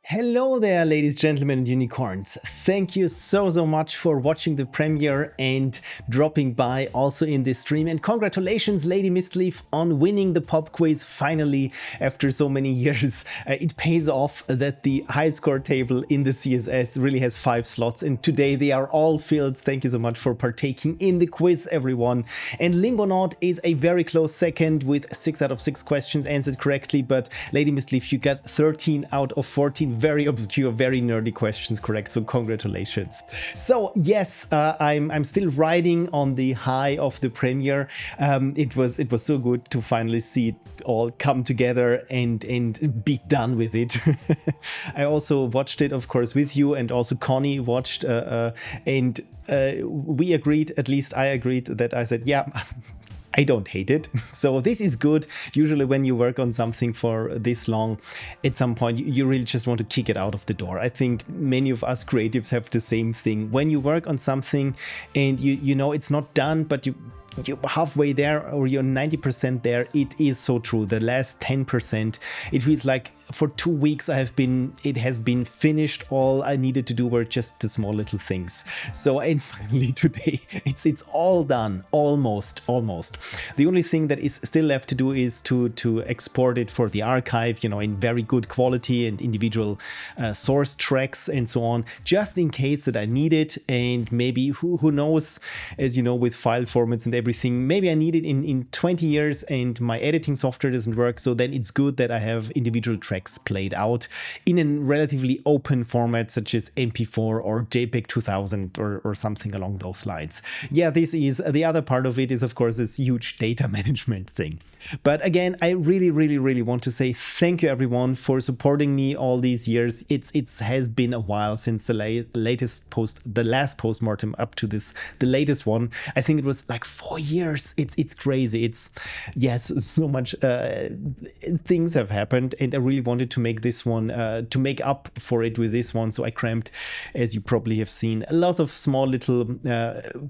Hello there, ladies, gentlemen, and unicorns. Thank you so much for watching the premiere and dropping by also in this stream. And congratulations, Lady Mistleaf, on winning the pop quiz finally after so many years. It pays off that the high score table in the CSS really has 5 slots, and today they are all filled. Thank you so much for partaking in the quiz, everyone. And Limbonaut is a very close second with 6 out of 6 questions answered correctly, but Lady Mistleaf, you got 13 out of 14 very obscure, very nerdy questions correct, so congratulations. So yes, I'm still riding on the high of the premiere. It was so good to finally see it all come together and be done with it. I also watched it, of course, with you, and also Connie watched, and we agreed, at least I agreed, that I said, yeah, I don't hate it. So this is good. Usually when you work on something for this long, at some point you really just want to kick it out of the door. I think many of us creatives have the same thing. When you work on something and you know it's not done, but you're halfway there or you're 90% there, it is so true. The last 10%, it feels like for 2 weeks it has been finished. All I needed to do were just the small little things. So, and finally today it's all done, almost. The only thing that is still left to do is to export it for the archive, in very good quality and individual source tracks and so on, just in case that I need it. And maybe who knows, as you know, with file formats and everything, maybe I need it in 20 years and my editing software doesn't work. So then it's good that I have individual tracks played out in a relatively open format such as MP4 or JPEG 2000 or something along those lines. Yeah, this is the other part of it, is of course this huge data management thing. But again, I really want to say thank you everyone for supporting me all these years. It has been a while since the last post-mortem up to the latest one. I think it was like 4 years. It's crazy. Yes, so much things have happened, and I really wanted to make this one to make up for it with this one. So I crammed, as you probably have seen, lots of small little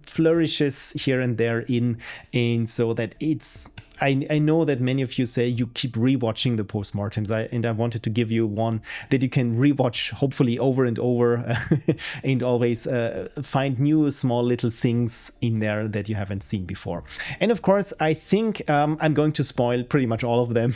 flourishes here and there in, and so that I know that many of you say you keep rewatching the post-mortems, and I wanted to give you one that you can rewatch, hopefully over and over, and always find new small little things in there that you haven't seen before. And of course, I think I'm going to spoil pretty much all of them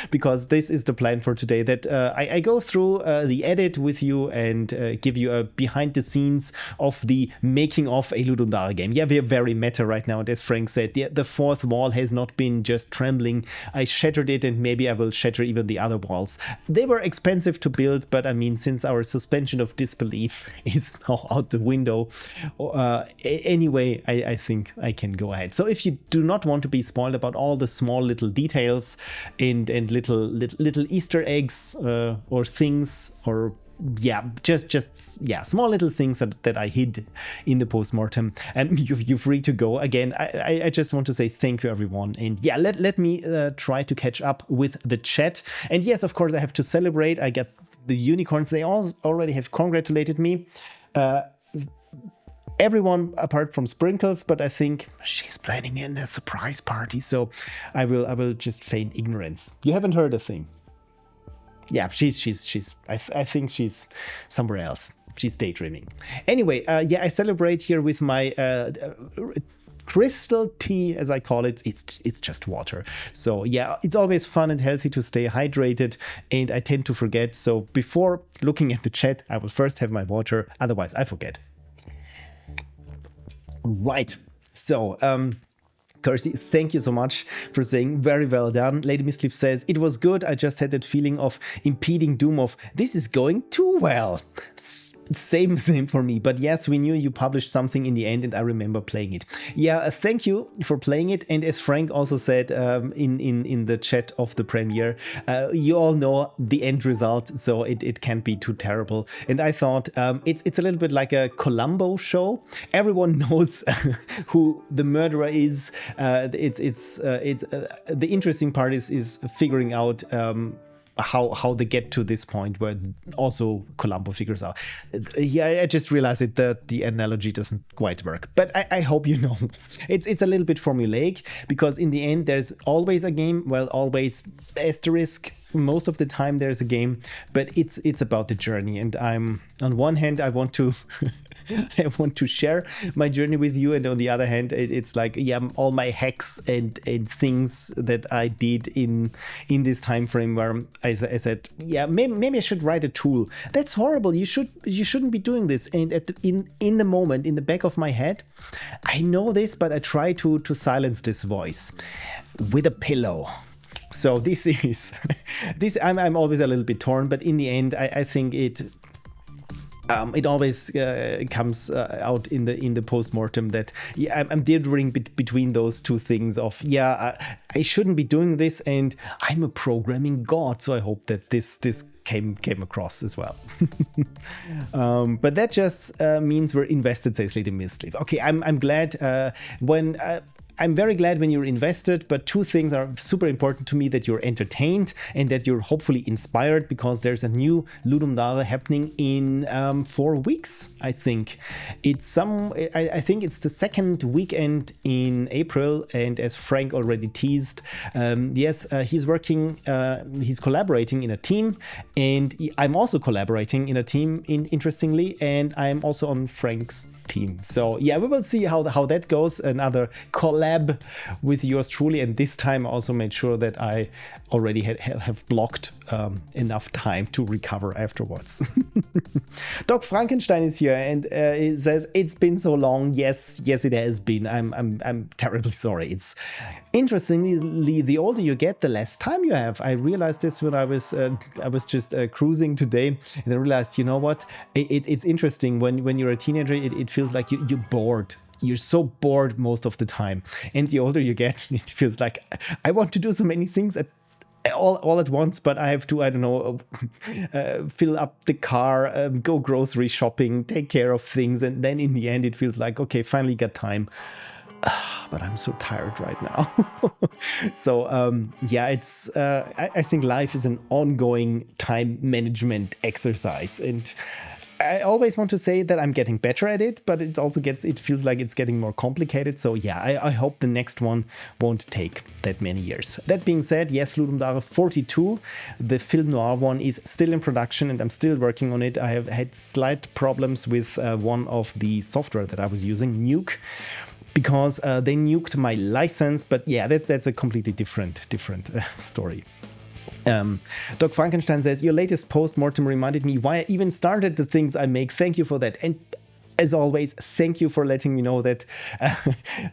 because this is the plan for today, that I go through the edit with you and give you a behind the scenes of the making of a Ludum game. Yeah, we're very meta right now, and as Frank said, the fourth wall has not been just trembling. I shattered it, and maybe I will shatter even the other walls. They were expensive to build, but I mean, since our suspension of disbelief is now out the window, anyway, I think I can go ahead. So if you do not want to be spoiled about all the small little details and little Easter eggs or things, or small little things that I hid in the post-mortem, and you're free to go. Again, I just want to say thank you everyone, and yeah, let me try to catch up with the chat. And yes, of course, I have to celebrate. I get the unicorns, they all already have congratulated me, everyone apart from Sprinkles, but I think she's planning in a surprise party, so I will just feign ignorance. You haven't heard a thing. Yeah, I think she's somewhere else. She's daydreaming. Anyway, I celebrate here with my crystal tea, as I call it. It's just water. So yeah, it's always fun and healthy to stay hydrated, and I tend to forget. So before looking at the chat, I will first have my water. Otherwise, I forget. Right. So, Kersey, thank you so much for saying very well done. Lady Mistleaf says, it was good. I just had that feeling of impeding doom of this is going too well. Same for me, but yes, we knew you published something in the end, and I remember playing it. Yeah, thank you for playing it. And as Frank also said in the chat of the premiere, you all know the end result, so it can't be too terrible. And I thought it's a little bit like a Columbo show. Everyone knows who the murderer is. The interesting part is figuring out how they get to this point where also Columbo figures out. Yeah, I just realized that the analogy doesn't quite work, but I hope you know. It's a little bit formulaic, because in the end there's always a game, well, always asterisk, most of the time there's a game, but it's about the journey. And I'm on one hand, I want to I want to share my journey with you, and on the other hand, it's like, yeah, all my hacks and things that I did in this time frame where I said, yeah, maybe I should write a tool. That's horrible. You shouldn't be doing this. And in the moment, in the back of my head, I know this, but I try to silence this voice with a pillow. So this is I'm always a little bit torn, but in the end, I think it always comes out in the post-mortem that, yeah, I'm dithering between those two things of, yeah, I shouldn't be doing this, and I'm a programming god, so I hope that this came across as well. But that just means we're invested, says Lady Misleaf. Okay, I'm glad I'm very glad when you're invested, but two things are super important to me: that you're entertained and that you're hopefully inspired, because there's a new Ludum Dare happening in 4 weeks, I think. I think it's the second weekend in April, and as Frank already teased, he's collaborating in a team, and I'm also collaborating in a team, interestingly, and I'm also on Frank's team. So yeah, we will see how that goes. Another collab with yours truly, and this time I also made sure that I already have blocked enough time to recover afterwards. Doc Frankenstein is here, and he says, it's been so long. Yes, it has been. I'm terribly sorry. It's interestingly, the older you get, the less time you have. I realized this when I was just cruising today, and I realized, you know what? It's interesting when you're a teenager. It feels like you're bored. You're so bored most of the time, and the older you get, it feels like I want to do so many things all at once, but I have to, I don't know, fill up the car, go grocery shopping, take care of things, and then in the end it feels like, okay, finally got time. But I'm so tired right now. So yeah, it's I think life is an ongoing time management exercise, and I always want to say that I'm getting better at it, but it feels like it's getting more complicated. So yeah, I hope the next one won't take that many years. That being said, yes, Ludum Dare 42, the film noir one, is still in production, and I'm still working on it. I have had slight problems with one of the software that I was using, Nuke, because they nuked my license. But yeah, that's a completely different story. Doc Frankenstein says, your latest post-mortem reminded me why I even started the things I make. Thank you for that. And as always, thank you for letting me know that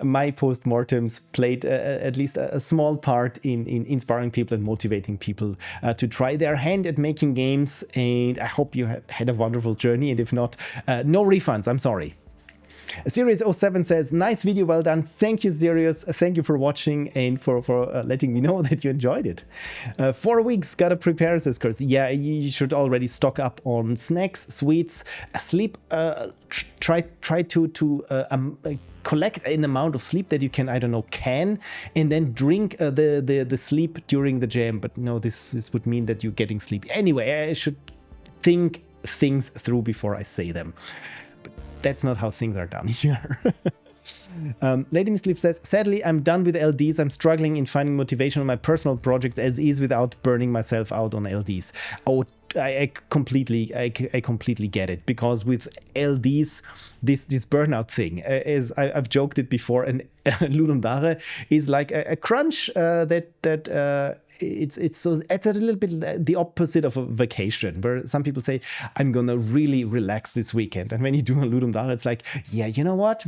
my post-mortems played at least a small part in inspiring people and motivating people to try their hand at making games. And I hope you had a wonderful journey. And if not, no refunds. I'm sorry. Sirius 07 says, nice video, well done. Thank you, Sirius. Thank you for watching and for letting me know that you enjoyed it. 4 weeks, gotta prepare, says Curse. Yeah, you should already stock up on snacks, sweets, sleep. Try to collect an amount of sleep that you can, I don't know, and then drink the sleep during the jam. But no, this would mean that you're getting sleepy. Anyway, I should think things through before I say them. That's not how things are done here. Lady Misleaf says, sadly, I'm done with LDs. I'm struggling in finding motivation on my personal projects as is without burning myself out on LDs. Oh, I completely get it, because with LDs, this burnout thing, as I've joked it before, and Ludum Dare is like a crunch it's a little bit the opposite of a vacation, where some people say, I'm gonna really relax this weekend, and when you do a Ludum Dare, it's like, yeah, you know what,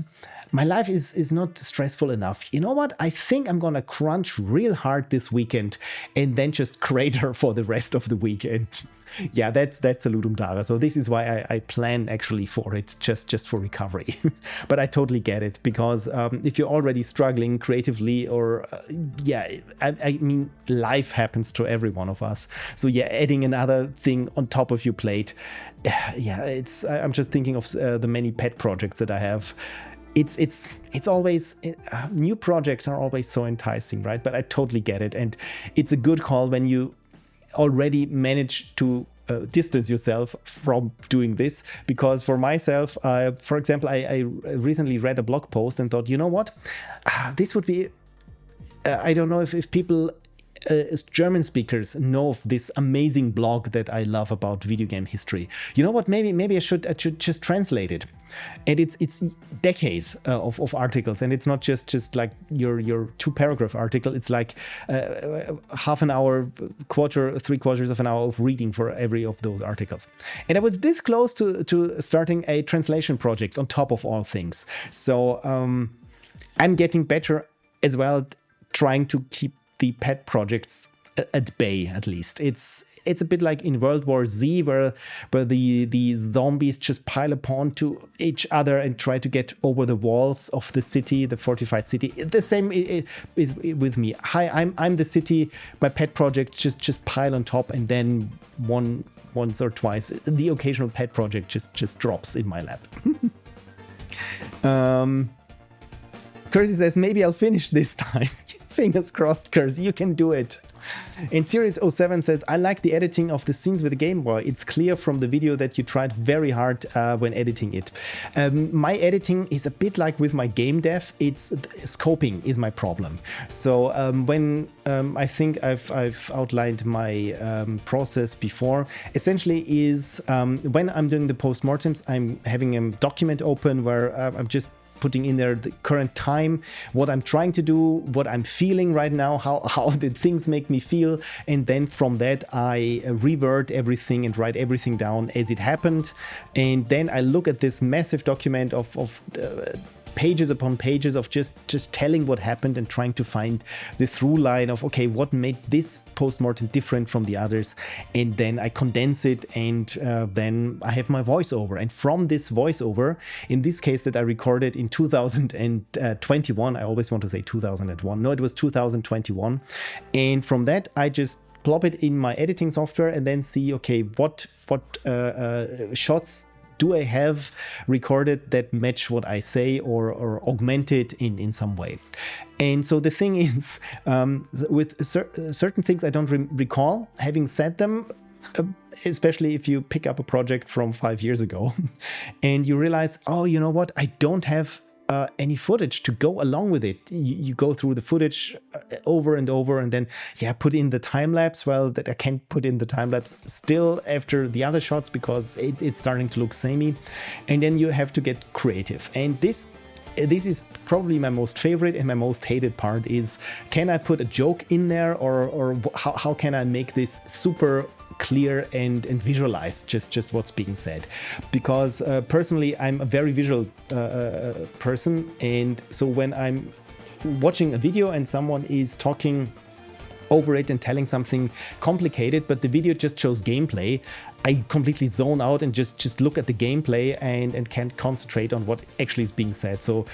my life is not stressful enough. You know what, I think I'm gonna crunch real hard this weekend and then just crater for the rest of the weekend. Yeah, that's a Ludum Dare. So this is why I plan actually for it, just for recovery. But I totally get it, because if you're already struggling creatively, or I mean, life happens to every one of us. So yeah, adding another thing on top of your plate, yeah, I'm just thinking of the many pet projects that I have. It's always new projects are always so enticing, right? But I totally get it, and it's a good call when you already manage to distance yourself from doing this. Because for myself, for example, I recently read a blog post and thought, you know what, this would be I don't know if people German speakers know of this amazing blog that I love about video game history. You know what? Maybe I should just translate it. And it's decades of articles, and it's not just like your 2-paragraph article. It's like half an hour, three-quarters of an hour of reading for every of those articles. And I was this close to starting a translation project on top of all things. So I'm getting better as well, trying to keep the pet projects at bay, at least. It's a bit like in World War Z, where the zombies just pile upon to each other and try to get over the walls of the city, the fortified city. The same is with me. Hi, I'm the city. My pet projects just pile on top, and then once or twice the occasional pet project just drops in my lap. Kersey says, maybe I'll finish this time. Fingers crossed, Kersey, you can do it. And Series07 says, I like the editing of the scenes with the Game Boy. It's clear from the video that you tried very hard when editing it. My editing is a bit like with my game dev. It's scoping is my problem. So when I think I've outlined my process before, essentially is when I'm doing the post-mortems, I'm having a document open where I'm just putting in there the current time, what I'm trying to do, what I'm feeling right now, how the things make me feel, and then from that I revert everything and write everything down as it happened, and then I look at this massive document of pages upon pages of just telling what happened and trying to find the through line of, okay, what made this post-mortem different from the others, and then I condense it, and then I have my voiceover, and from this voiceover, in this case that I recorded in 2021, I always want to say 2001, no, it was 2021, and from that I just plop it in my editing software and then see, okay, what shots do I have recorded that match what I say or augment it in some way. And so the thing is, with certain things I don't recall having said them, especially if you pick up a project from 5 years ago and you realize, oh, you know what, I don't have any footage to go along with it. You go through the footage over and over, and then put in the time lapse. Well, that I can't put in the time lapse still after the other shots because it's starting to look samey, and then you have to get creative. And this is probably my most favorite and my most hated part is, can I put a joke in there, or how can I make this super clear and visualize just what's being said? Because personally I'm a very visual person, and so when I'm watching a video and someone is talking over it and telling something complicated, but the video just shows gameplay, I completely zone out and just look at the gameplay and can't concentrate on what actually is being said. So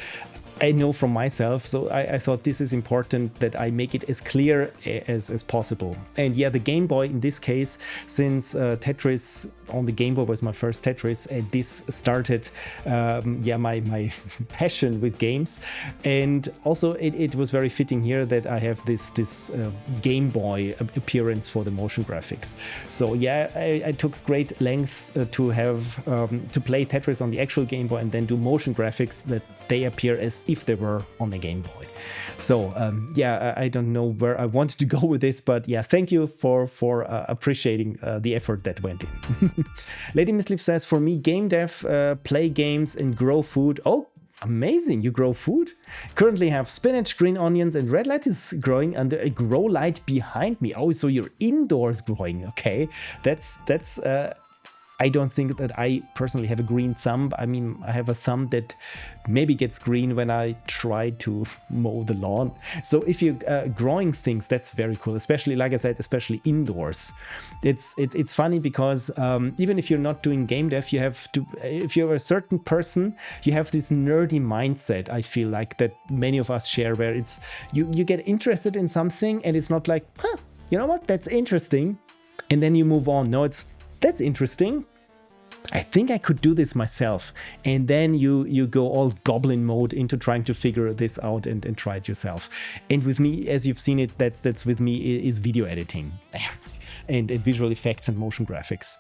I know from myself, so I thought this is important that I make it as clear as possible. And the Game Boy in this case, since Tetris on the Game Boy was my first Tetris, and this started my passion with games. And also it was very fitting here that I have this Game Boy appearance for the motion graphics. So I took great lengths to have to play Tetris on the actual Game Boy and then do motion graphics that they appear as if they were on the Game Boy. So I don't know where I want to go with this, but thank you for appreciating the effort that went in. Lady Misleaf says, for me, game dev, play games and grow food. Oh, amazing, you grow food? Currently have spinach, green onions and red lettuce growing under a grow light behind me. Oh, so you're indoors growing. Okay, that's I don't think that I personally have a green thumb. I mean, I have a thumb that maybe gets green when I try to mow the lawn. So if you're growing things, that's very cool. Especially, like I said, especially indoors. It's funny because even if you're not doing game dev, you have to. If you're a certain person, you have this nerdy mindset. I feel like that many of us share, where it's you get interested in something and it's not like, you know what, that's interesting, and then you move on. No, that's interesting. I think I could do this myself. And then you go all goblin mode into trying to figure this out and try it yourself. And with me, as you've seen it, that's with me is video editing and visual effects and motion graphics.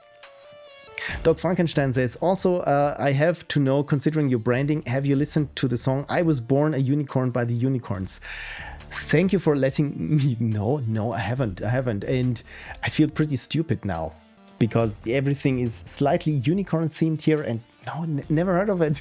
Doc Frankenstein says, also, I have to know, considering your branding, have you listened to the song I Was Born a Unicorn by the Unicorns? Thank you for letting me know. No, I haven't. And I feel pretty stupid now because everything is slightly unicorn themed here and no, never heard of it.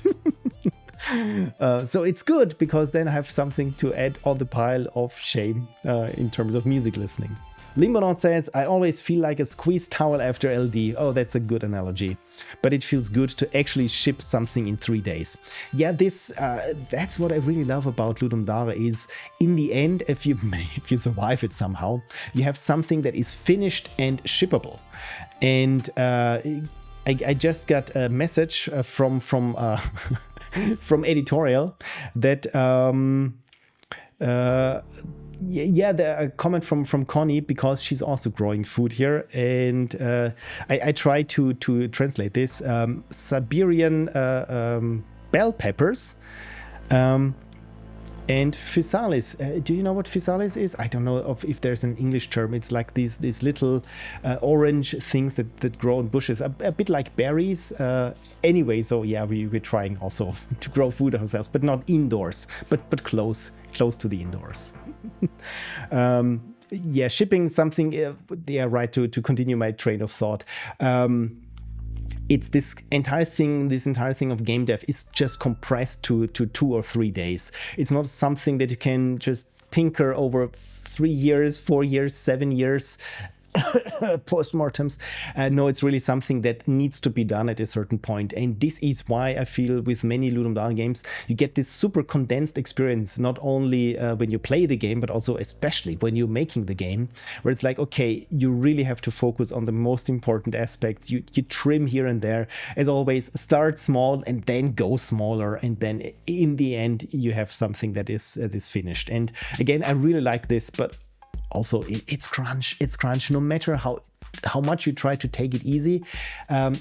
So it's good because then I have something to add on the pile of shame in terms of music listening. Limbonaut says, I always feel like a squeezed towel after LD. Oh, that's a good analogy. But it feels good to actually ship something in 3 days. Yeah, that's what I really love about Ludum Dare is in the end, if you survive it somehow, you have something that is finished and shippable. And I just got a message from from editorial that a comment from Connie because she's also growing food here, and I try to translate this. Siberian bell peppers and physalis. Do you know what physalis is? I don't know if there's an English term. It's like these little orange things that grow in bushes, a bit like berries. Anyway, so yeah, we're trying also to grow food ourselves, but not indoors, but close to the indoors. Yeah, shipping something. Yeah, right. To continue my train of thought. It's this entire thing of game dev is just compressed to 2 or 3 days. It's not something that you can just tinker over 3 years, 4 years, 7 years. Post-mortems. No, it's really something that needs to be done at a certain point. And this is why I feel with many Ludum Dare games, you get this super condensed experience, not only when you play the game, but also especially when you're making the game, where it's like, okay, you really have to focus on the most important aspects. You trim here and there. As always, start small and then go smaller. And then in the end, you have something that is finished. And again, I really like this, but also, it's crunch. No matter how much you try to take it easy,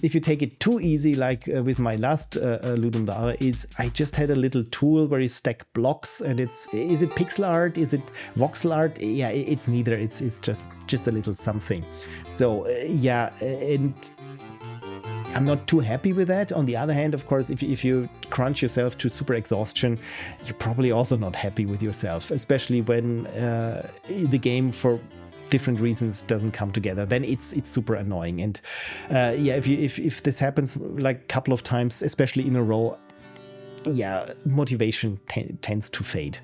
if you take it too easy, like with my last Ludum Dare, I just had a little tool where you stack blocks, and is it pixel art? Is it voxel art? Yeah, it's neither. It's just a little something. So yeah, and I'm not too happy with that. On the other hand, of course, if you crunch yourself to super exhaustion, you're probably also not happy with yourself, especially when the game for different reasons doesn't come together. Then it's super annoying. And yeah, if this happens like a couple of times, especially in a row, yeah, motivation tends to fade.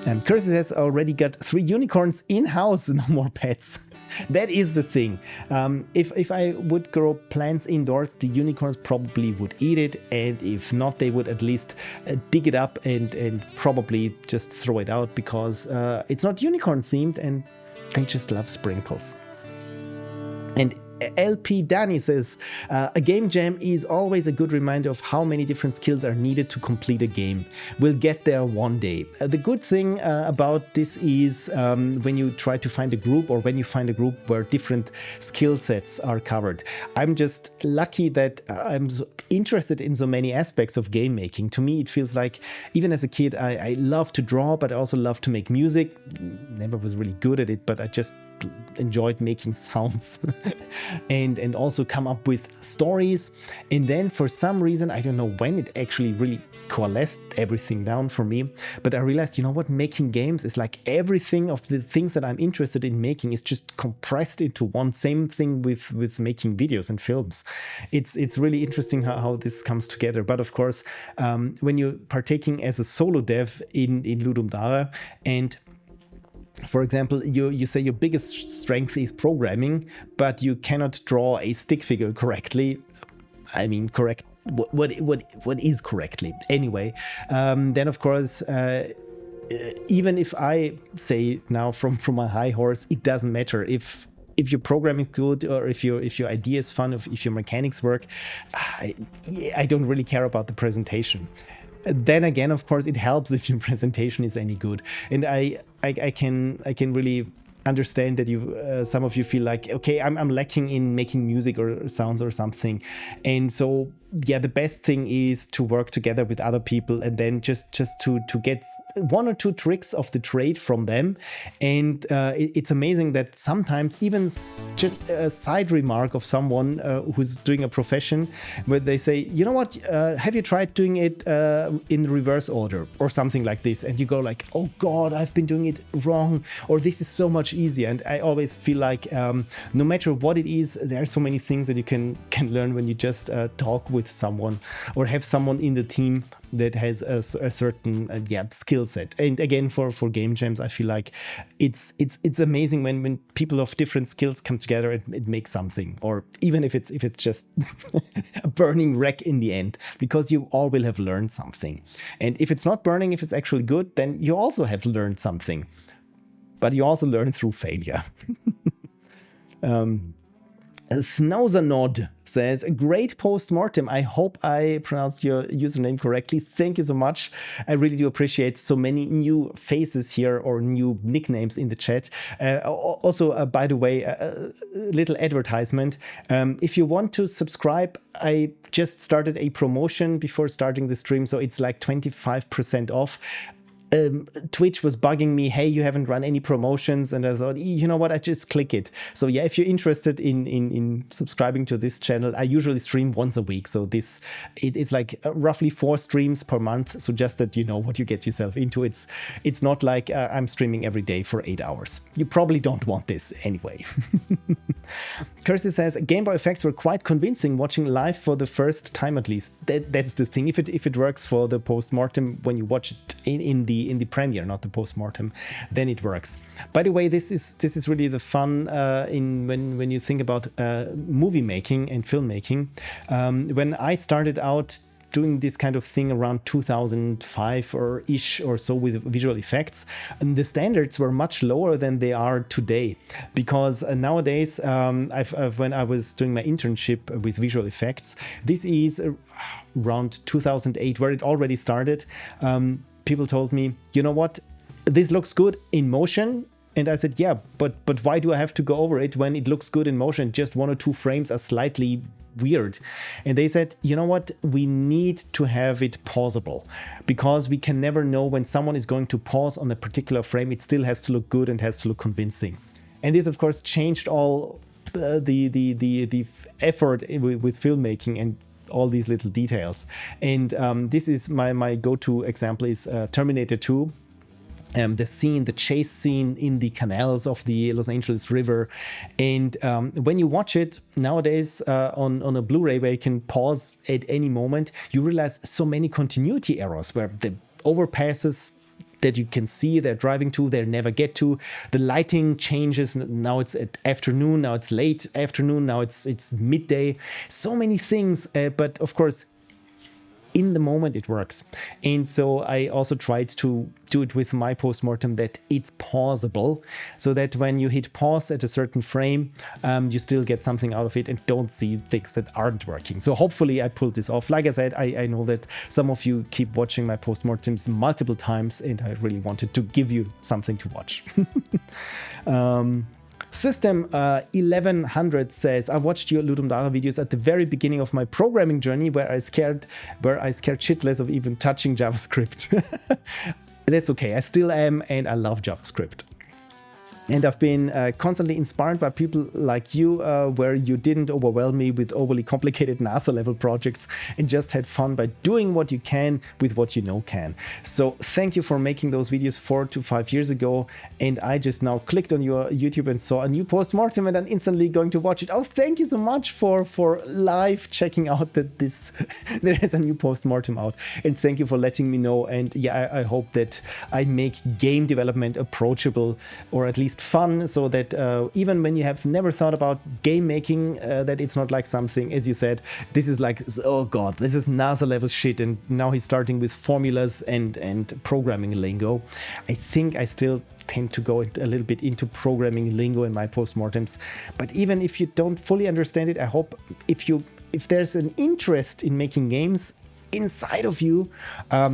And Cursey has already got 3 unicorns in-house, no more pets. That is the thing. If I would grow plants indoors, the unicorns probably would eat it, and if not, they would at least dig it up and probably just throw it out because it's not unicorn themed and they just love sprinkles. And LP Danny says, a game jam is always a good reminder of how many different skills are needed to complete a game. We'll get there one day. The good thing about this is when you try to find a group, or when you find a group where different skill sets are covered. I'm just lucky that I'm interested in so many aspects of game making. To me, it feels like, even as a kid, I love to draw, but I also love to make music. Never was really good at it, but I just enjoyed making sounds and also come up with stories. And then for some reason, I don't know when it actually really coalesced everything down for me, but I realized, you know what, making games is like everything of the things that I'm interested in making is just compressed into one. Same thing with making videos and films. It's really interesting how this comes together. But of course, when you're partaking as a solo dev in Ludum Dare, and for example, you say your biggest strength is programming, but you cannot draw a stick figure correctly. I mean, correct. What is correctly? Anyway, then of course, even if I say now from my high horse, it doesn't matter if your programming is good or if your idea is fun, if your mechanics work. I don't really care about the presentation. Then again, of course, it helps if your presentation is any good. And I can really understand that some of you feel like, okay, I'm lacking in making music or sounds or something. And so, yeah, the best thing is to work together with other people and then just to get one or two tricks of the trade from them, and it's amazing that sometimes even just a side remark of someone who's doing a profession, where they say, you know what, have you tried doing it in reverse order or something like this, and you go like, oh god, I've been doing it wrong, or this is so much easier. And I always feel like no matter what it is, there are so many things that you can learn when you just talk with someone or have someone in the team that has a certain skill set. And again, for game jams, I feel like it's amazing when people of different skills come together and it makes something, or even if it's just a burning wreck in the end, because you all will have learned something. And if it's not burning, if it's actually good, then you also have learned something, but you also learn through failure. Snowzernod says, a great post-mortem. I hope I pronounced your username correctly. Thank you so much. I really do appreciate so many new faces here, or new nicknames in the chat. Also, by the way, a little advertisement. If you want to subscribe, I just started a promotion before starting the stream, so it's like 25% off. Twitch was bugging me, hey, you haven't run any promotions, and I thought, you know what, I just click it. So yeah, if you're interested in subscribing to this channel, I usually stream once a week, so it's like roughly 4 streams per month, so just that you know what you get yourself into. It's not like I'm streaming every day for 8 hours. You probably don't want this anyway. Kersey says, GameBoy effects were quite convincing watching live for the first time at least. That's the thing. If it works for the post-mortem when you watch it in the premiere, not the post-mortem, then it works. By the way, this is really the fun when you think about movie making and filmmaking. When I started out doing this kind of thing around 2005 or ish or so with visual effects, and the standards were much lower than they are today, because nowadays when I was doing my internship with visual effects, this is around 2008 where it already started. People told me, you know what, this looks good in motion. And I said, yeah, but why do I have to go over it when it looks good in motion? Just 1 or 2 frames are slightly weird. And they said, you know what, we need to have it pausable, because we can never know when someone is going to pause on a particular frame. It still has to look good and has to look convincing. And this, of course, changed all the effort with filmmaking and all these little details. And this is my go-to example is Terminator 2. The chase scene in the canals of the Los Angeles River. And when you watch it nowadays on a Blu-ray where you can pause at any moment, you realize so many continuity errors where the overpasses that you can see they're driving to, they never get to. The lighting changes. Now it's at afternoon, now it's late afternoon, now it's midday. So many things, but of course, in the moment it works. And so I also tried to do it with my post-mortem, that it's pausable, so that when you hit pause at a certain frame, you still get something out of it and don't see things that aren't working. So hopefully I pulled this off. Like I said, I know that some of you keep watching my post-mortems multiple times, and I really wanted to give you something to watch. System 1100 says, I watched your Ludum Dare videos at the very beginning of my programming journey, where I scared shitless of even touching JavaScript. That's okay, I still am, and I love JavaScript. And I've been constantly inspired by people like you, where you didn't overwhelm me with overly complicated NASA level projects and just had fun by doing what you can with what you know can. So thank you for making those videos 4 to 5 years ago. And I just now clicked on your YouTube and saw a new post-mortem, and I'm instantly going to watch it. Oh, thank you so much for live checking out that there is a new post-mortem out. And thank you for letting me know. And yeah, I hope that I make game development approachable, or at least fun, so that even when you have never thought about game making, that it's not like something, as you said, this is like, oh god, this is NASA level shit, and now he's starting with formulas and programming lingo. I think I still tend to go a little bit into programming lingo in my postmortems, but even if you don't fully understand it, I hope if there's an interest in making games inside of you,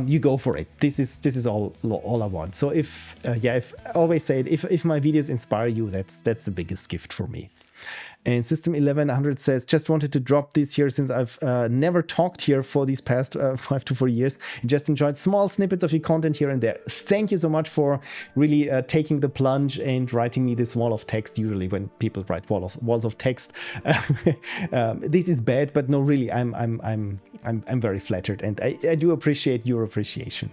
you go for it. This is all I want. So if I always say it, if my videos inspire you, that's the biggest gift for me. And System 1100 says, just wanted to drop this here since I've never talked here for these past 5 to 4 years. Just enjoyed small snippets of your content here and there. Thank you so much for really taking the plunge and writing me this wall of text. Usually when people write walls of text, this is bad, but no, really, I'm very flattered, and I do appreciate your appreciation.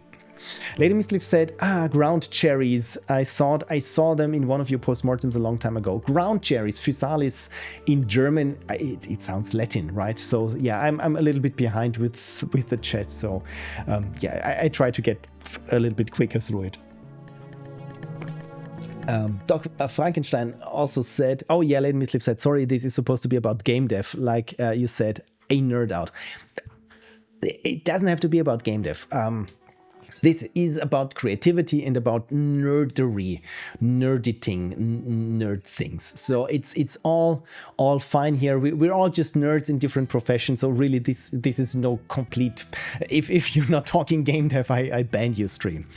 Lady Mistleaf said, ground cherries. I thought I saw them in one of your post-mortems a long time ago. Ground cherries, Physalis in German. It sounds Latin, right? So yeah, I'm a little bit behind with the chat. So yeah, I try to get a little bit quicker through it. Doc Frankenstein also said, oh yeah, Lady Mistleaf said, sorry, this is supposed to be about game dev. Like you said, a nerd out. It doesn't have to be about game dev. This is about creativity and about nerdery, nerditing, nerd things. So it's all fine here. We're all just nerds in different professions. So really, this is no complete. If you're not talking game dev, I ban your stream.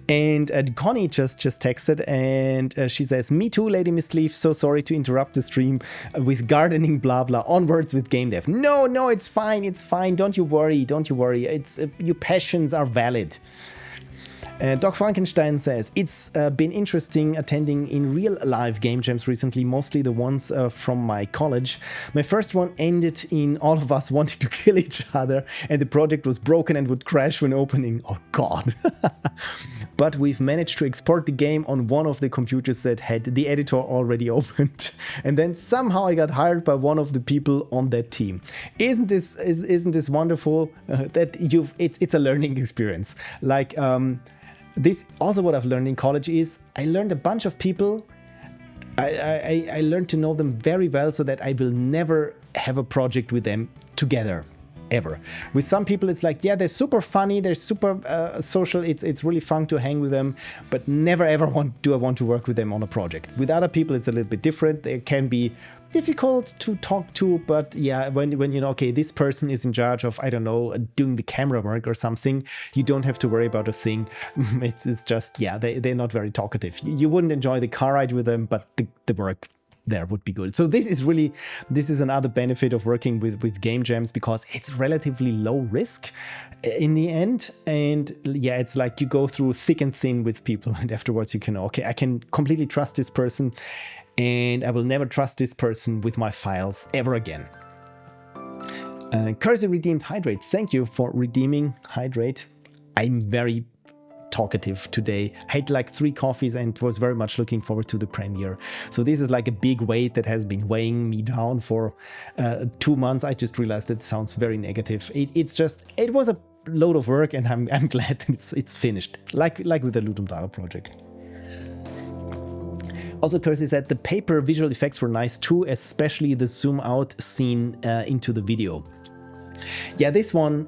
And Connie just texted, and she says, me too, Lady Mistleaf. So sorry to interrupt the stream with gardening, blah blah. Onwards with game dev. No, it's fine. It's fine. Don't you worry. It's your passions are valid. Doc Frankenstein says, it's been interesting attending in real live game jams recently, mostly the ones from my college. My first one ended in all of us wanting to kill each other, and the project was broken and would crash when opening. Oh god. But we've managed to export the game on one of the computers that had the editor already opened. And then somehow I got hired by one of the people on that team. Isn't this wonderful that it's a learning experience? Like, this also what I've learned in college is I learned a bunch of people. I learned to know them very well so that I will never have a project with them together. Ever. With some people it's like, yeah, they're super funny, they're super social, it's really fun to hang with them, but never ever do I want to work with them on a project. With other people it's a little bit different. They can be difficult to talk to, but yeah, when you know, okay, this person is in charge of, I don't know, doing the camera work or something, you don't have to worry about a thing. It's just, yeah, they're not very talkative. You wouldn't enjoy the car ride with them, but the work there would be good. So this is another benefit of working with game jams, because it's relatively low risk in the end. And yeah, it's like you go through thick and thin with people, and afterwards you can, okay, I can completely trust this person, and I will never trust this person with my files ever again. Cursor redeemed Hydrate. Thank you for redeeming Hydrate. I'm very talkative today. I had like 3 coffees and was very much looking forward to the premiere. So this is like a big weight that has been weighing me down for 2 months. I just realized it sounds very negative. It was a load of work, and I'm glad it's finished. Like with the Ludum Dare project. Also, Kirsty said the paper visual effects were nice too, especially the zoom out scene into the video. Yeah, this one.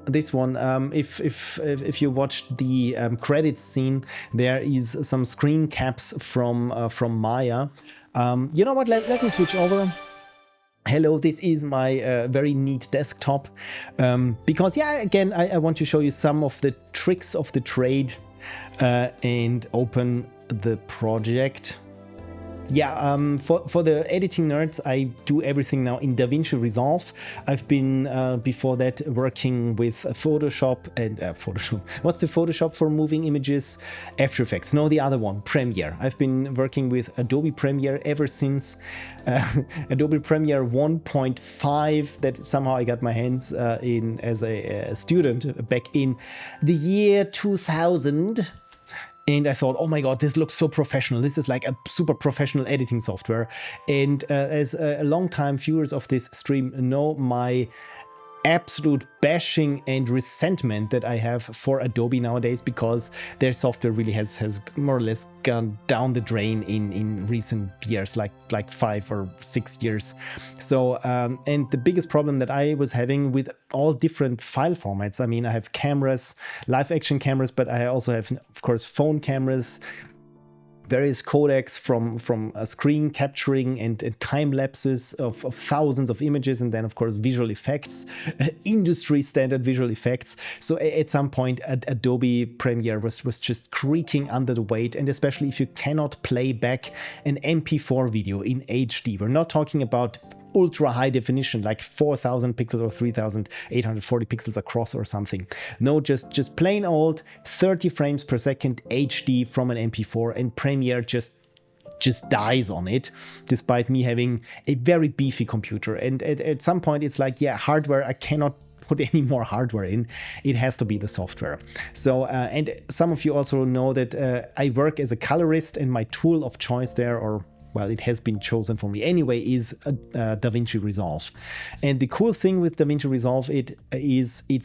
If you watched the credits scene, there is some screen caps from Maya. You know what? Let me switch over. Hello, this is my very neat desktop. Because yeah, again, I want to show you some of the tricks of the trade and open the project. Yeah, for the editing nerds, I do everything now in DaVinci Resolve. I've been, before that, working with Photoshop and Photoshop. What's the Photoshop for moving images? AfterEffects. No, the other one, Premiere. I've been working with Adobe Premiere ever since Adobe Premiere 1.5 that somehow I got my hands in as a student back in the year 2000. And I thought, oh my god, this looks so professional. This is like a super professional editing software. And as a long-time viewers of this stream know, my absolute bashing and resentment that I have for Adobe nowadays, because their software really has more or less gone down the drain in recent years, like 5 or 6 years. So and the biggest problem that I was having with all different file formats, I mean, I have cameras, live action cameras, but I also have, of course, phone cameras, various codecs from screen capturing and time lapses of thousands of images, and then of course visual effects, industry standard visual effects. So at some point Adobe Premiere was just creaking under the weight, and especially if you cannot play back an MP4 video in HD. We're not talking about ultra high definition like 4000 pixels or 3840 pixels across or something. No, just plain old 30 frames per second HD from an MP4, and Premiere just dies on it, despite me having a very beefy computer. And at some point it's like, yeah, hardware, I cannot put any more hardware in, it has to be the software. So and some of you also know that I work as a colorist, and my tool of choice there, or well, it has been chosen for me anyway, is DaVinci Resolve. And the cool thing with DaVinci Resolve, it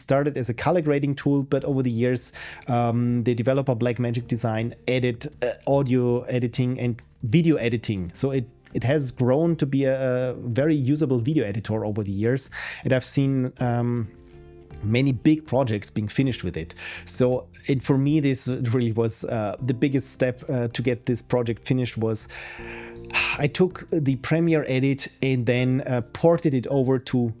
started as a color grading tool, but over the years, the developer Blackmagic Design added audio editing and video editing. So it has grown to be a very usable video editor over the years. And I've seen many big projects being finished with it. So for me, this really was the biggest step to get this project finished. Was I took the Premiere edit and then ported it over to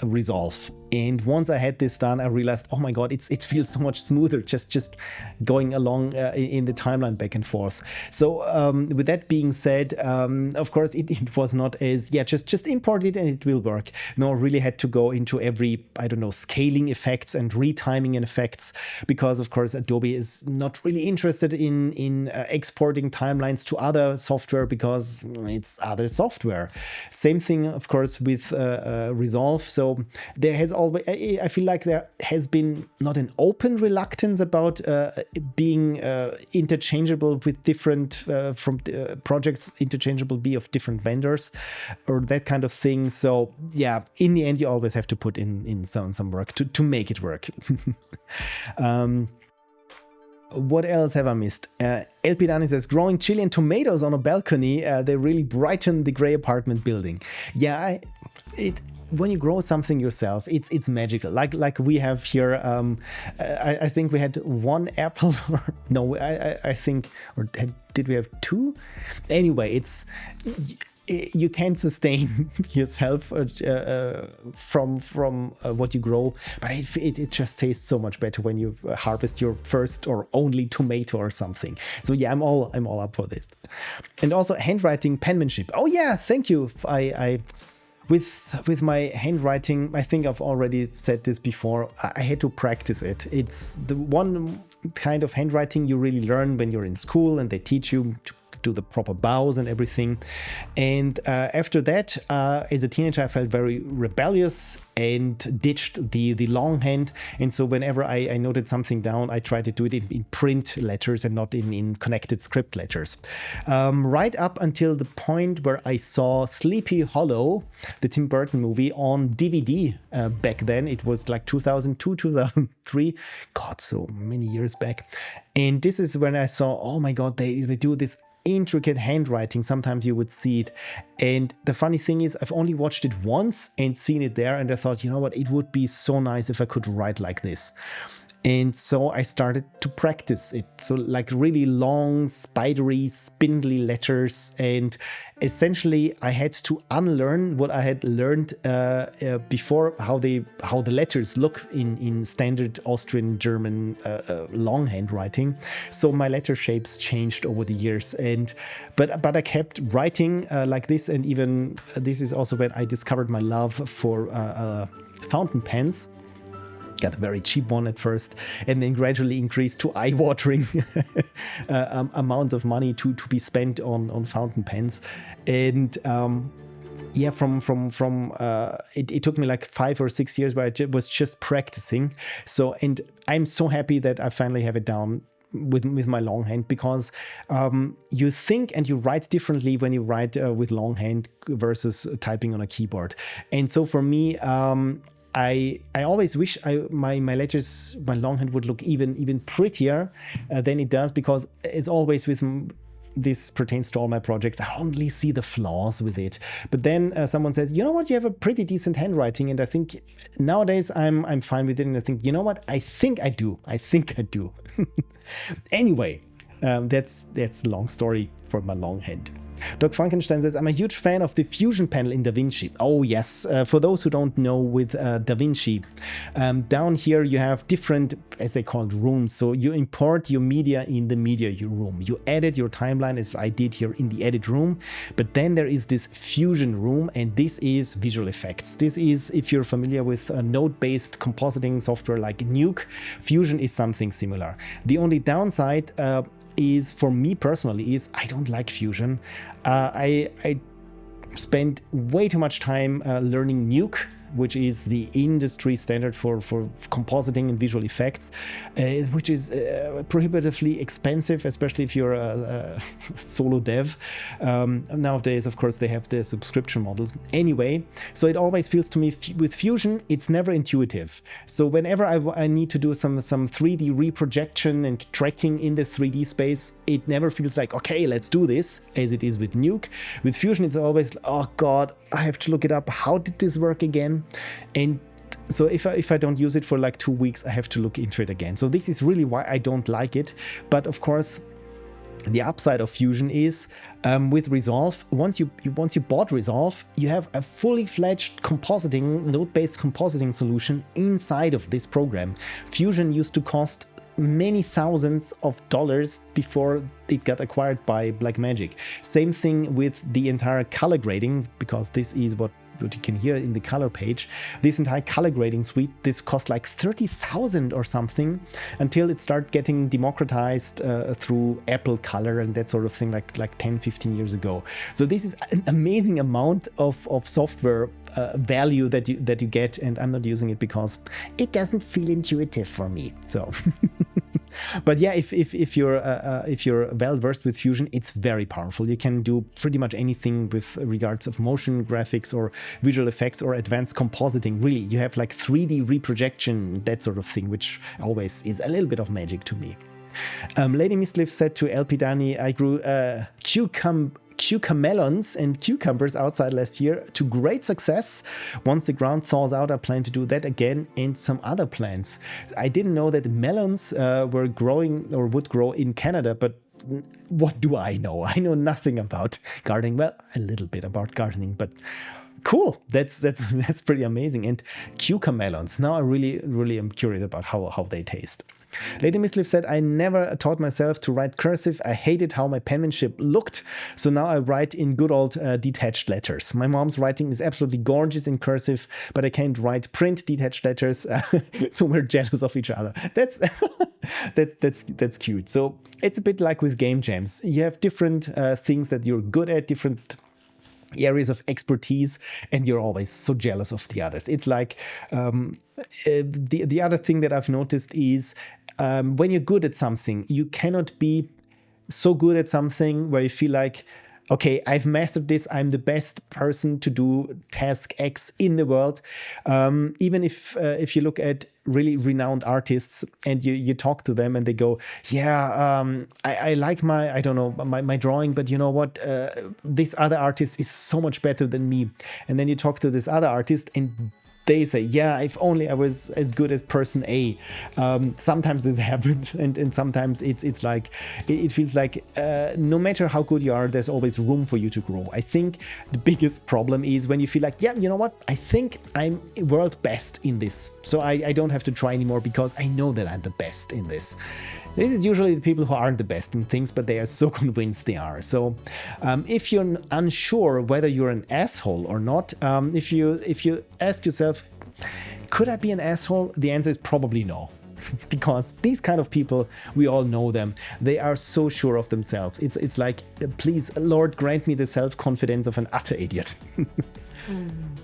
Resolve. And once I had this done, I realized, oh my god, it feels so much smoother just going along in the timeline back and forth. So with that being said, of course it was not as, yeah, just import it and it will work. No, I really had to go into every, I don't know, scaling effects and retiming and effects, because of course Adobe is not really interested in exporting timelines to other software, because it's other software. Same thing, of course, with Resolve. So there has always, I feel like there has been not an open reluctance about being interchangeable with different projects, interchangeable be of different vendors or that kind of thing. So yeah, in the end you always have to put in some work to make it work. What else have I missed? LP Dani says, growing chili and tomatoes on a balcony, they really brighten the gray apartment building. Yeah, when you grow something yourself, it's magical. Like we have here, I think we had one apple. Or no, I think, or did we have two? Anyway, you can sustain yourself from what you grow, but it just tastes so much better when you harvest your first or only tomato or something. So yeah, I'm all up for this. And also handwriting, penmanship. Oh yeah, thank you. With my handwriting, I think I've already said this before, I had to practice it. It's the one kind of handwriting you really learn when you're in school and they teach you to do the proper bows and everything. And after that, as a teenager, I felt very rebellious and ditched the longhand. And so whenever I noted something down, I tried to do it in print letters and not in connected script letters. Right up until the point where I saw Sleepy Hollow, the Tim Burton movie, on DVD back then. It was like 2002, 2003. God, so many years back. And this is when I saw, oh my God, they do this intricate handwriting. Sometimes you would see it. And the funny thing is, I've only watched it once and seen it there. And I thought, you know what, it would be so nice if I could write like this. And so I started to practice it. So like really long, spidery, spindly letters. And essentially I had to unlearn what I had learned before, how the letters look in standard Austrian, German longhand writing. So my letter shapes changed over the years. But I kept writing like this. And even this is also when I discovered my love for fountain pens. Got a very cheap one at first, and then gradually increased to eye-watering amounts of money to be spent on fountain pens. And yeah, it took me like 5 or 6 years where I was just practicing. So, and I'm so happy that I finally have it down with my longhand, because you think and you write differently when you write with longhand versus typing on a keyboard. And so for me, I always wish my letters, my longhand would look even prettier than it does, because as always with this pertains to all my projects, I only see the flaws with it. But then someone says, you know what, you have a pretty decent handwriting, and I think nowadays I'm fine with it, and I think, you know what, I think I do. Anyway, That's a long story for my long head. Doc Frankenstein says, I'm a huge fan of the fusion panel in DaVinci. Oh yes, for those who don't know, with DaVinci, down here you have different, as they call it, rooms. So you import your media in the media room. You edit your timeline, as I did here in the edit room. But then there is this fusion room, and this is visual effects. This is, if you're familiar with node-based compositing software like Nuke, Fusion is something similar. The only downside is, for me personally, is I don't like Fusion. I spent way too much time learning Nuke, which is the industry standard for compositing and visual effects, which is prohibitively expensive, especially if you're a solo dev. Nowadays, of course, they have the subscription models. Anyway, so it always feels to me with Fusion, it's never intuitive. So whenever I need to do some 3D reprojection and tracking in the 3D space, it never feels like, okay, let's do this, as it is with Nuke. With Fusion, it's always, oh God, I have to look it up. How did this work again? And so if I don't use it for like 2 weeks, I have to look into it again. So this is really why I don't like it. But of course, the upside of Fusion is with Resolve, once you bought Resolve, you have a fully fledged compositing, node-based compositing solution inside of this program. Fusion used to cost many thousands of dollars before it got acquired by Blackmagic. Same thing with the entire color grading, because this is what you can hear in the color page. This entire color grading suite, this cost like 30,000 or something, until it started getting democratized through Apple Color and that sort of thing, like 10, 15 years ago. So this is an amazing amount of software value that you get, and I'm not using it because it doesn't feel intuitive for me. So but yeah, if you're well versed with Fusion, it's very powerful. You can do pretty much anything with regards of motion graphics or visual effects or advanced compositing. Really, you have like 3D reprojection, that sort of thing, which always is a little bit of magic to me. Lady Mistlif said to LP Dani, I grew cucamelons and cucumbers outside last year to great success. Once the ground thaws out, I plan to do that again, and some other plants. I didn't know that melons were growing or would grow in Canada, but what do I know? I know nothing about gardening. Well, a little bit about gardening, but cool. That's pretty amazing. And cucamelons. Now I really am curious about how they taste. Lady Mistlif said, I never taught myself to write cursive. I hated how my penmanship looked, so now I write in good old detached letters. My mom's writing is absolutely gorgeous in cursive, but I can't write print detached letters, so we're jealous of each other. That's that's cute. So it's a bit like with game jams. You have different things that you're good at, different areas of expertise, and you're always so jealous of the others. It's like the other thing that I've noticed is when you're good at something, you cannot be so good at something where you feel like, okay, I've mastered this, I'm the best person to do task X in the world. Even if you look at really renowned artists and you talk to them and they go, yeah, I like my drawing, but you know what, this other artist is so much better than me. And then you talk to this other artist and they say, yeah, if only I was as good as person A. Sometimes this happens, and sometimes it's like, it feels like no matter how good you are, there's always room for you to grow. I think the biggest problem is when you feel like, yeah, you know what, I think I'm world best in this, so I don't have to try anymore because I know that I'm the best in this. This is usually the people who aren't the best in things, but they are so convinced they are. So if you're unsure whether you're an asshole or not, if you ask yourself, could I be an asshole? The answer is probably no. Because these kind of people, we all know them. They are so sure of themselves. It's like, please, Lord, grant me the self-confidence of an utter idiot.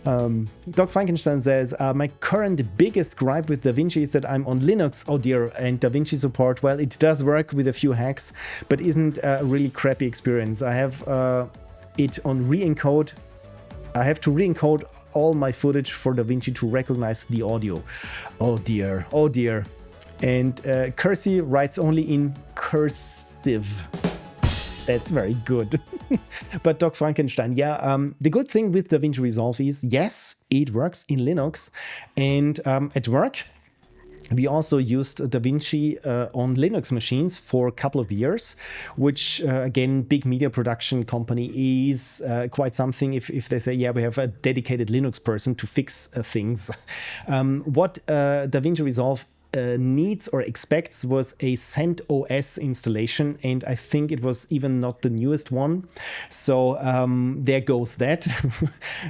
Doc Frankenstein says, my current biggest gripe with DaVinci is that I'm on Linux, oh dear, and DaVinci support, well, it does work with a few hacks, but isn't a really crappy experience. I have it on re-encode. I have to re-encode all my footage for DaVinci to recognize the audio. Oh dear, oh dear. And Kersey writes only in cursive. That's very good. But Doc Frankenstein, yeah, the good thing with DaVinci Resolve is, yes, it works in Linux. And at work, We also used DaVinci on Linux machines for a couple of years, which again, big media production company is quite something if they say, yeah, we have a dedicated Linux person to fix things. What DaVinci Resolve needs or expects was a CentOS installation, and I think it was even not the newest one. So there goes that.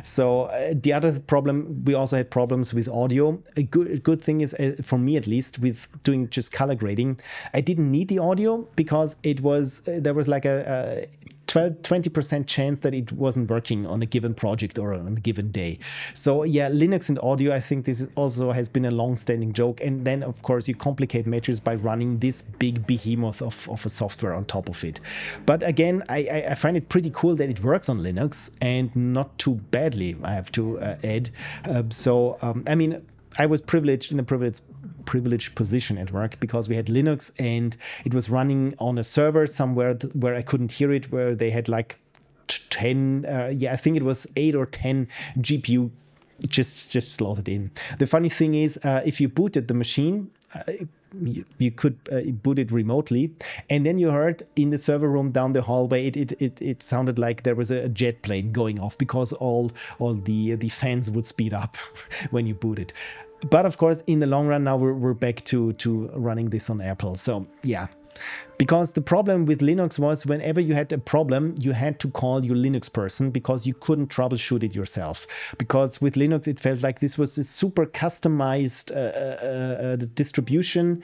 So the other problem, we also had problems with audio. A good thing is, for me at least, with doing just color grading, I didn't need the audio because it was there was like a 20% chance that it wasn't working on a given project or on a given day. So yeah, Linux and audio, I think this also has been a long-standing joke. And then, of course, you complicate matters by running this big behemoth of a software on top of it. But again, I find it pretty cool that it works on Linux, and not too badly, I have to add. I mean, I was privileged in a privileged position at work because we had Linux and it was running on a server somewhere where I couldn't hear it, where they had like 10, I think it was 8 or 10 GPU just slotted in. The funny thing is, if you booted the machine, you could boot it remotely, and then you heard in the server room down the hallway it sounded like there was a jet plane going off because all the fans would speed up when you boot it. But of course, in the long run, now we're back to running this on Apple. So yeah. Because the problem with Linux was whenever you had a problem, you had to call your Linux person because you couldn't troubleshoot it yourself. Because with Linux, it felt like this was a super customized distribution.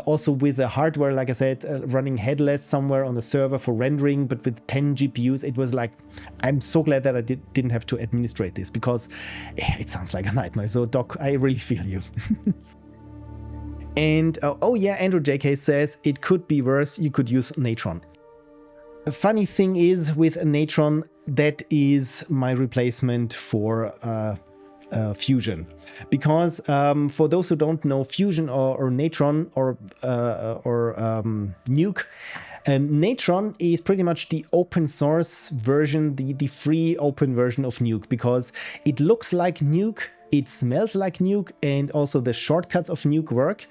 Also with the hardware, like I said, running headless somewhere on the server for rendering, but with 10 GPUs, it was like, I'm so glad that I didn't have to administrate this because it sounds like a nightmare. So Doc, I really feel you. And Andrew JK says it could be worse. You could use Natron. A funny thing is with Natron, that is my replacement for Fusion, because for those who don't know, Fusion or Natron or Nuke. Natron is pretty much the open source version, the free open version of Nuke, because it looks like Nuke. It smells like Nuke, and also the shortcuts of Nuke work.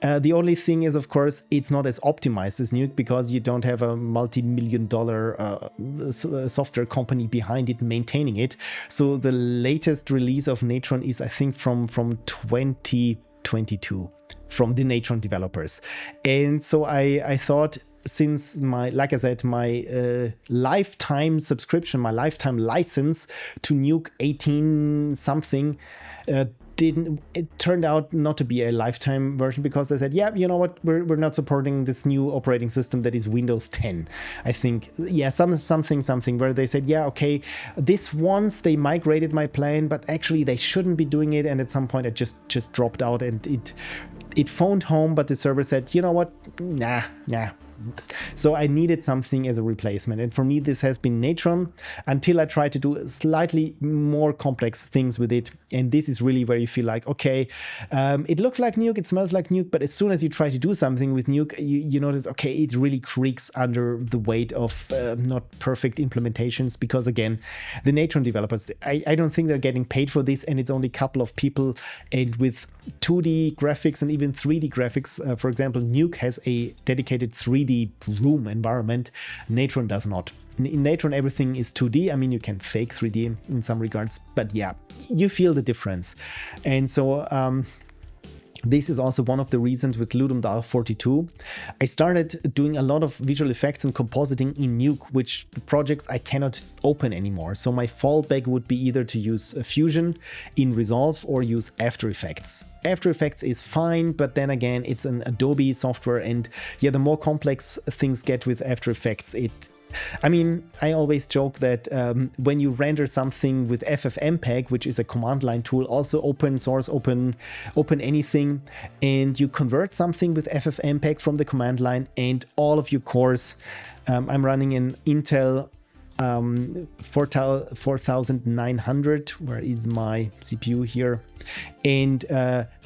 The only thing is, of course, it's not as optimized as Nuke because you don't have a multi-million-dollar software company behind it maintaining it. So the latest release of Natron is, I think, from 2022, from the Natron developers. And so I thought, since my lifetime subscription, my lifetime license to Nuke 18 something it turned out not to be a lifetime version, because they said, yeah, you know what, we're not supporting this new operating system that is Windows 10. I think, yeah, something where they said, yeah, okay, this once they migrated my plan, but actually they shouldn't be doing it. And at some point it just dropped out, and it phoned home, but the server said, you know what, nah. So I needed something as a replacement, and for me this has been Natron until I tried to do slightly more complex things with it. And this is really where you feel like, okay, it looks like Nuke, it smells like Nuke, but as soon as you try to do something with Nuke, you notice, okay, it really creaks under the weight of not perfect implementations, because again, the Natron developers, I don't think they're getting paid for this, and it's only a couple of people. And with 2D graphics and even 3D graphics, for example, Nuke has a dedicated 3D room environment. Natron does not. In Natron, everything is 2D. I mean, you can fake 3D in some regards, but yeah, you feel the difference. And so this is also one of the reasons with Ludum Dal 42. I started doing a lot of visual effects and compositing in Nuke, which projects I cannot open anymore. So my fallback would be either to use Fusion in Resolve or use AfterEffects. AfterEffects is fine, but then again, it's an Adobe software, and yeah, the more complex things get with AfterEffects, I mean, I always joke that when you render something with FFmpeg, which is a command line tool, also open source, open anything, and you convert something with FFmpeg from the command line, and all of your cores, I'm running an Intel 4900, where is my CPU here, and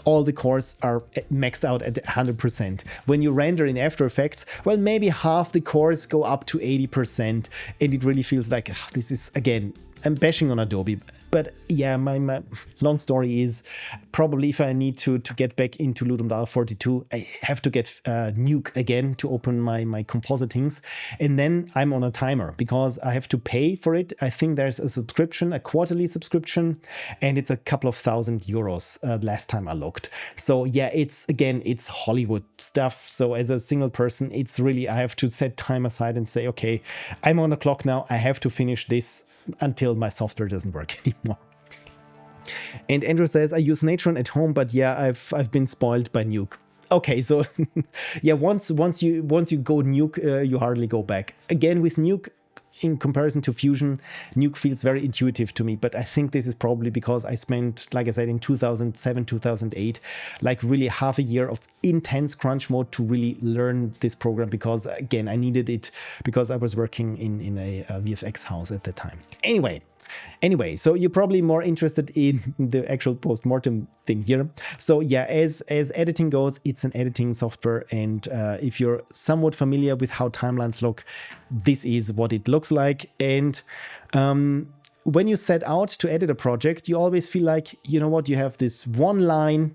all the cores are maxed out at 100%. When you render in AfterEffects, well, maybe half the cores go up to 80%, and it really feels like this is, again, I'm bashing on Adobe. But yeah, my long story is probably if I need to get back into Ludum Dall 42, I have to get Nuke again to open my compositings. And then I'm on a timer because I have to pay for it. I think there's a subscription, a quarterly subscription, and it's a couple of €1,000 last time I looked. So yeah, it's Hollywood stuff. So as a single person, it's really, I have to set time aside and say, okay, I'm on the clock now. I have to finish this until my software doesn't work anymore. And Andrew says, I use Natron at home, but yeah, I've been spoiled by Nuke. Okay, so yeah, once you go Nuke, you hardly go back. Again, with Nuke, in comparison to Fusion, Nuke feels very intuitive to me, but I think this is probably because I spent, like I said, in 2007, 2008, like really half a year of intense crunch mode to really learn this program, because again, I needed it because I was working in a VFX house at the time. Anyway, so you're probably more interested in the actual post-mortem thing here. So yeah, as editing goes, it's an editing software, and if you're somewhat familiar with how timelines look, this is what it looks like. And when you set out to edit a project, you always feel like, you know what, you have this one line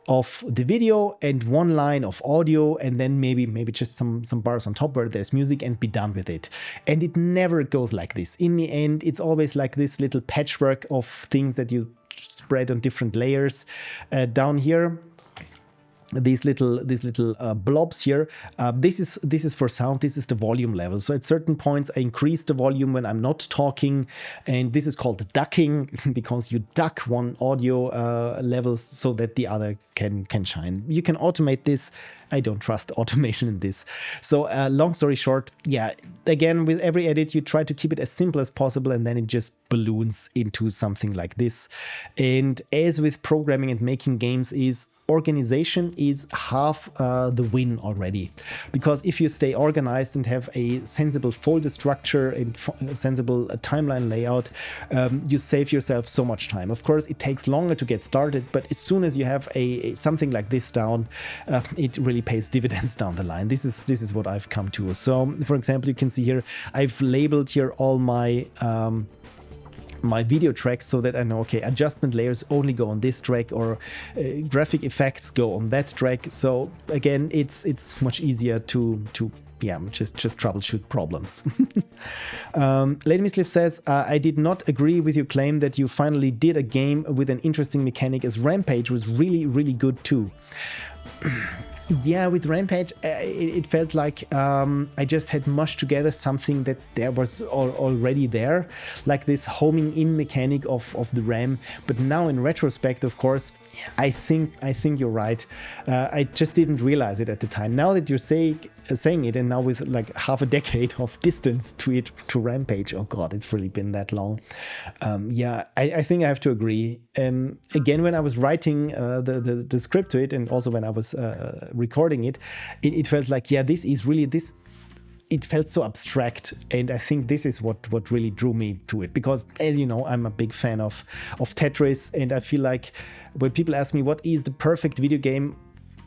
of the video and one line of audio, and then maybe just some bars on top where there's music, and be done with it. And it never goes like this. In the end, it's always like this little patchwork of things that you spread on different layers. Down here, these little blobs here, this is for sound. This is the volume level. So at certain points I increase the volume when I'm not talking, and this is called ducking because you duck one audio level so that the other can shine. You can automate this. I don't trust automation in this. So long story short, yeah, again, with every edit you try to keep it as simple as possible, and then it just balloons into something like this. And as with programming and making games, is organization is half the win already, because if you stay organized and have a sensible folder structure and sensible timeline layout, you save yourself so much time. Of course, it takes longer to get started, but as soon as you have something like this down, it really pays dividends down the line. This is what I've come to. So for example, you can see here I've labeled here all my video tracks so that I know, okay, adjustment layers only go on this track, or graphic effects go on that track. So again, it's much easier to just troubleshoot problems. Lady Misliff says, I did not agree with your claim that you finally did a game with an interesting mechanic, as Rampage was really, really good too. Yeah, with Rampage, it felt like I just had mushed together something that there was already there, like this homing in mechanic of the RAM. But now in retrospect, of course, I think you're right. I just didn't realize it at the time. Now that you're saying it, and now with like half a decade of distance to Rampage, oh god, it's really been that long. Yeah, I think I have to agree. Again, when I was writing the script to it, and also when I was recording it felt like, yeah, this is really this. It felt so abstract, and I think this is what really drew me to it, because as you know, I'm a big fan of Tetris, and I feel like when people ask me what is the perfect video game,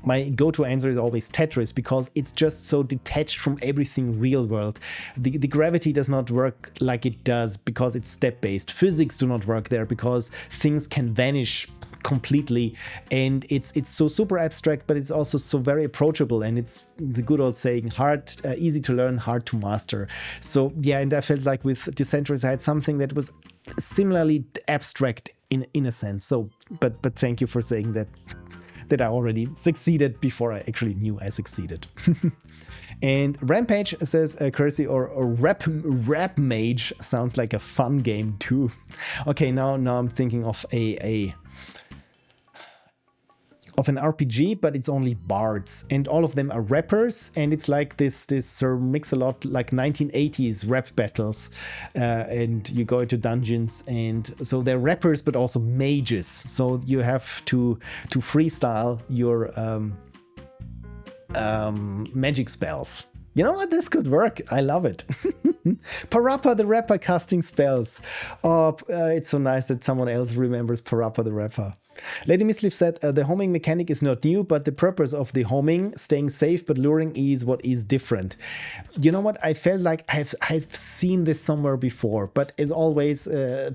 my go-to answer is always Tetris, because it's just so detached from everything real world. The gravity does not work like it does because it's step-based. Physics do not work there because things can vanish completely, and it's so super abstract, but it's also so very approachable, and it's the good old saying, easy to learn, hard to master. So yeah, and I felt like with Decentralized I had something that was similarly abstract in a sense. So but thank you for saying that I already succeeded before I actually knew I succeeded. And Rampage says, Cursey or Rap Mage sounds like a fun game too. Okay, now I'm thinking of an RPG, but it's only bards, and all of them are rappers, and it's like this mix-a-lot like 1980s rap battles, and you go into dungeons, and so they're rappers but also mages, so you have to freestyle your magic spells. You know what? This could work. I love it. Parappa the Rapper casting spells. Oh, it's so nice that someone else remembers Parappa the Rapper. Lady Misleaf said, the homing mechanic is not new, but the purpose of the homing, staying safe but luring, is what is different. You know what? I felt like I've seen this somewhere before, but as always,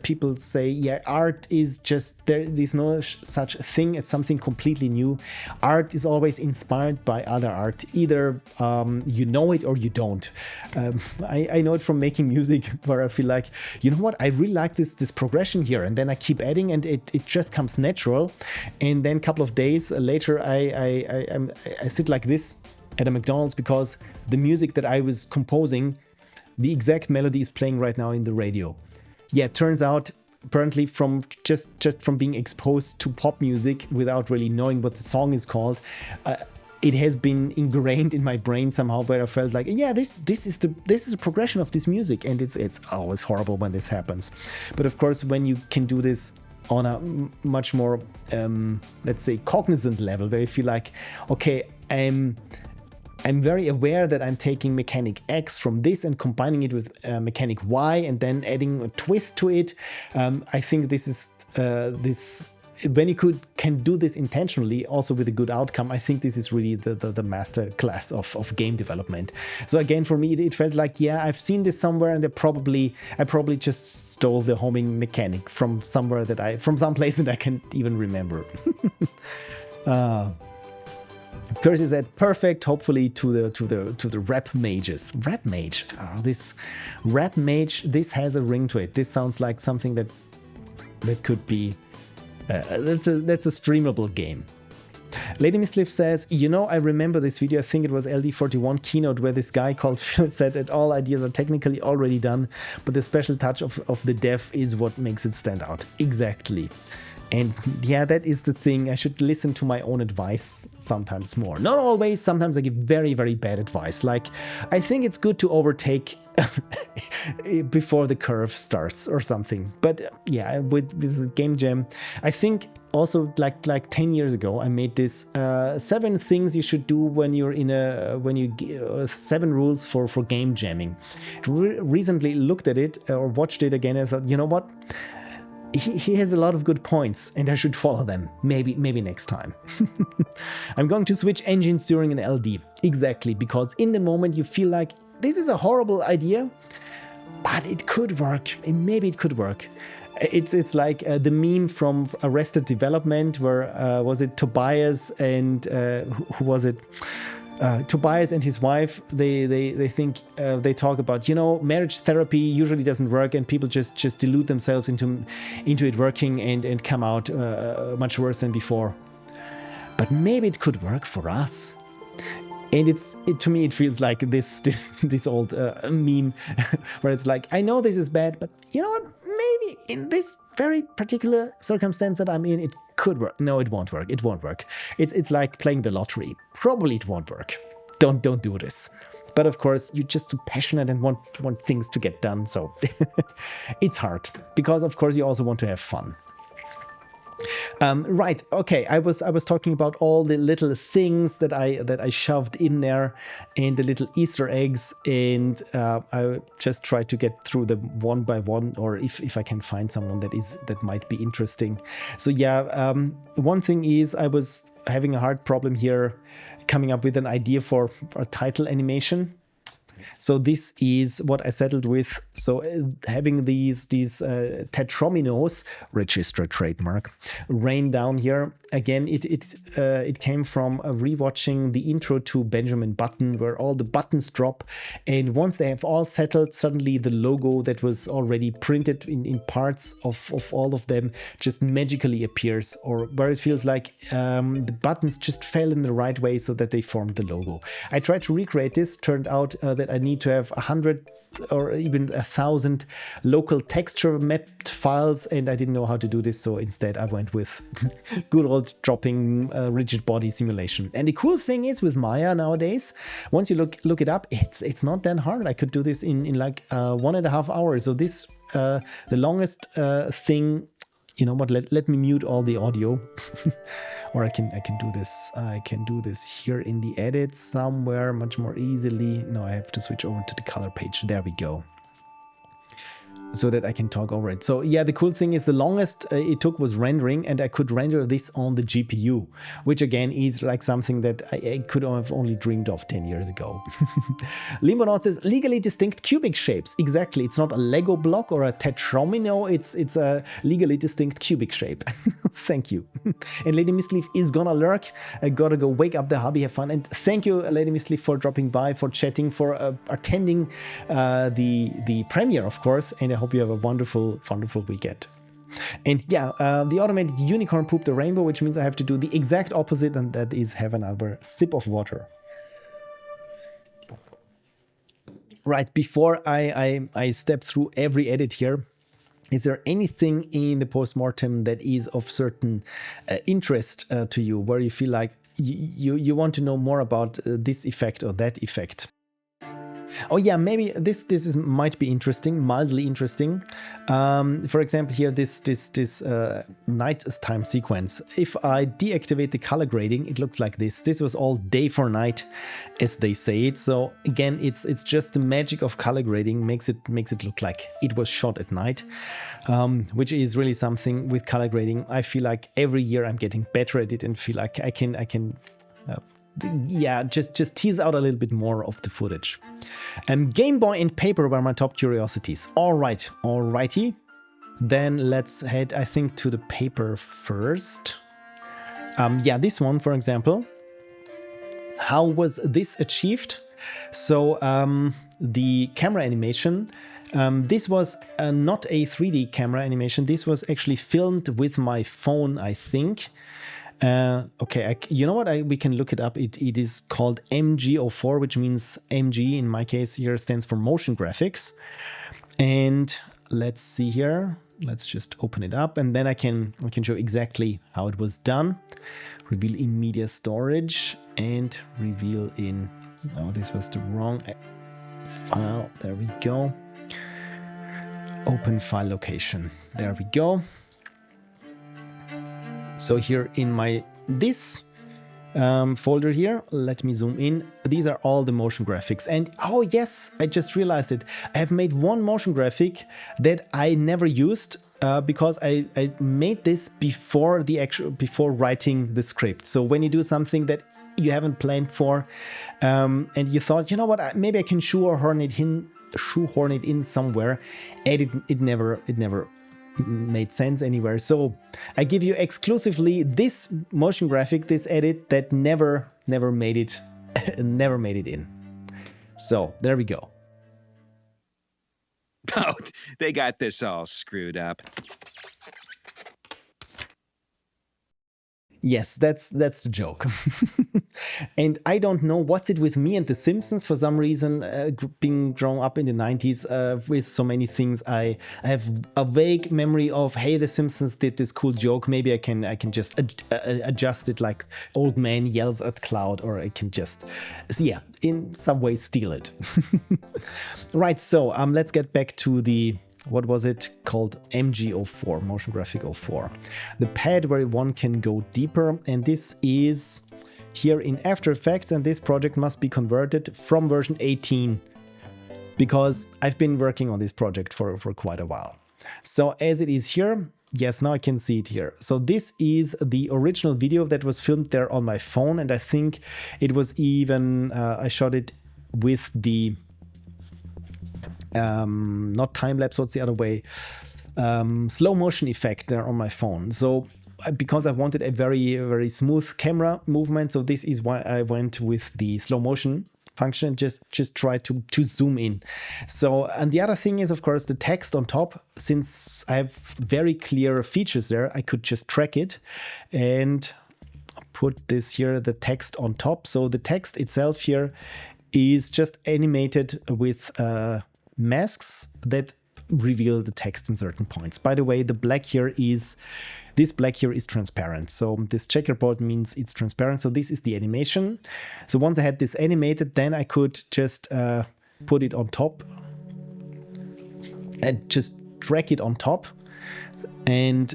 people say, yeah, art is just, there is no such thing as something completely new. Art is always inspired by other art. Either you know it or you don't. I know it from making music, where I feel like, you know what? I really like this progression here, and then I keep adding, and it just comes natural. And then a couple of days later, I sit like this at a McDonald's because the music that I was composing, the exact melody is playing right now in the radio. Yeah, it turns out, apparently from just from being exposed to pop music without really knowing what the song is called, it has been ingrained in my brain somehow, where I felt like, yeah, this is a progression of this music, and it's always horrible when this happens. But of course, when you can do this on a much more, let's say, cognizant level, where you feel like, okay, I'm very aware that I'm taking mechanic X from this and combining it with mechanic Y, and then adding a twist to it. I think this is when you can do this intentionally, also with a good outcome. I think this is really the master class of game development. So again, for me, it felt like, yeah, I've seen this somewhere, and I probably just stole the homing mechanic from somewhere from some place that I can't even remember. Kersey said, perfect, hopefully to the rap mages. Rap mage. This rap mage, this has a ring to it. This sounds like something that could be that's a streamable game. Lady Misleaf says, you know, I remember this video, I think it was LD41 keynote, where this guy called Phil said that all ideas are technically already done, but the special touch of the dev is what makes it stand out. Exactly. And yeah, that is the thing. I should listen to my own advice sometimes more. Not always. Sometimes I give very, very bad advice. Like, I think it's good to overtake before the curve starts or something. But yeah, with the Game Jam, I think also like 10 years ago, I made this 7 things you should do when you're in 7 rules for game jamming. Recently looked at it or watched it again and thought, you know what? He has a lot of good points, and I should follow them. Maybe next time. I'm going to switch engines during an LD. Exactly, because in the moment you feel like this is a horrible idea, but it could work. And maybe it could work. It's like the meme from Arrested Development, where was it Tobias and who was it? Tobias and his wife, they think they talk about, you know, marriage therapy usually doesn't work, and people just delude themselves into it working and come out much worse than before. But maybe it could work for us. And to me it feels like this old meme where it's like, I know this is bad, but you know what? Maybe in this very particular circumstance that I'm in, it could work. No, it won't work. It won't work. It's like playing the lottery. Probably it won't work. Don't do this. But of course, you're just too passionate and want things to get done. So it's hard, because of course you also want to have fun. Right. Okay. I was talking about all the little things that I shoved in there, and the little Easter eggs, and I just try to get through them one by one, or if I can find someone that might be interesting. So yeah, one thing is I was having a hard problem here coming up with an idea for a title animation. So this is what I settled with. So having these tetrominos, registered trademark, rain down here. Again, it came from rewatching the intro to Benjamin Button, where all the buttons drop, and once they have all settled, suddenly the logo that was already printed in parts of all of them just magically appears, or where it feels like the buttons just fell in the right way so that they formed the logo. I tried to recreate this. Turned out that I need to have 100 or even 1,000 local texture mapped files, and I didn't know how to do this, so instead I went with good old dropping rigid body simulation. And the cool thing is with Maya nowadays, once you look it up, it's not that hard. I could do this in like 1.5 hours. So this the longest thing. You know what? Let me mute all the audio, or I can do this. I can do this here in the edit somewhere much more easily. No, I have to switch over to the color page. There we go. so that I can talk over it. So yeah, the cool thing is the longest it took was rendering, and I could render this on the GPU, which again is like something that I could have only dreamed of 10 years ago. Limbonaut says legally distinct cubic shapes. Exactly, it's not a Lego block or a tetromino, it's a legally distinct cubic shape. Thank you. And Lady Mistleaf is gonna lurk. I gotta go wake up the hubby, have fun. And thank you, Lady Mistleaf, for dropping by, for chatting, for attending the premiere, of course. And I hope you have a wonderful weekend. And yeah, the automated unicorn pooped a rainbow, which means I have to do the exact opposite, and that is have another sip of water. Right, before I step through every edit here, is there anything in the post-mortem that is of certain interest to you, where you feel like you want to know more about this effect or that effect? Oh yeah, maybe this might be interesting, mildly interesting. For example, here this nighttime sequence. If I deactivate the color grading, it looks like this. This was all day for night, as they say it. So again, it's just the magic of color grading makes it look like it was shot at night, which is really something with color grading. I feel like every year I'm getting better at it and feel like I can. Yeah, just tease out a little bit more of the footage. Game Boy and paper were my top curiosities. Alrighty. Then let's head, I think, to the paper first. Yeah, this one, for example. How was this achieved? So the camera animation. This was not a 3D camera animation. This was actually filmed with my phone, I think. Okay, you know what? We can look it up. It is called MG04, which means MG in my case here stands for motion graphics. And let's see here. Let's just open it up, and then we can show exactly how it was done. Reveal in media storage and reveal in. Oh, this was the wrong file. There we go. Open file location. There we go. So here in this folder here, let me zoom in. These are all the motion graphics. And oh yes, I just realized it. I have made one motion graphic that I never used because I made this before writing the script. So when you do something that you haven't planned for, and you thought, you know what, maybe I can shoehorn it in somewhere, and it never made sense anywhere. So I give you exclusively this motion graphic, this edit that never made it in. So there we go. Oh, they got this all screwed up. Yes, that's the joke. And I don't know what's it with me and the Simpsons. For some reason, being grown up in the 90s with so many things, I have a vague memory of, hey, the Simpsons did this cool joke. Maybe I can just adjust it like old man yells at cloud, or I can just, yeah, in some way steal it. Right, so let's get back to the, what was it called? MG04, Motion Graphic 04. The pad where one can go deeper, and this is here in After Effects, and this project must be converted from version 18 because I've been working on this project for quite a while. So as it is here, yes, now I can see it here. So this is the original video that was filmed there on my phone, and I think it was even, I shot it with the not time-lapse, what's the other way? Slow motion effect there on my phone. So because I wanted a very smooth camera movement, so this is why I went with the slow motion function, just try to zoom in. So, and the other thing is, of course, the text on top. Since I have very clear features there, I could just track it and put this here, the text on top. So the text itself here is just animated with masks that reveal the text in certain points. By the way, the black here is, this black here is transparent. So this checkerboard means it's transparent. So this is the animation. So once I had this animated, then I could just put it on top and just drag it on top. And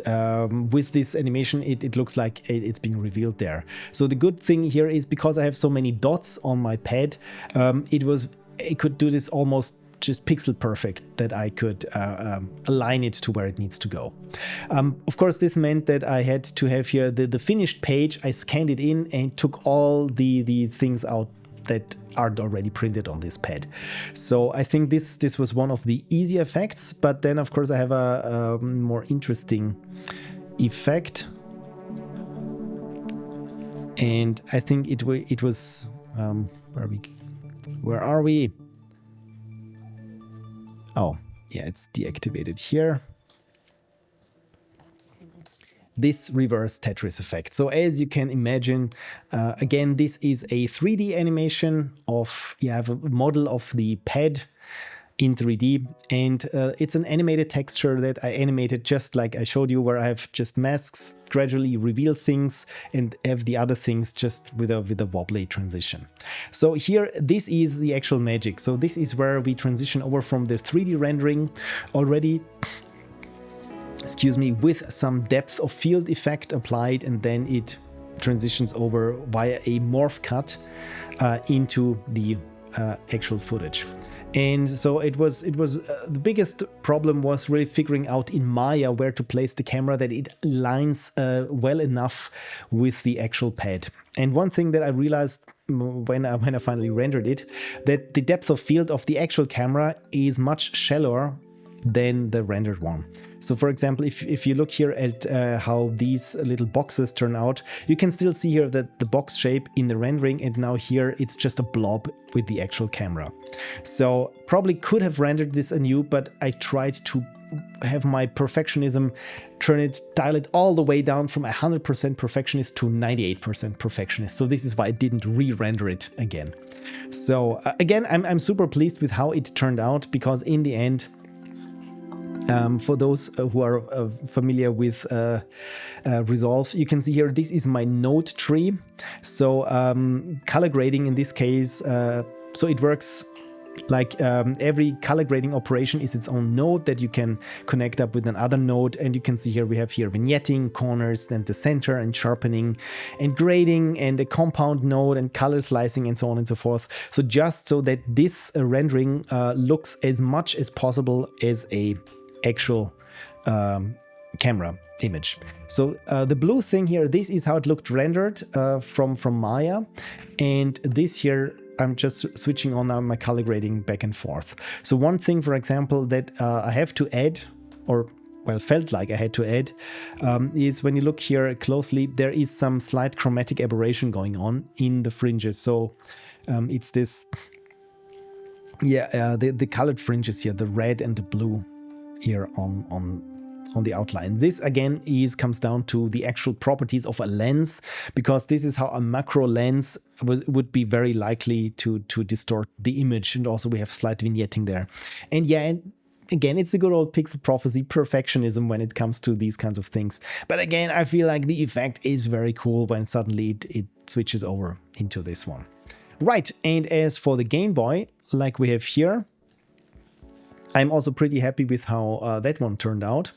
with this animation, it looks like it's being revealed there. So the good thing here is, because I have so many dots on my pad, it could do this almost just pixel perfect that I could align it to where it needs to go. Of course, this meant that I had to have here the finished page. I scanned it in and took all the things out that aren't already printed on this pad. So I think this was one of the easy effects, but then of course I have a more interesting effect. And I think it was where are we? Oh, yeah, it's deactivated here. This reverse Tetris effect. So as you can imagine, again, this is a 3D animation of, you have a model of the pad in 3D, and it's an animated texture that I animated just like I showed you, where I have just masks gradually reveal things and have the other things just with a wobbly transition. So here, this is the actual magic. So this is where we transition over from the 3D rendering already, excuse me, with some depth of field effect applied, and then it transitions over via a morph cut into the actual footage. And so it was the biggest problem was really figuring out in Maya where to place the camera that it aligns well enough with the actual pad. And one thing that I realized when I finally rendered it, that the depth of field of the actual camera is much shallower than the rendered one. So for example, if you look here at how these little boxes turn out, you can still see here that the box shape in the rendering, and now here it's just a blob with the actual camera. So probably could have rendered this anew, but I tried to have my perfectionism dial it all the way down from 100% perfectionist to 98% perfectionist. So this is why I didn't re-render it again. So again, I'm super pleased with how it turned out, because in the end, for those who are familiar with Resolve, you can see here, this is my node tree. So color grading in this case, so it works like every color grading operation is its own node that you can connect up with another node. And you can see here, we have here vignetting, corners, then the center and sharpening and grading and a compound node and color slicing and so on and so forth. So just so that this rendering looks as much as possible as a actual camera image. So the blue thing here, this is how it looked rendered from Maya, and this here I'm just switching on now my color grading back and forth. So one thing, for example, that I have to add, or well, felt like I had to add, is when you look here closely, there is some slight chromatic aberration going on in the fringes. So it's this, yeah, the colored fringes here, the red and the blue here on the outline. This again comes down to the actual properties of a lens, because this is how a macro lens would be very likely to distort the image, and also we have slight vignetting there. And yeah, again, it's a good old pixel prophecy, perfectionism when it comes to these kinds of things. But again, I feel like the effect is very cool when suddenly it switches over into this one. Right, and as for the Game Boy, like we have here, I'm also pretty happy with how that one turned out.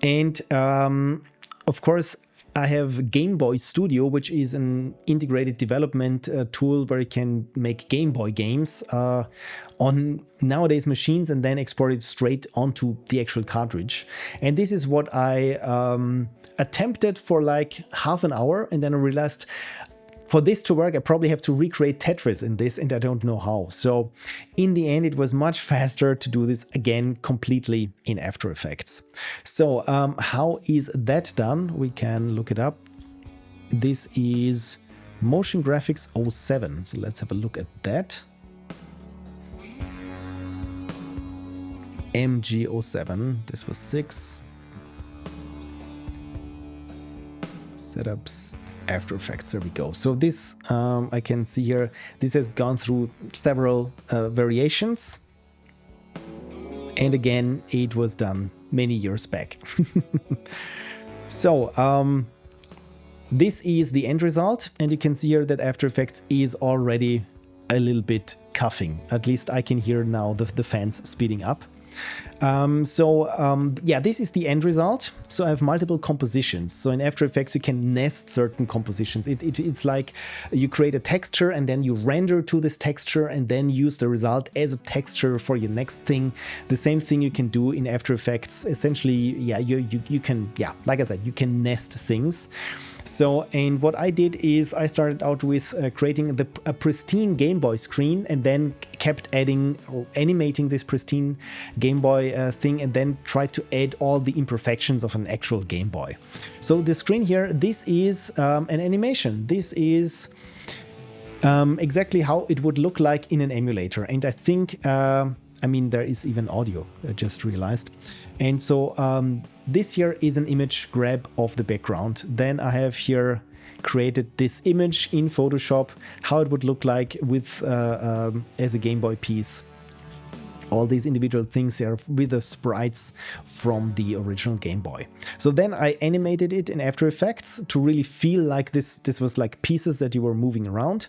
And of course, I have GameBoy Studio, which is an integrated development tool where you can make Game Boy games on nowadays machines and then export it straight onto the actual cartridge. And this is what I attempted for like half an hour, and then I realized, for this to work, I probably have to recreate Tetris in this, and I don't know how. So in the end, it was much faster to do this again completely in After Effects. So how is that done? We can look it up. This is Motion Graphics 07. So let's have a look at that. MG07. This was 6. Setups. After Effects, there we go. So this, I can see here, this has gone through several variations. And again, it was done many years back. So this is the end result. And you can see here that After Effects is already a little bit cuffing. At least I can hear now the fans speeding up. Yeah, this is the end result. So I have multiple compositions. So in After Effects, you can nest certain compositions. It's like you create a texture and then you render to this texture and then use the result as a texture for your next thing. The same thing you can do in After Effects. Essentially, yeah, you can, yeah, like I said, you can nest things. So, and what I did is I started out with creating a pristine Game Boy screen and then kept adding or animating this pristine Game Boy thing and then tried to add all the imperfections of an actual Game Boy. So the screen here, this is an animation. This is exactly how it would look like in an emulator. And I think, I mean, there is even audio, I just realized. And so this here is an image grab of the background. Then I have here created this image in Photoshop, how it would look like with as a Game Boy piece. All these individual things here with the sprites from the original Game Boy. So then I animated it in After Effects to really feel like this was like pieces that you were moving around.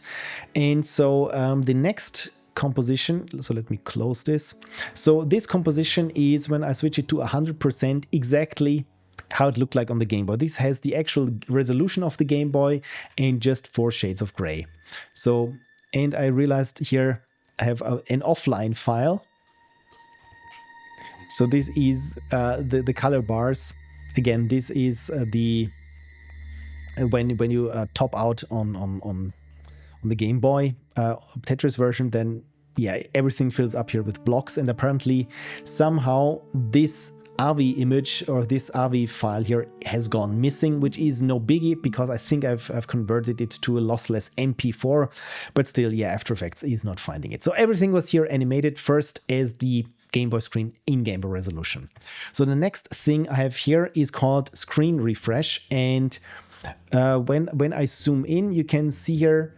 And so the next composition, so let me close this. So this composition is when I switch it to 100% exactly how it looked like on the Game Boy. This has the actual resolution of the Game Boy and just 4 shades of gray. So, and I realized here I have an offline file. So this is the color bars. Again, this is when you top out on the Game Boy Tetris version, then yeah, everything fills up here with blocks, and apparently somehow this AVI image or this AVI file here has gone missing, which is no biggie because I think I've converted it to a lossless MP4, but still, yeah, After Effects is not finding it. So everything was here animated first as the Game Boy screen in Game Boy resolution. So the next thing I have here is called screen refresh, and when I zoom in, you can see here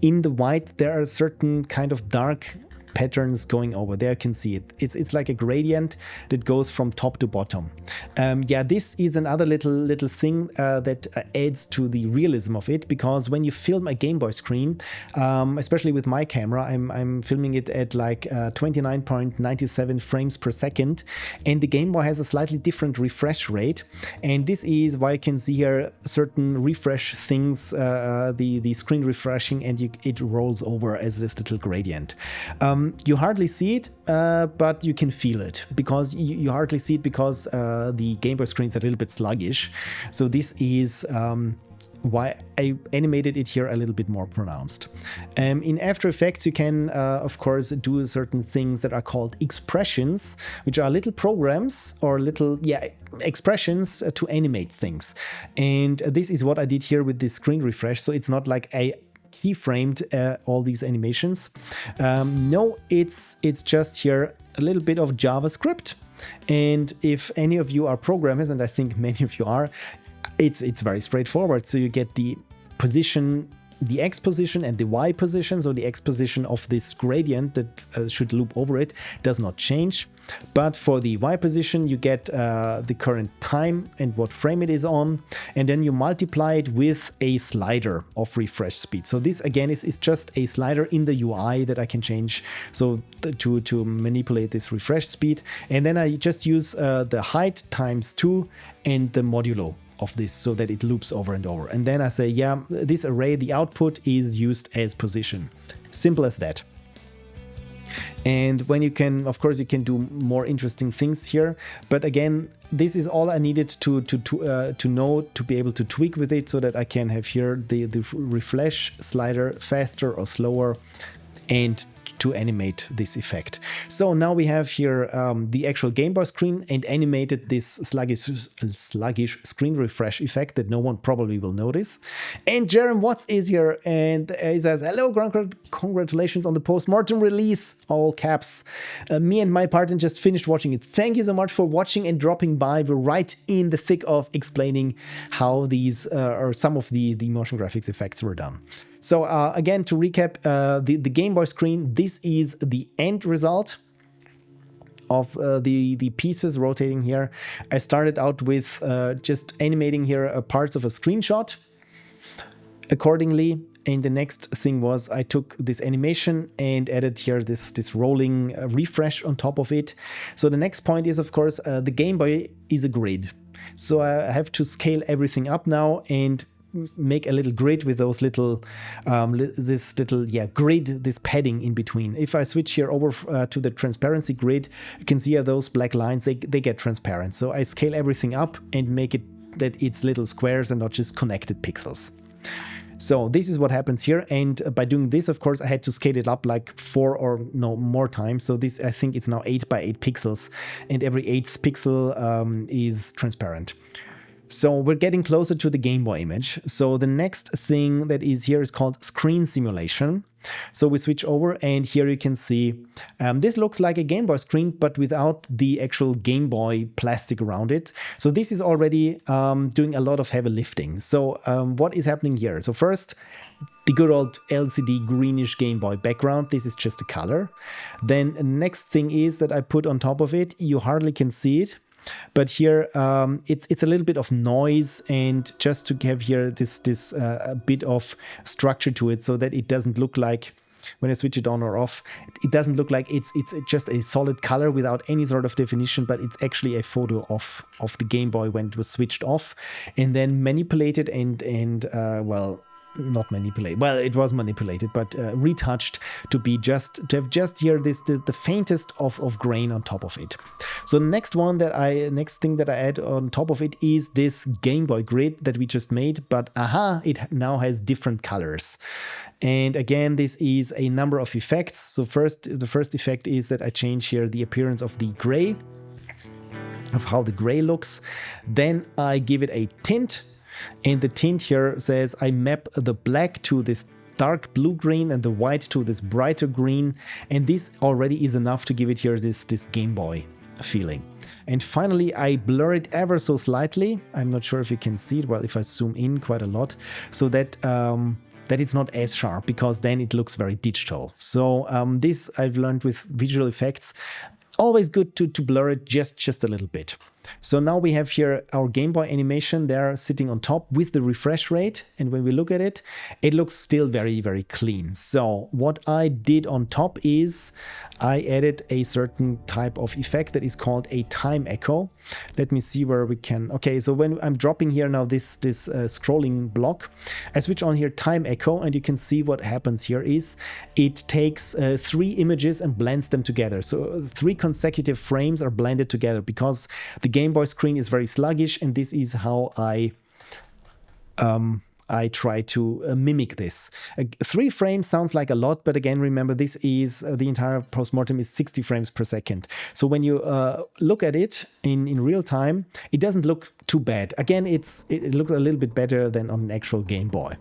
in the white there are certain kind of dark patterns going over. There you can see it. It's like a gradient that goes from top to bottom. Yeah, this is another little thing that adds to the realism of it, because when you film a Game Boy screen, especially with my camera, I'm filming it at like 29.97 frames per second, and the Game Boy has a slightly different refresh rate, and this is why you can see here certain refresh things, the screen refreshing, and it rolls over as this little gradient. You hardly see it, but you can feel it, because you hardly see it because the Game Boy screen is a little bit sluggish. So this is why I animated it here a little bit more pronounced. In After Effects, you can, of course, do certain things that are called expressions, which are little programs or little, yeah, expressions to animate things. And this is what I did here with this screen refresh. So it's not like I keyframed all these animations. No, it's just here a little bit of JavaScript. And if any of you are programmers, and I think many of you are, it's very straightforward. So you get the position, the X position and the Y position. So the X position of this gradient that should loop over it does not change. But for the Y position, you get the current time and what frame it is on. And then you multiply it with a slider of refresh speed. So this again is just a slider in the UI that I can change. So to manipulate this refresh speed. And then I just use the height times 2 and the modulo of this so that it loops over and over. And then I say, yeah, this array, the output is used as position. Simple as that. And when you can, of course, you can do more interesting things here. But again, this is all I needed to know to be able to tweak with it, so that I can have here the refresh slider faster or slower and to animate this effect. So now we have here the actual Game Boy screen and animated this sluggish screen refresh effect that no one probably will notice. And Jerem Watts is here, and he says, hello, congratulations on the Post-Mortem release, all caps. Me and my partner just finished watching it. Thank you so much for watching and dropping by. We're right in the thick of explaining how these or some of the motion graphics effects were done. So again, to recap, the Game Boy screen, this is the end result of the pieces rotating here. I started out with just animating here parts of a screenshot accordingly, And the next thing was I took this animation and added here this rolling refresh on top of it. So the next point is, of course, the Game Boy is a grid. So I have to scale everything up now and make a little grid with those little, grid, this padding in between. If I switch here over to the transparency grid, you can see those black lines, they get transparent. So I scale everything up and make it that it's little squares and not just connected pixels. So this is what happens here, and by doing this, of course, I had to scale it up like 4 or more times. So this, I think it's now 8 by 8 pixels, and every 8th pixel is transparent. So we're getting closer to the Game Boy image. So the next thing that is here is called screen simulation. So we switch over, and here you can see this looks like a Game Boy screen, but without the actual Game Boy plastic around it. So this is already doing a lot of heavy lifting. So what is happening here? So first, the good old LCD greenish Game Boy background. This is just a color. Then next thing is that I put on top of it, you hardly can see it, but here it's a little bit of noise, and just to have here this bit of structure to it, so that it doesn't look like, when I switch it on or off, it doesn't look like it's just a solid color without any sort of definition, but it's actually a photo of the Game Boy when it was switched off and then manipulated and well, not manipulated. Well, it was manipulated, but retouched to have just here the faintest of grain on top of it. So next thing that I add on top of it is this Game Boy grid that we just made, but it now has different colors. And again, this is a number of effects. So the first effect is that I change here the appearance of the gray, of how the gray looks. Then I give it a tint. And the tint here says I map the black to this dark blue-green and the white to this brighter green. And this already is enough to give it here this Game Boy feeling. And finally, I blur it ever so slightly. I'm not sure if you can see it. Well, if I zoom in quite a lot, so that it's not as sharp, because then it looks very digital. So this I've learned with visual effects. Always good to blur it just a little bit. So now we have here our Game Boy animation there sitting on top with the refresh rate. And when we look at it, it looks still very, very clean. So what I did on top is I added a certain type of effect that is called a time echo. Let me see where we can. Okay, so when I'm dropping here now this scrolling block, I switch on here time echo, and you can see what happens here is it takes 3 images and blends them together. So 3 consecutive frames are blended together because the Game Boy screen is very sluggish, and this is how I try to mimic this. 3 frames sounds like a lot, but again, remember, this is the entire Post-Mortem is 60 frames per second. So when you look at it in real time, it doesn't look too bad. Again, it looks a little bit better than on an actual Game Boy.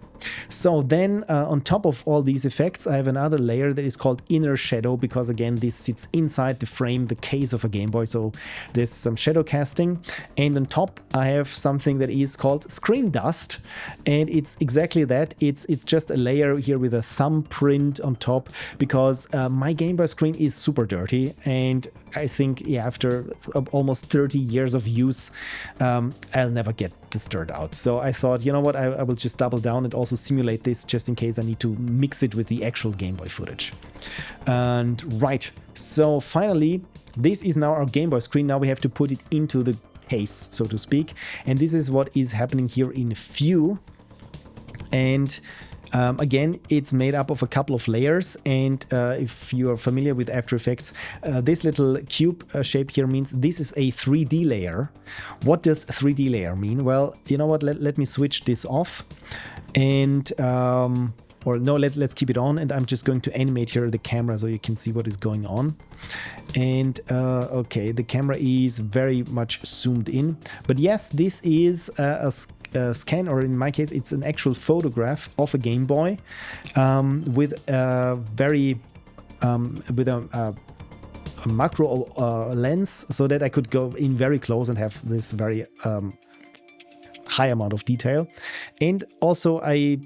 So then on top of all these effects, I have another layer that is called inner shadow, because again, this sits inside the frame, the case of a Game Boy. So there's some shadow casting. And on top, I have something that is called screen dust. And it's exactly that. It's just a layer here with a thumbprint on top, because my Game Boy screen is super dirty. And I think after almost 30 years of use, I'll never get this dirt out. So I thought, you know what, I will just double down and also simulate this just in case I need to mix it with the actual Game Boy footage. And right, so finally, this is now our Game Boy screen. Now we have to put it into the case, so to speak. And this is what is happening here in View. And again, it's made up of a couple of layers, and if you are familiar with After Effects, this little cube shape here means this is a 3D layer. What does 3D layer mean? Well, you know what, let me switch this off, and or no, let's keep it on, and I'm just going to animate here the camera so you can see what is going on. And okay, the camera is very much zoomed in, but yes, this is a scan, or in my case, it's an actual photograph of a Game Boy with a very with a macro lens, so that I could go in very close and have this very high amount of detail. And also I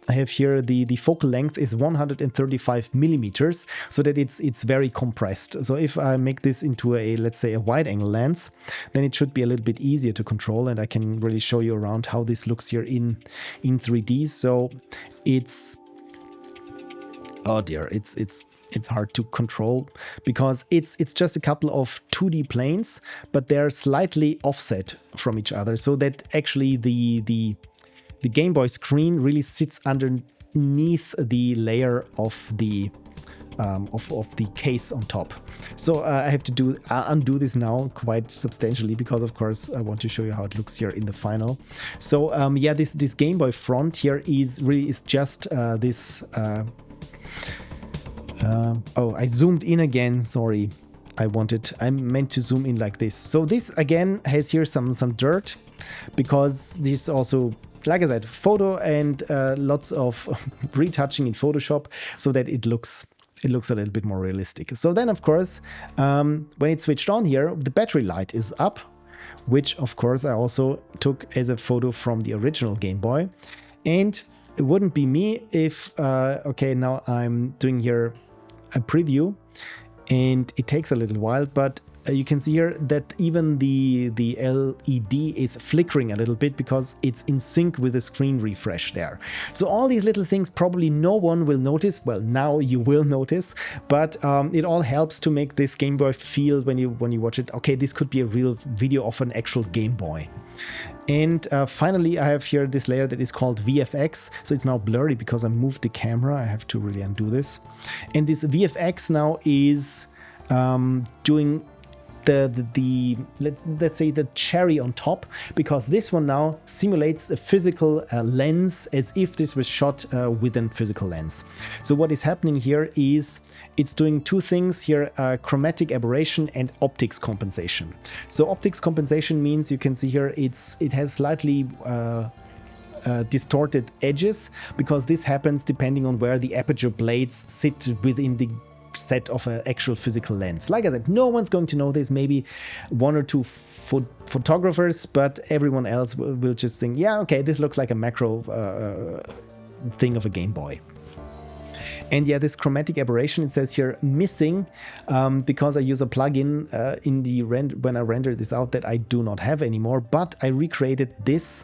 I have here the focal length is 135 millimeters, so that it's very compressed. So if I make this into a, let's say, a wide angle lens, then it should be a little bit easier to control, and I can really show you around how this looks here in 3D. So it's, oh dear, it's hard to control because it's just a couple of 2D planes, but they're slightly offset from each other, so that actually the Game Boy screen really sits underneath the layer of the case on top. So I have to undo this now quite substantially because, of course, I want to show you how it looks here in the final. So yeah, this Game Boy Front here is just this. Oh, I zoomed in again. Sorry, I meant to zoom in like this. So this again has here some dirt, because this also, like I said, photo and lots of retouching in Photoshop so that it looks a little bit more realistic. So then, of course, when it's switched on here, the battery light is up, which of course I also took as a photo from the original Game Boy. And it wouldn't be me if, okay, now I'm doing here a preview and it takes a little while, but you can see here that even the LED is flickering a little bit because it's in sync with the screen refresh there. So all these little things probably no one will notice. Well, now you will notice, but it all helps to make this Game Boy feel when you watch it, okay, this could be a real video of an actual Game Boy. And finally, I have here this layer that is called VFX. So it's now blurry because I moved the camera. I have to really undo this. And this VFX now is doing let's say the cherry on top, because this one now simulates a physical lens as if this was shot with a physical lens. So what is happening here is it's doing two things here, chromatic aberration and optics compensation. So optics compensation means, you can see here, it has slightly distorted edges, because this happens depending on where the aperture blades sit within the set of an actual physical lens. Like I said, no one's going to know this, maybe one or two photographers, but everyone else will just think, yeah, okay, this looks like a macro thing of a Game Boy. And yeah, this chromatic aberration, it says here missing, because I use a plugin in the when I render this out that I do not have anymore, but I recreated this,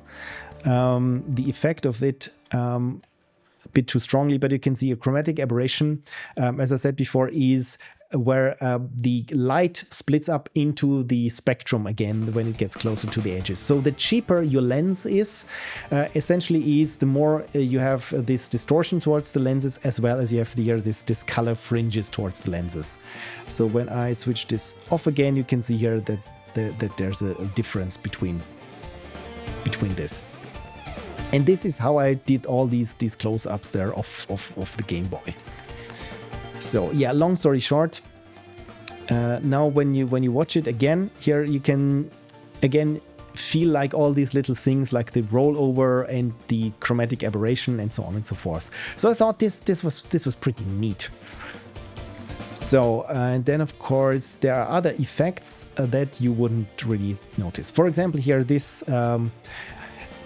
the effect of it, bit too strongly, but you can see a chromatic aberration, as I said before, is where the light splits up into the spectrum again when it gets closer to the edges. So the cheaper your lens is, essentially is the more you have this distortion towards the lenses, as well as you have here this color fringes towards the lenses. So when I switch this off again, you can see here that there's a difference between this. And this is how I did all these close-ups there of the Game Boy. So yeah, long story short, now when you watch it again, here you can again feel like all these little things like the rollover and the chromatic aberration and so on and so forth. So I thought this was pretty neat. So and then of course there are other effects that you wouldn't really notice. For example, here this.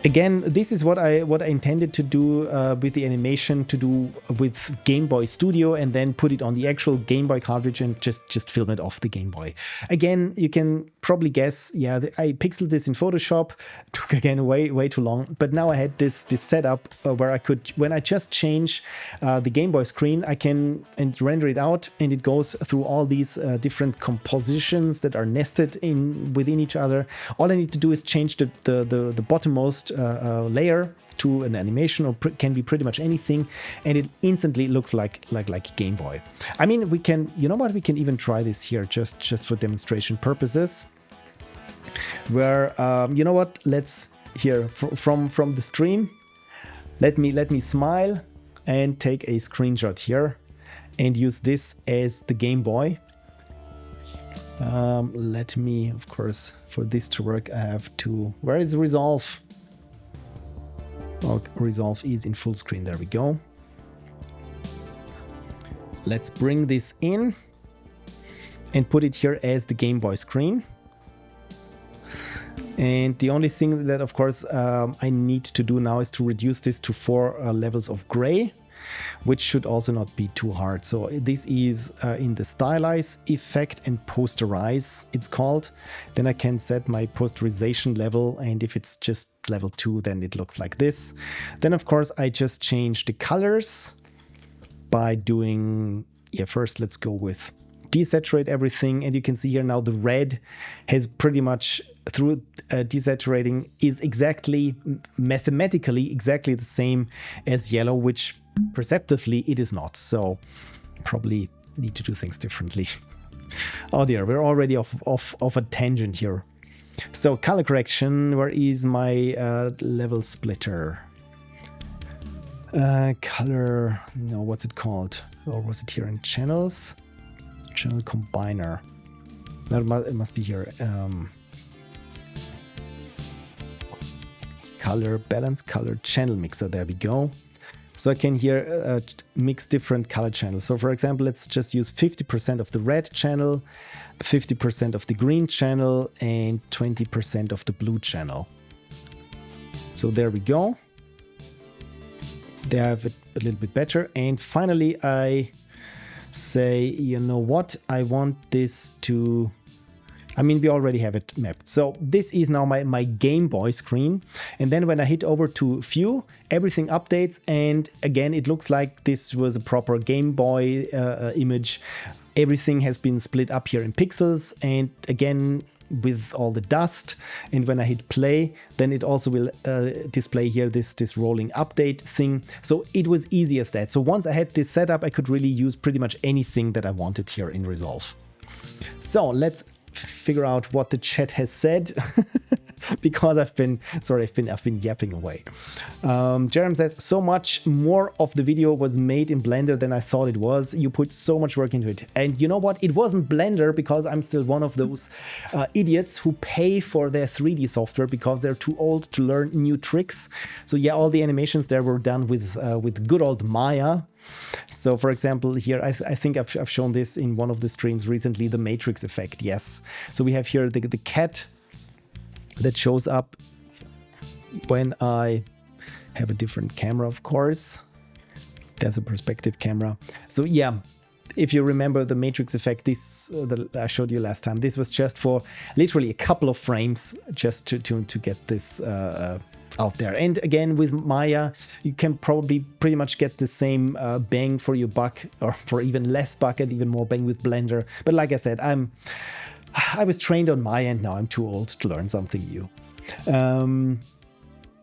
Again, this is what I intended to do with the animation, to do with Game Boy Studio, and then put it on the actual Game Boy cartridge and just film it off the Game Boy. Again, you can probably guess, yeah, I pixeled this in Photoshop, took again way too long, but now I had this setup where I could, when I just change the Game Boy screen, I can render it out, and it goes through all these different compositions that are nested within each other. All I need to do is change the bottommost layer to an animation, or can be pretty much anything, and it instantly looks like Game Boy. I mean, we can, you know what, we can even try this here just for demonstration purposes, where you know what, let's here from the stream, let me smile and take a screenshot here and use this as the Game Boy. Let me, of course, for this to work, I have to, where is Resolve? Oh, Resolve is in full screen. There we go. Let's bring this in and put it here as the Game Boy screen. And the only thing that, of course, I need to do now is to reduce this to 4 levels of gray, which should also not be too hard. So this is in the stylize effect and posterize, it's called. Then I can set my posterization level, and if it's just level 2, then it looks like this. Then, of course, I just change the colors by doing, first let's go with desaturate everything, and you can see here now the red has pretty much, through desaturating, is exactly, mathematically exactly the same as yellow, which perceptively it is not. So probably need to do things differently. Oh dear, we're already off a tangent here. So color correction, where is my level splitter? Color, no, what's it called? Or was it here in channels? Channel combiner. No, it must be here. Color balance, color channel mixer. There we go. So I can here mix different color channels. So for example, let's just use 50% of the red channel, 50% of the green channel, and 20% of the blue channel. So there we go. They have it a little bit better. And finally, I say, you know what, I want this to, I mean, we already have it mapped. So this is now my Game Boy screen. And then when I hit over to view, everything updates. And again, it looks like this was a proper Game Boy image. Everything has been split up here in pixels. And again, with all the dust, and when I hit play, then it also will display here this rolling update thing. So it was easy as that. So once I had this set up, I could really use pretty much anything that I wanted here in Resolve. So let's figure out what the chat has said. Because I've been yapping away. Jerem says, so much more of the video was made in Blender than I thought it was. You put so much work into it. And you know what? It wasn't Blender, because I'm still one of those idiots who pay for their 3D software because they're too old to learn new tricks. So yeah, all the animations there were done with good old Maya. So for example, here, I think I've shown this in one of the streams recently, the matrix effect. Yes. So we have here the cat that shows up when I have a different camera, of course. There's a perspective camera. So yeah, if you remember the matrix effect, this that I showed you last time, this was just for literally a couple of frames just to get this out there. And again, with Maya, you can probably pretty much get the same bang for your buck, or for even less buck and even more bang with Blender. But like I said, I was trained on Maya, and now I'm too old to learn something new.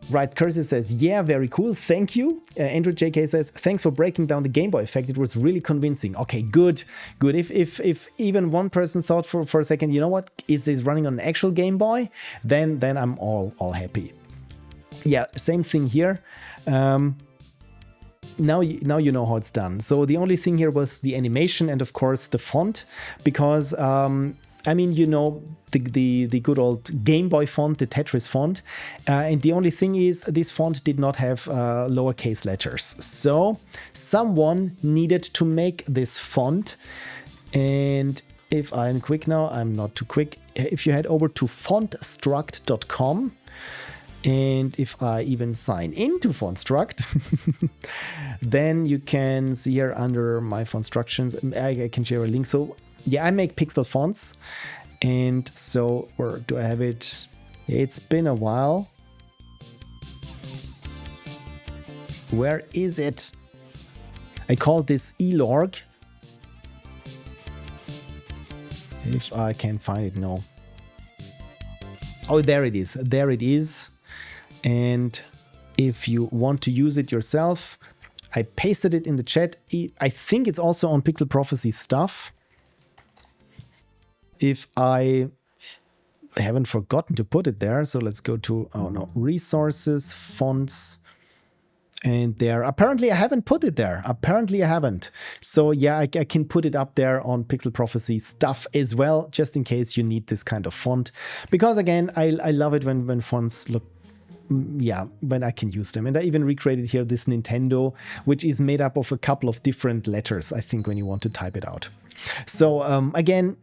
Right, Cursor says, yeah, very cool, thank you. Andrew JK says, thanks for breaking down the Game Boy effect, it was really convincing. Okay, good. If even one person thought for a second, you know what, is this running on an actual Game Boy? Then I'm all happy. Yeah, same thing here. Now you know how it's done. So the only thing here was the animation and of course the font, because I mean, you know, the good old Game Boy font, the Tetris font, and the only thing is this font did not have lowercase letters. So someone needed to make this font, and if I'm quick now, I'm not too quick. If you head over to fontstruct.com, and if I even sign into Fontstruct, then you can see here under my font instructions, I can share a link. So yeah, I make pixel fonts. And so, where do I have it? It's been a while. Where is it? I call this elorg. If I can find it, no. Oh, there it is. There it is. And if you want to use it yourself, I pasted it in the chat. I think it's also on Pixel Prophecy stuff. If I haven't forgotten to put it there, so let's go to, oh no, resources, fonts, and there. Apparently I haven't put it there. Apparently I haven't. So yeah, I can put it up there on Pixel Prophecy stuff as well, just in case you need this kind of font. Because again, I love it when fonts look, yeah, when I can use them. And I even recreated here this Nintendo, which is made up of a couple of different letters, I think, when you want to type it out. So again,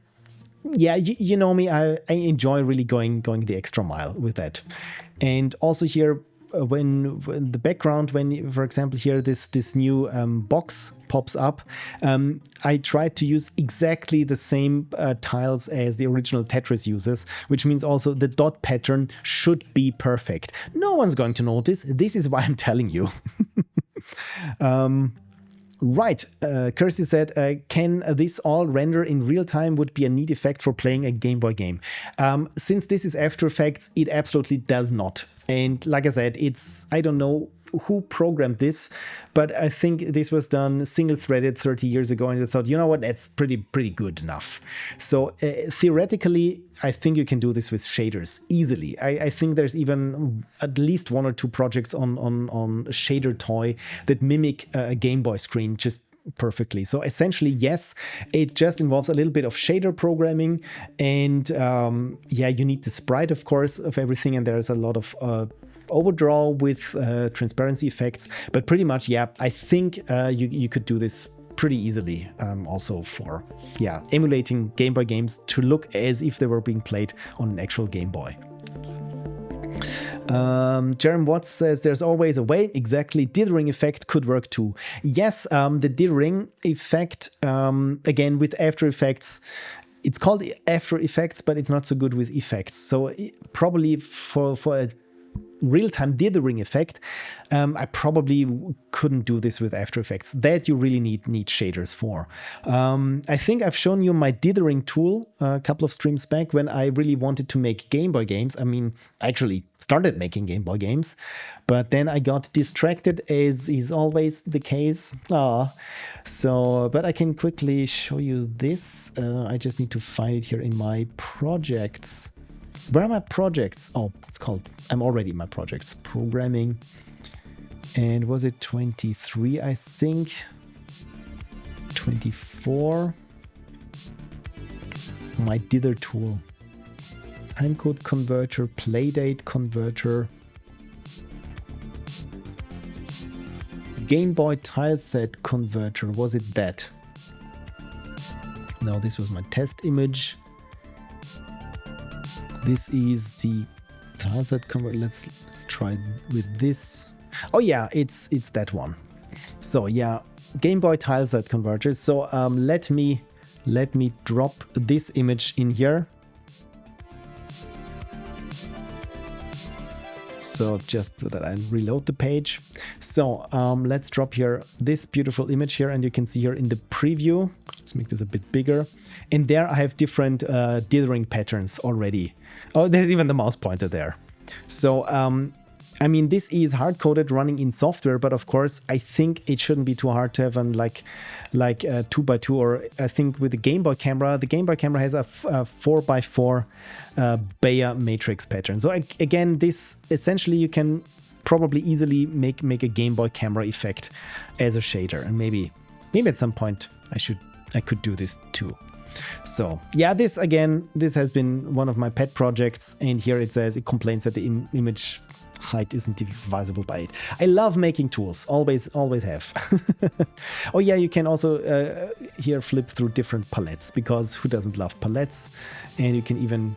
yeah, you know me, I enjoy really going the extra mile with that. And also here, when the background, when, for example, here this new box pops up, I tried to use exactly the same tiles as the original Tetris uses, which means also the dot pattern should be perfect. No one's going to notice. This is why I'm telling you. Right, Kirsty said, can this all render in real time? Would be a neat effect for playing a Game Boy game. Since this is After Effects, it absolutely does not. And like I said, I don't know who programmed this, but I think this was done single-threaded 30 years ago, and I thought, you know what, that's pretty good enough. So theoretically, I think you can do this with shaders easily. I think there's even at least 1 or 2 projects on Shader Toy that mimic a Game Boy screen just perfectly. So essentially, yes, it just involves a little bit of shader programming, and yeah, you need the sprite, of course, of everything, and there's a lot of overdraw with transparency effects, but pretty much, yeah, I think you could do this pretty easily, also for, yeah, emulating Game Boy games to look as if they were being played on an actual Game Boy. Jerem Watts says there's always a way. Exactly. Dithering effect could work too. Yes, the dithering effect, again, with After Effects, it's called After Effects, but it's not so good with effects. So probably for a real-time dithering effect, I probably couldn't do this with After Effects. That you really need shaders for. I think I've shown you my dithering tool a couple of streams back when I really wanted to make Game Boy games. I mean, I actually started making Game Boy games, but then I got distracted, as is always the case. So, but I can quickly show you this. I just need to find it here in my projects. Where are my projects? Oh, it's called, I'm already in my projects. Programming. And was it 23, I think? 24. My dither tool. Timecode converter, playdate converter. Game Boy tileset converter. Was it that? No, this was my test image. This is the tileset converter. Let's try with this. Oh yeah, it's that one. So yeah, Game Boy tileset converter. So let me drop this image in here. So just so that I reload the page. So let's drop here this beautiful image here, and you can see here in the preview. Let's make this a bit bigger. And there I have different dithering patterns already. Oh, there's even the mouse pointer there. So I mean, this is hard-coded running in software, but of course, I think it shouldn't be too hard to have like 2x2, or I think with the Game Boy camera has a 4x4 Bayer matrix pattern. So again, this essentially you can probably easily make a Game Boy camera effect as a shader, and maybe at some point I could do this too. So yeah, this has been one of my pet projects, and here it says it complains that the image height isn't divisible by 8. I love making tools, always have. Oh yeah, you can also here flip through different palettes, because who doesn't love palettes? And you can even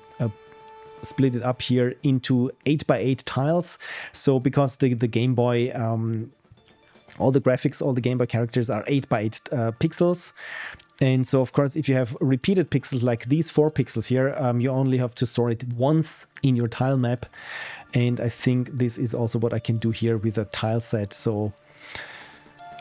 split it up here into 8x8 tiles. So because the Game Boy, all the graphics, all the Game Boy characters are 8x8 pixels. And so, of course, if you have repeated pixels like these 4 pixels here, you only have to store it once in your tile map. And I think this is also what I can do here with a tile set. So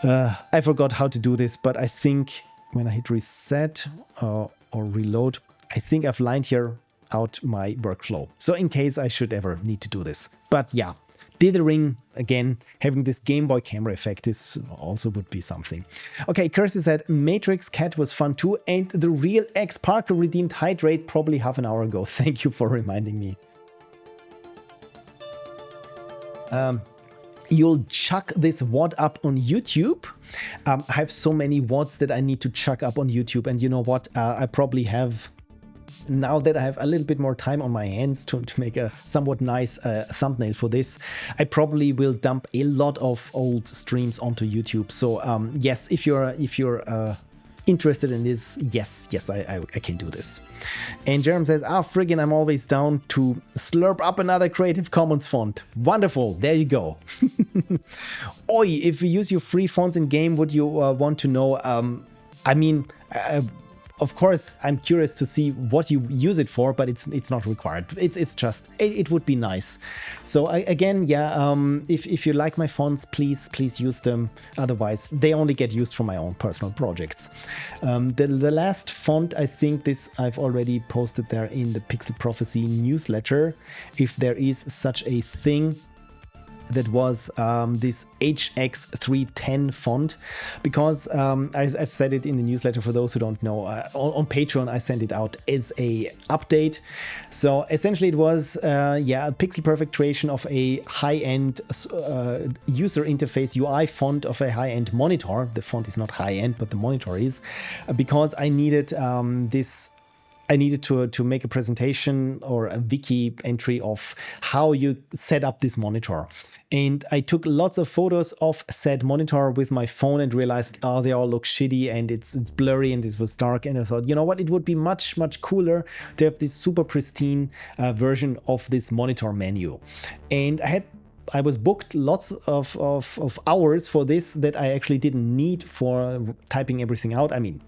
I forgot how to do this, but I think when I hit reset or reload, I think I've lined here out my workflow. So in case I should ever need to do this. But yeah, dithering, again, having this Game Boy camera effect is also would be something. Okay, Kirsty said, Matrix Cat was fun too, and the real X Parker redeemed Hydrate probably half an hour ago. Thank you for reminding me. You'll chuck this WOD up on YouTube. I have so many WODs that I need to chuck up on YouTube, and you know what? I probably have, now that I have a little bit more time on my hands to make a somewhat nice thumbnail for this, I probably will dump a lot of old streams onto YouTube. So yes, if you're interested in this, yes, I can do this. And Jerem says, friggin', I'm always down to slurp up another Creative Commons font. Wonderful, there you go. Oi, if you use your free fonts in game, would you want to know? Of course, I'm curious to see what you use it for, but it's not required. It's just, it would be nice. So again, if you like my fonts, please use them. Otherwise, they only get used for my own personal projects. The last font, I think this I've already posted there in the Pixel Prophecy newsletter, if there is such a thing. That was this HX310 font, because I've said it in the newsletter for those who don't know. On Patreon, I sent it out as a update. So essentially, it was a pixel perfect creation of a high-end user interface UI font of a high-end monitor. The font is not high-end, but the monitor is, because I needed this. I needed to make a presentation or a wiki entry of how you set up this monitor. And I took lots of photos of said monitor with my phone and realized, they all look shitty and it's blurry and it was dark. And I thought, you know what, it would be much cooler to have this super pristine version of this monitor menu. And I was booked lots of hours for this that I actually didn't need for typing everything out. I mean,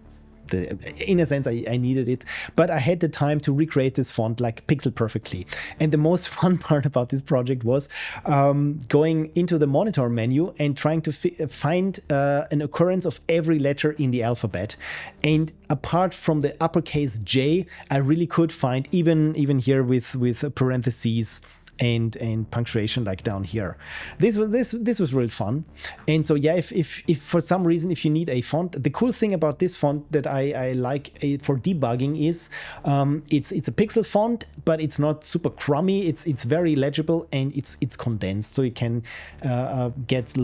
in a sense, I needed it, but I had the time to recreate this font like pixel perfectly. And the most fun part about this project was going into the monitor menu and trying to find an occurrence of every letter in the alphabet. And apart from the uppercase J, I really could find even here with parentheses and punctuation like down here. This was really fun. And so if for some reason if you need a font, the cool thing about this font that I like for debugging is it's a pixel font, but it's not super crummy. It's very legible and it's condensed, so you can get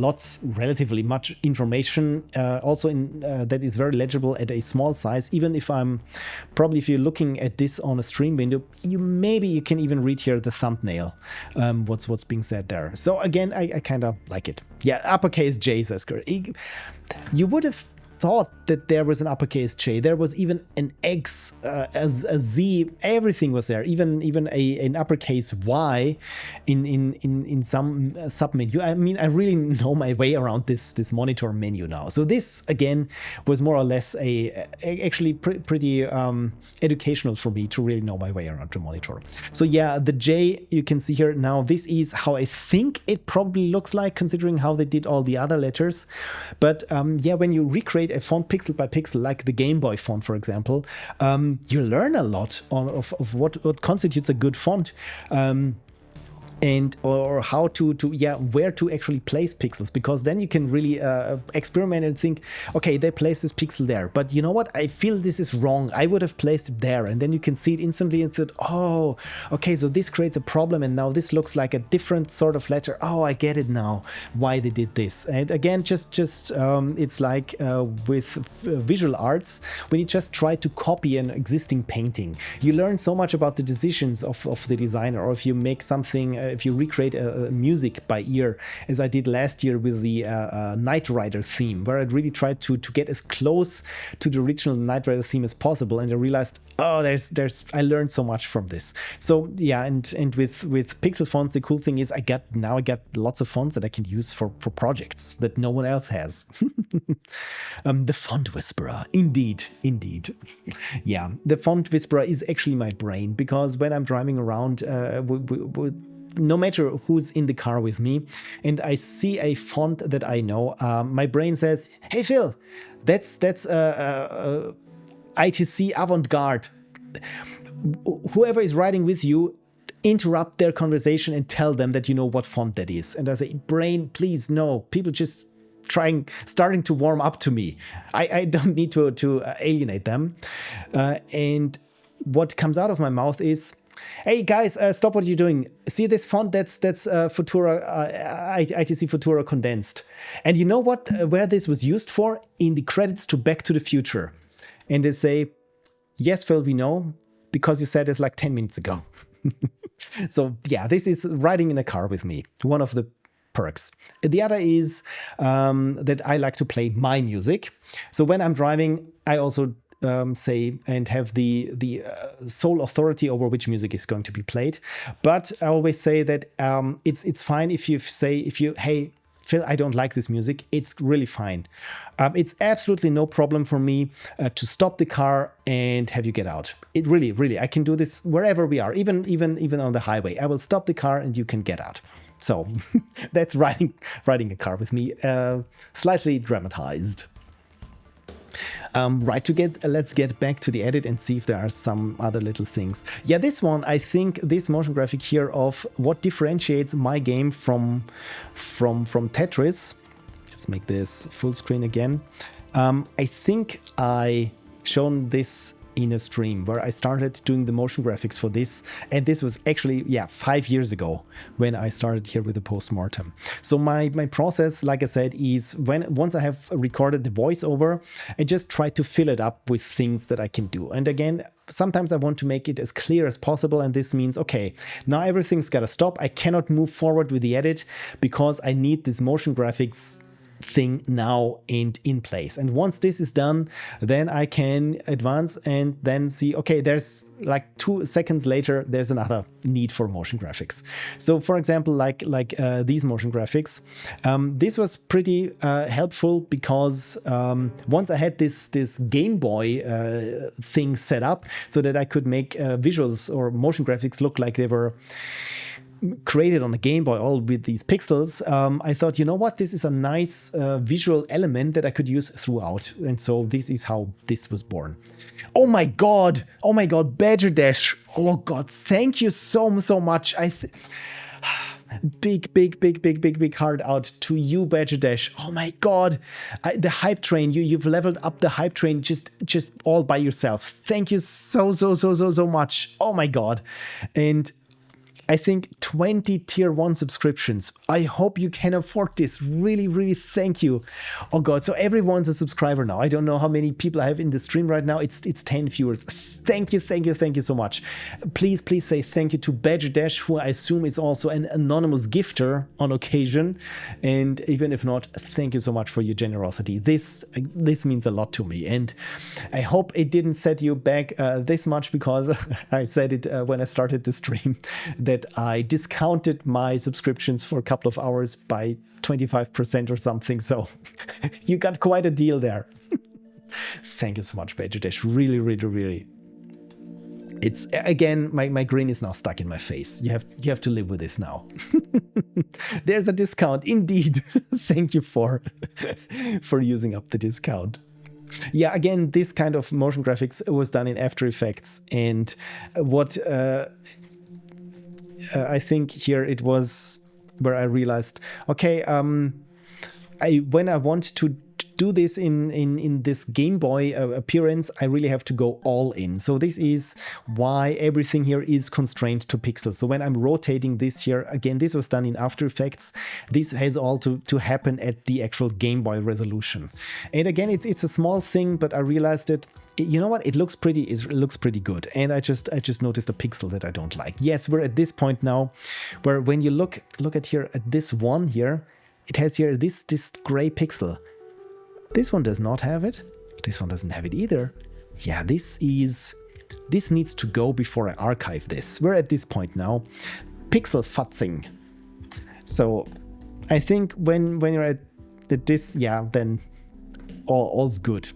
relatively much information also in that is very legible at a small size. Even if if you're looking at this on a stream window, you can even read here the thumbnail. What's being said there. So again, I kind of like it. Yeah, uppercase J says Kurt. You would have thought that there was an uppercase J. There was even an X, a Z. Everything was there. Even an uppercase Y in some submenu. I mean, I really know my way around this monitor menu now. So this again was more or less actually pretty educational for me to really know my way around the monitor. So yeah, the J you can see here now. This is how I think it probably looks like, considering how they did all the other letters. But when you recreate a font pixel by pixel, like the GameBoy font, for example, you learn a lot of what constitutes a good font. Or how where to actually place pixels, because then you can really experiment and think, okay, they placed this pixel there, but you know what, I feel this is wrong, I would have placed it there. And then you can see it instantly and think, oh, okay, so this creates a problem, and now this looks like a different sort of letter. Oh, I get it now why they did this. And again, just it's like with visual arts, when you just try to copy an existing painting, you learn so much about the decisions of the designer. Or if you make something, if you recreate music by ear, as I did last year with the Knight Rider theme, where I really tried to get as close to the original Knight Rider theme as possible, and I realized, oh, I learned so much from this. So yeah, and with pixel fonts, the cool thing is I got lots of fonts that I can use for projects that no one else has. The Font Whisperer, indeed. Yeah, the Font Whisperer is actually my brain, because when I'm driving around no matter who's in the car with me, and I see a font that I know, my brain says, hey Phil, that's ITC avant-garde. Whoever is riding with you, interrupt their conversation and tell them that you know what font that is. And I say, brain, please, no, people just starting to warm up to me. I don't need to alienate them. And what comes out of my mouth is, hey guys, stop what you're doing. See this font? That's Futura, ITC Futura condensed. And you know what? Where this was used for? In the credits to Back to the Future. And they say, yes, Phil, we know, because you said it like 10 minutes ago. So yeah, this is riding in a car with me. One of the perks. The other is that I like to play my music. So when I'm driving, I also say and have the sole authority over which music is going to be played. But I always say that it's fine if you say, hey, Phil, I don't like this music. It's really fine. It's absolutely no problem for me to stop the car and have you get out. It really, I can do this wherever we are, even on the highway. I will stop the car and you can get out. So that's riding a car with me, slightly dramatized. Let's get back to the edit and see if there are some other little things. Yeah, this one, I think this motion graphic here of what differentiates my game from Tetris. Let's make this full screen again. I think I shown this in a stream where I started doing the motion graphics for this, and this was actually 5 years ago when I started here with the Post-Mortem. So my process, like I said, is once I have recorded the voiceover, I just try to fill it up with things that I can do. And again, sometimes I want to make it as clear as possible, and this means, okay, now everything's got to stop. I cannot move forward with the edit because I need this motion graphics thing now and in place. And once this is done, then I can advance and then see, okay, there's like 2 seconds later, there's another need for motion graphics. So for example, like these motion graphics, this was pretty helpful because once I had this Game Boy thing set up so that I could make visuals or motion graphics look like they were created on a Game Boy, all with these pixels, I thought, you know what, this is a nice visual element that I could use throughout. And so this is how this was born. Oh my god, Badger Dash. Oh god, thank you so much. Big heart out to you, Badger Dash. Oh my god, the hype train, you've leveled up the hype train just all by yourself. Thank you so much. Oh my god. And I think 20 tier 1 subscriptions. I hope you can afford this. Really thank you. Oh god, so everyone's a subscriber now. I don't know how many people I have in the stream right now. It's 10 viewers. Thank you so much. Please say thank you to Badger Dash, who I assume is also an anonymous gifter on occasion. And even if not, thank you so much for your generosity. This means a lot to me. And I hope it didn't set you back this much, because I said it when I started the stream that I discounted my subscriptions for a couple of hours by 25% or something. So you got quite a deal there. Thank you so much, Badger Dash. Really. It's again, my grin is now stuck in my face. You have to live with this now. There's a discount indeed. Thank you for using up the discount. Yeah, again, this kind of motion graphics was done in After Effects, and what I think here it was where I realized, okay, when I want to do this in this Game Boy appearance, I really have to go all in. So this is why everything here is constrained to pixels. So when I'm rotating this here, again, this was done in After Effects. This has all to happen at the actual Game Boy resolution. And again, it's a small thing, but I realized that, you know what, it looks pretty good. And I just noticed a pixel that I don't like. Yes, we're at this point now where when you look at here at this one here, it has here this gray pixel. This one does not have it. This one doesn't have it either. Yeah, this needs to go before I archive this. We're at this point now. Pixel futzing. So I think when you're at this, yeah, then all's good.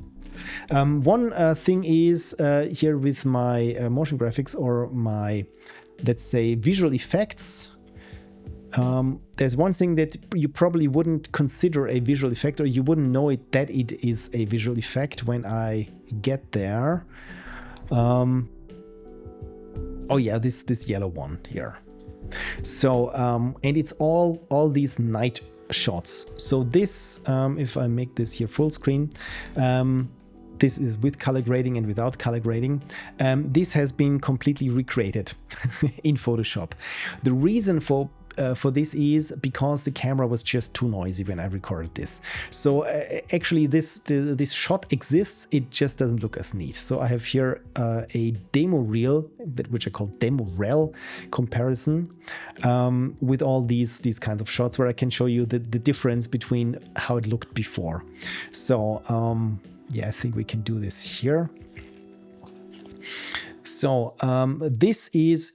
One thing is here with my motion graphics or my, let's say, visual effects. There's one thing that you probably wouldn't consider a visual effect, or you wouldn't know that it is a visual effect when I get there. Oh yeah, this yellow one here. So and it's all these night shots. So this, if I make this here full screen, this is with color grading and without color grading. This has been completely recreated in Photoshop. The reason for for this is because the camera was just too noisy when I recorded this. So actually this shot exists, it just doesn't look as neat. So I have here a demo reel, which I call demo rel comparison, with all these kinds of shots where I can show you the difference between how it looked before. So yeah, I think we can do this here. So this is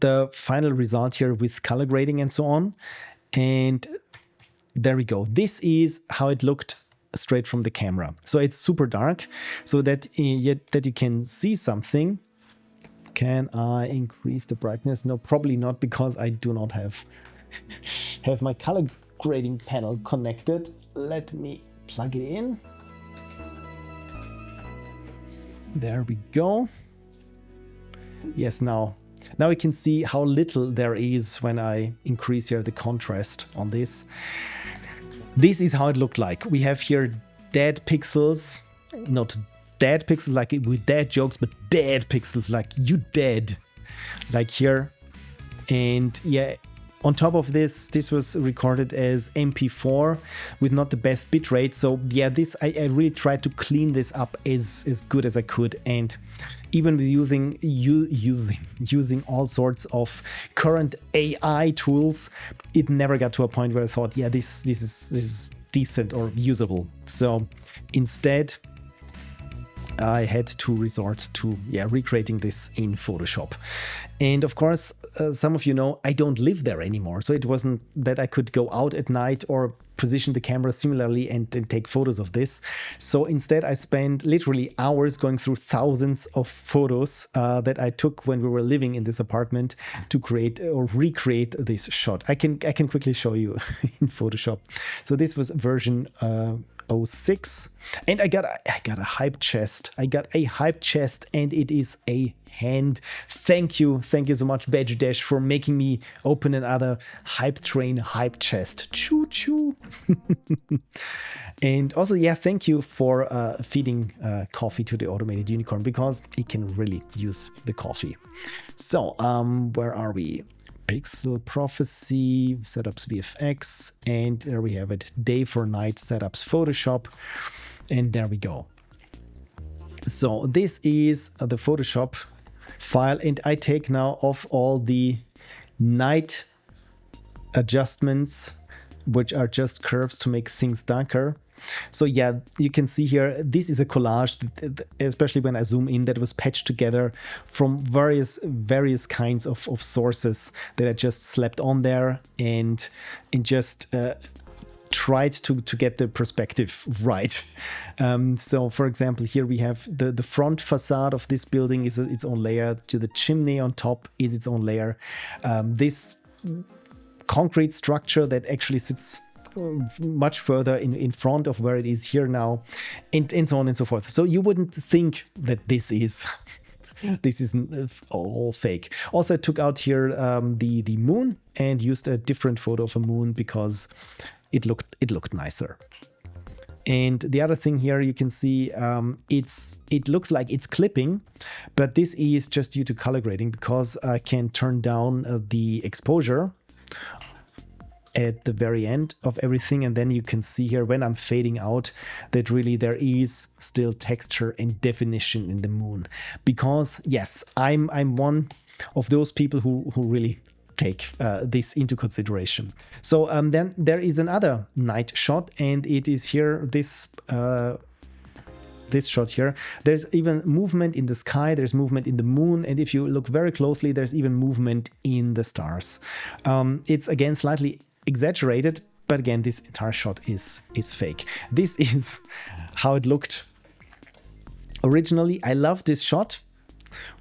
the final result here with color grading and so on. And there we go. This is how it looked straight from the camera. So it's super dark so that you can see something. Can I increase the brightness? No, probably not, because I do not have my color grading panel connected. Let me plug it in. There we go. Yes, now we can see how little there is when I increase here the contrast on this. This is how it looked like. We have here dead pixels, not dead pixels like with dead jokes, but dead pixels like you dead, like here. And yeah, on top of this was recorded as MP4 with not the best bitrate. So yeah, this I really tried to clean this up as good as I could. And even with using all sorts of current AI tools, it never got to a point where I thought, yeah, this is decent or usable. So instead, I had to resort to recreating this in Photoshop. And of course, some of you know I don't live there anymore. So it wasn't that I could go out at night or position the camera similarly and take photos of this. So instead, I spent literally hours going through thousands of photos that I took when we were living in this apartment to create or recreate this shot. I can quickly show you in Photoshop. So this was version 06, and I got a hype chest. I got a hype chest, and it is a hand. Thank you so much, Badger Dash, for making me open another hype train hype chest. Choo choo. And also, yeah, thank you for feeding coffee to the automated unicorn, because it can really use the coffee. So where are we? Pixel Prophecy, Setups VFX, and there we have it, Day for Night Setups Photoshop, and there we go. So this is the Photoshop file, and I take now off all the night adjustments, which are just curves to make things darker. So yeah, you can see here, this is a collage, especially when I zoom in, that was patched together from various kinds of sources that I just slapped on there and just tried to get the perspective right. So for example, here we have the front facade of this building is its own layer, to the chimney on top is its own layer. This concrete structure that actually sits much further in front of where it is here now, and so on and so forth. So you wouldn't think that this is all fake. Also, I took out here the moon and used a different photo of a moon because it looked nicer. And the other thing here, you can see it looks like it's clipping, but this is just due to color grading, because I can turn down the exposure at the very end of everything, and then you can see here when I'm fading out that really there is still texture and definition in the moon. Because yes, I'm one of those people who really take this into consideration. So then there is another night shot, and it is here this shot here. There's even movement in the sky, there's movement in the moon, and if you look very closely, there's even movement in the stars. It's again slightly exaggerated, but again, this entire shot is fake. This is how it looked originally. I love this shot,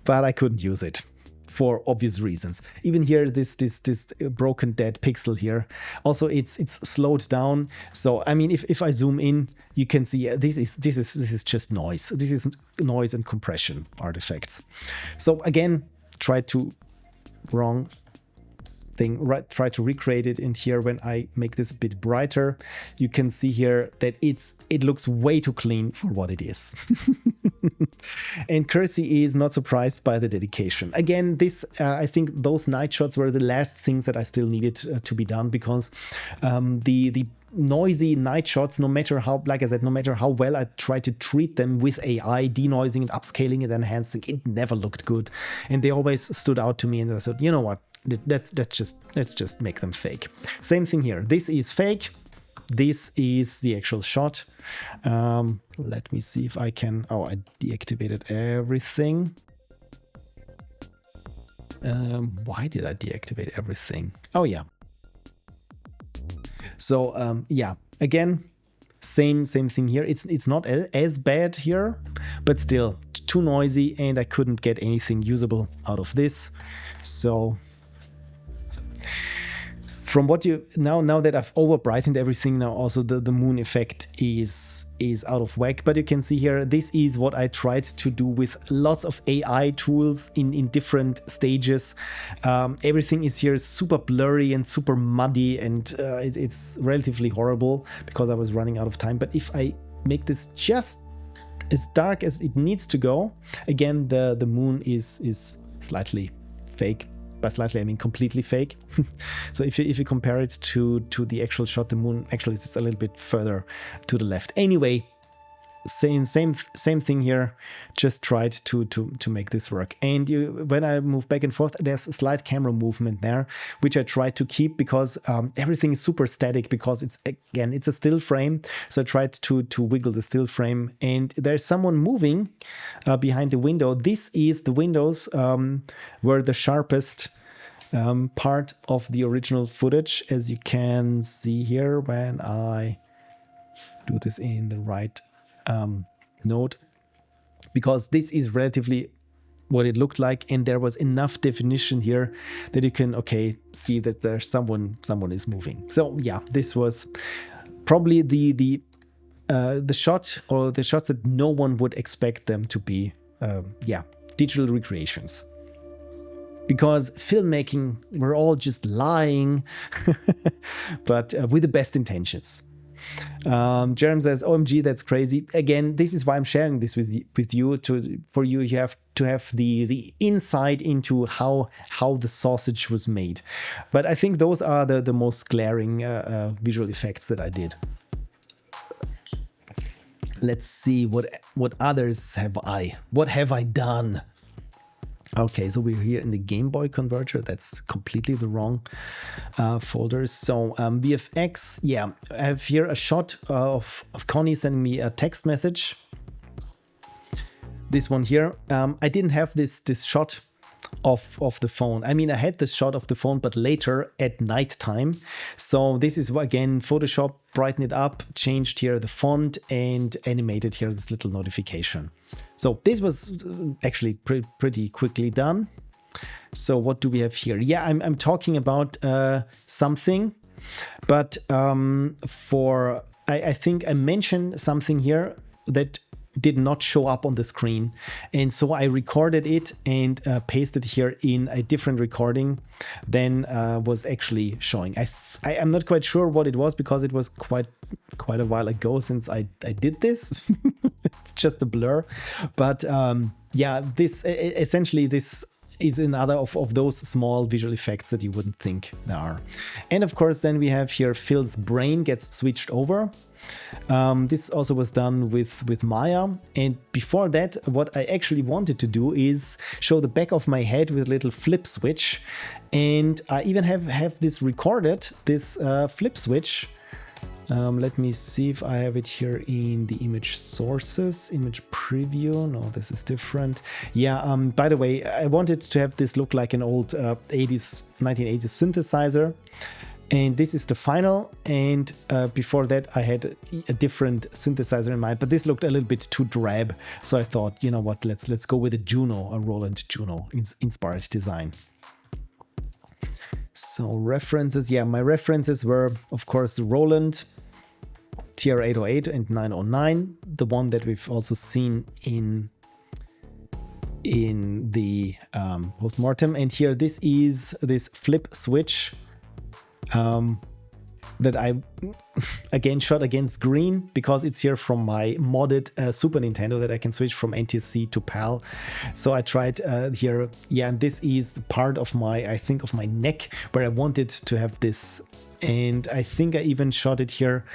but I couldn't use it for obvious reasons. Even here, this broken dead pixel here. Also, it's slowed down. So I mean, if I zoom in, you can see this is just noise. This is noise and compression artifacts. So again, try to recreate it. And here, when I make this a bit brighter, you can see here that it looks way too clean for what it is. And Kersey is not surprised by the dedication. Again, this I think those night shots were the last things that I still needed to be done, because the noisy night shots, no matter how, like I said, no matter how well I try to treat them with AI, denoising it, upscaling it, enhancing, it never looked good. And they always stood out to me, and I said, you know what, let's just make them fake. Same thing here. This is fake. This is the actual shot. Let me see if I can. Oh, I deactivated everything. Why did I deactivate everything? Oh yeah. So yeah, again, same thing here. It's not as bad here, but still too noisy, and I couldn't get anything usable out of this. So from what you now that I've over brightened everything, now also the moon effect is out of whack. But you can see here, this is what I tried to do with lots of AI tools in different stages. Everything is here super blurry and super muddy, and it's relatively horrible because I was running out of time. But if I make this just as dark as it needs to go, again, the moon is slightly fake. By slightly, I mean completely fake. So if you compare it to the actual shot, the moon actually sits a little bit further to the left. Anyway, same thing here. Just tried to make this work. And when I move back and forth, there's a slight camera movement there, which I tried to keep because everything is super static, because it's a still frame. So I tried to wiggle the still frame, and there's someone moving behind the window. This is the windows were the sharpest part of the original footage, as you can see here when I do this in the right node, because this is relatively what it looked like, and there was enough definition here that you can see that there's someone is moving. So yeah, this was probably the shot, or the shots that no one would expect them to be digital recreations, because filmmaking, we're all just lying but with the best intentions. Jerem says, OMG, that's crazy. Again, this is why I'm sharing this with you. For you have to have the insight into how the sausage was made. But I think those are the most glaring visual effects that I did. Let's see what others have what have I done? Okay, so we're here in the Game Boy converter. That's completely the wrong folders. So VFX, yeah, I have here a shot of Connie sending me a text message. This one here. I didn't have this shot of the phone. I mean, I had this shot of the phone, but later at night time. So this is, again, Photoshop, brighten it up, changed here the font, and animated here this little notification. So this was actually pretty quickly done. So what do we have here? Yeah, I'm talking about something, but I think I mentioned something here that did not show up on the screen, and so I recorded it and pasted here in a different recording than was actually showing. I'm not quite sure what it was, because it was quite a while ago since I did this. It's just a blur, but yeah, this essentially this is another of those small visual effects that you wouldn't think there are. And of course, then we have here Phil's brain gets switched over. This also was done with Maya. And before that, what I actually wanted to do is show the back of my head with a little flip switch. And I even have this recorded, this flip switch. Let me see if I have it here in the image sources, image preview. No, this is different. Yeah, by the way, I wanted to have this look like an old 1980s synthesizer. And this is the final, and before that I had a different synthesizer in mind, but this looked a little bit too drab, so I thought, you know what, let's go with a Roland Juno inspired design. So references, yeah, my references were, of course, the Roland TR-808 and 909, the one that we've also seen in the Post-Mortem. And here, this is this flip switch. that I again shot against green because it's here from my modded Super Nintendo that I can switch from NTSC to PAL. So I tried here, yeah, and this is part of my, I think, of my neck where I wanted to have this. And I think I even shot it here,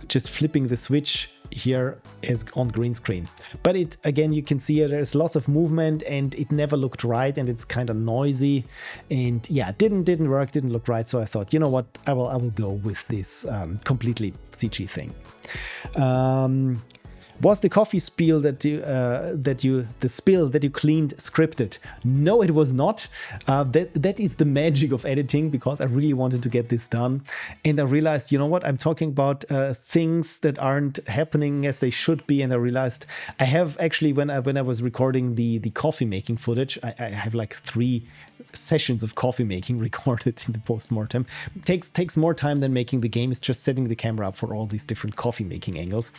just flipping the switch here is on green screen. But it, again, you can see here, there's lots of movement and it never looked right and it's kind of noisy. And yeah, didn't work, didn't look right. So I thought, you know what, I will go with this completely CG thing. Was the coffee spill that you cleaned scripted? No, it was not. That is the magic of editing, because I really wanted to get this done, and I realized, you know what, I'm talking about things that aren't happening as they should be, and I realized I have actually, when I was recording the coffee making footage, I have like 3 sessions of coffee making recorded in the post-mortem. Takes more time than making the game. It's just setting the camera up for all these different coffee making angles.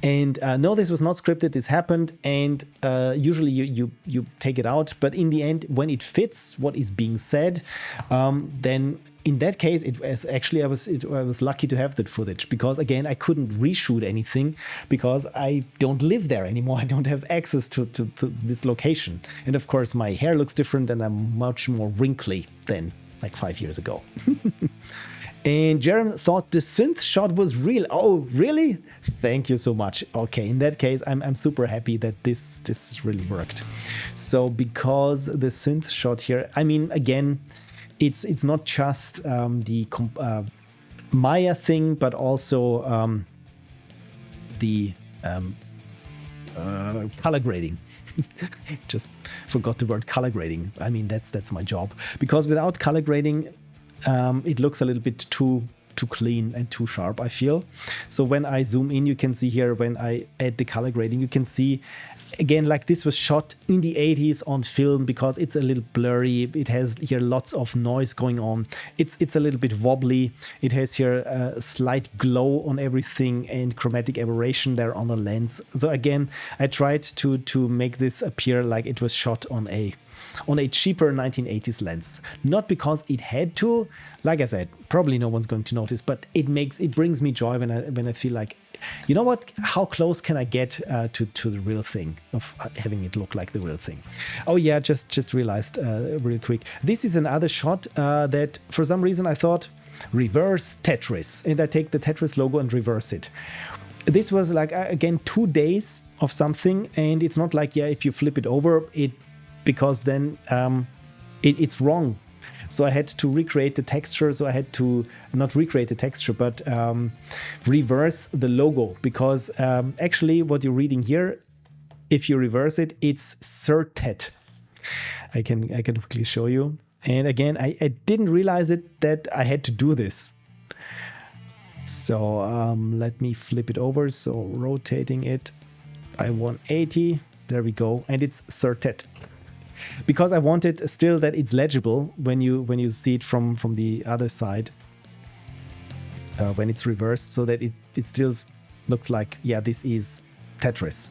And no, this was not scripted. This happened, and usually you take it out. But in the end, when it fits what is being said, then in that case, it was actually I was lucky to have that footage, because again, I couldn't reshoot anything because I don't live there anymore. I don't have access to this location, and of course, my hair looks different and I'm much more wrinkly than like 5 years ago. And Jerem thought the synth shot was real. Oh, really? Thank you so much. Okay, in that case, I'm super happy that this really worked. So because the synth shot here, I mean, again, it's not just the Maya thing, but also the color grading. Just forgot the word color grading. I mean, that's my job, because without color grading, it looks a little bit too clean and too sharp, I feel. So when I zoom in, you can see here, when I add the color grading, you can see again, like this was shot in the 80s on film, because it's a little blurry. It has here lots of noise going on. It's a little bit wobbly. It has here a slight glow on everything and chromatic aberration there on the lens. So again, I tried to make this appear like it was shot on a cheaper 1980s lens. Not because it had to, like I said, probably no one's going to notice, but it brings me joy when I feel like, you know what, how close can I get to the real thing, of having it look like the real thing. Oh yeah, just realized real quick, this is another shot that for some reason I thought, reverse Tetris, and I take the Tetris logo and reverse it. This was like, again, 2 days of something, and it's not like, yeah, if you flip it over, because then it's wrong. So I had to recreate the texture. So I had to not recreate the texture, but reverse the logo, because actually what you're reading here, if you reverse it, it's Certet. I can quickly show you. And again, I didn't realize it that I had to do this. So let me flip it over. So rotating it by 180. There we go. And it's Certet. Because I wanted still that it's legible when you see it from the other side, when it's reversed, so that it still looks like, yeah, this is Tetris.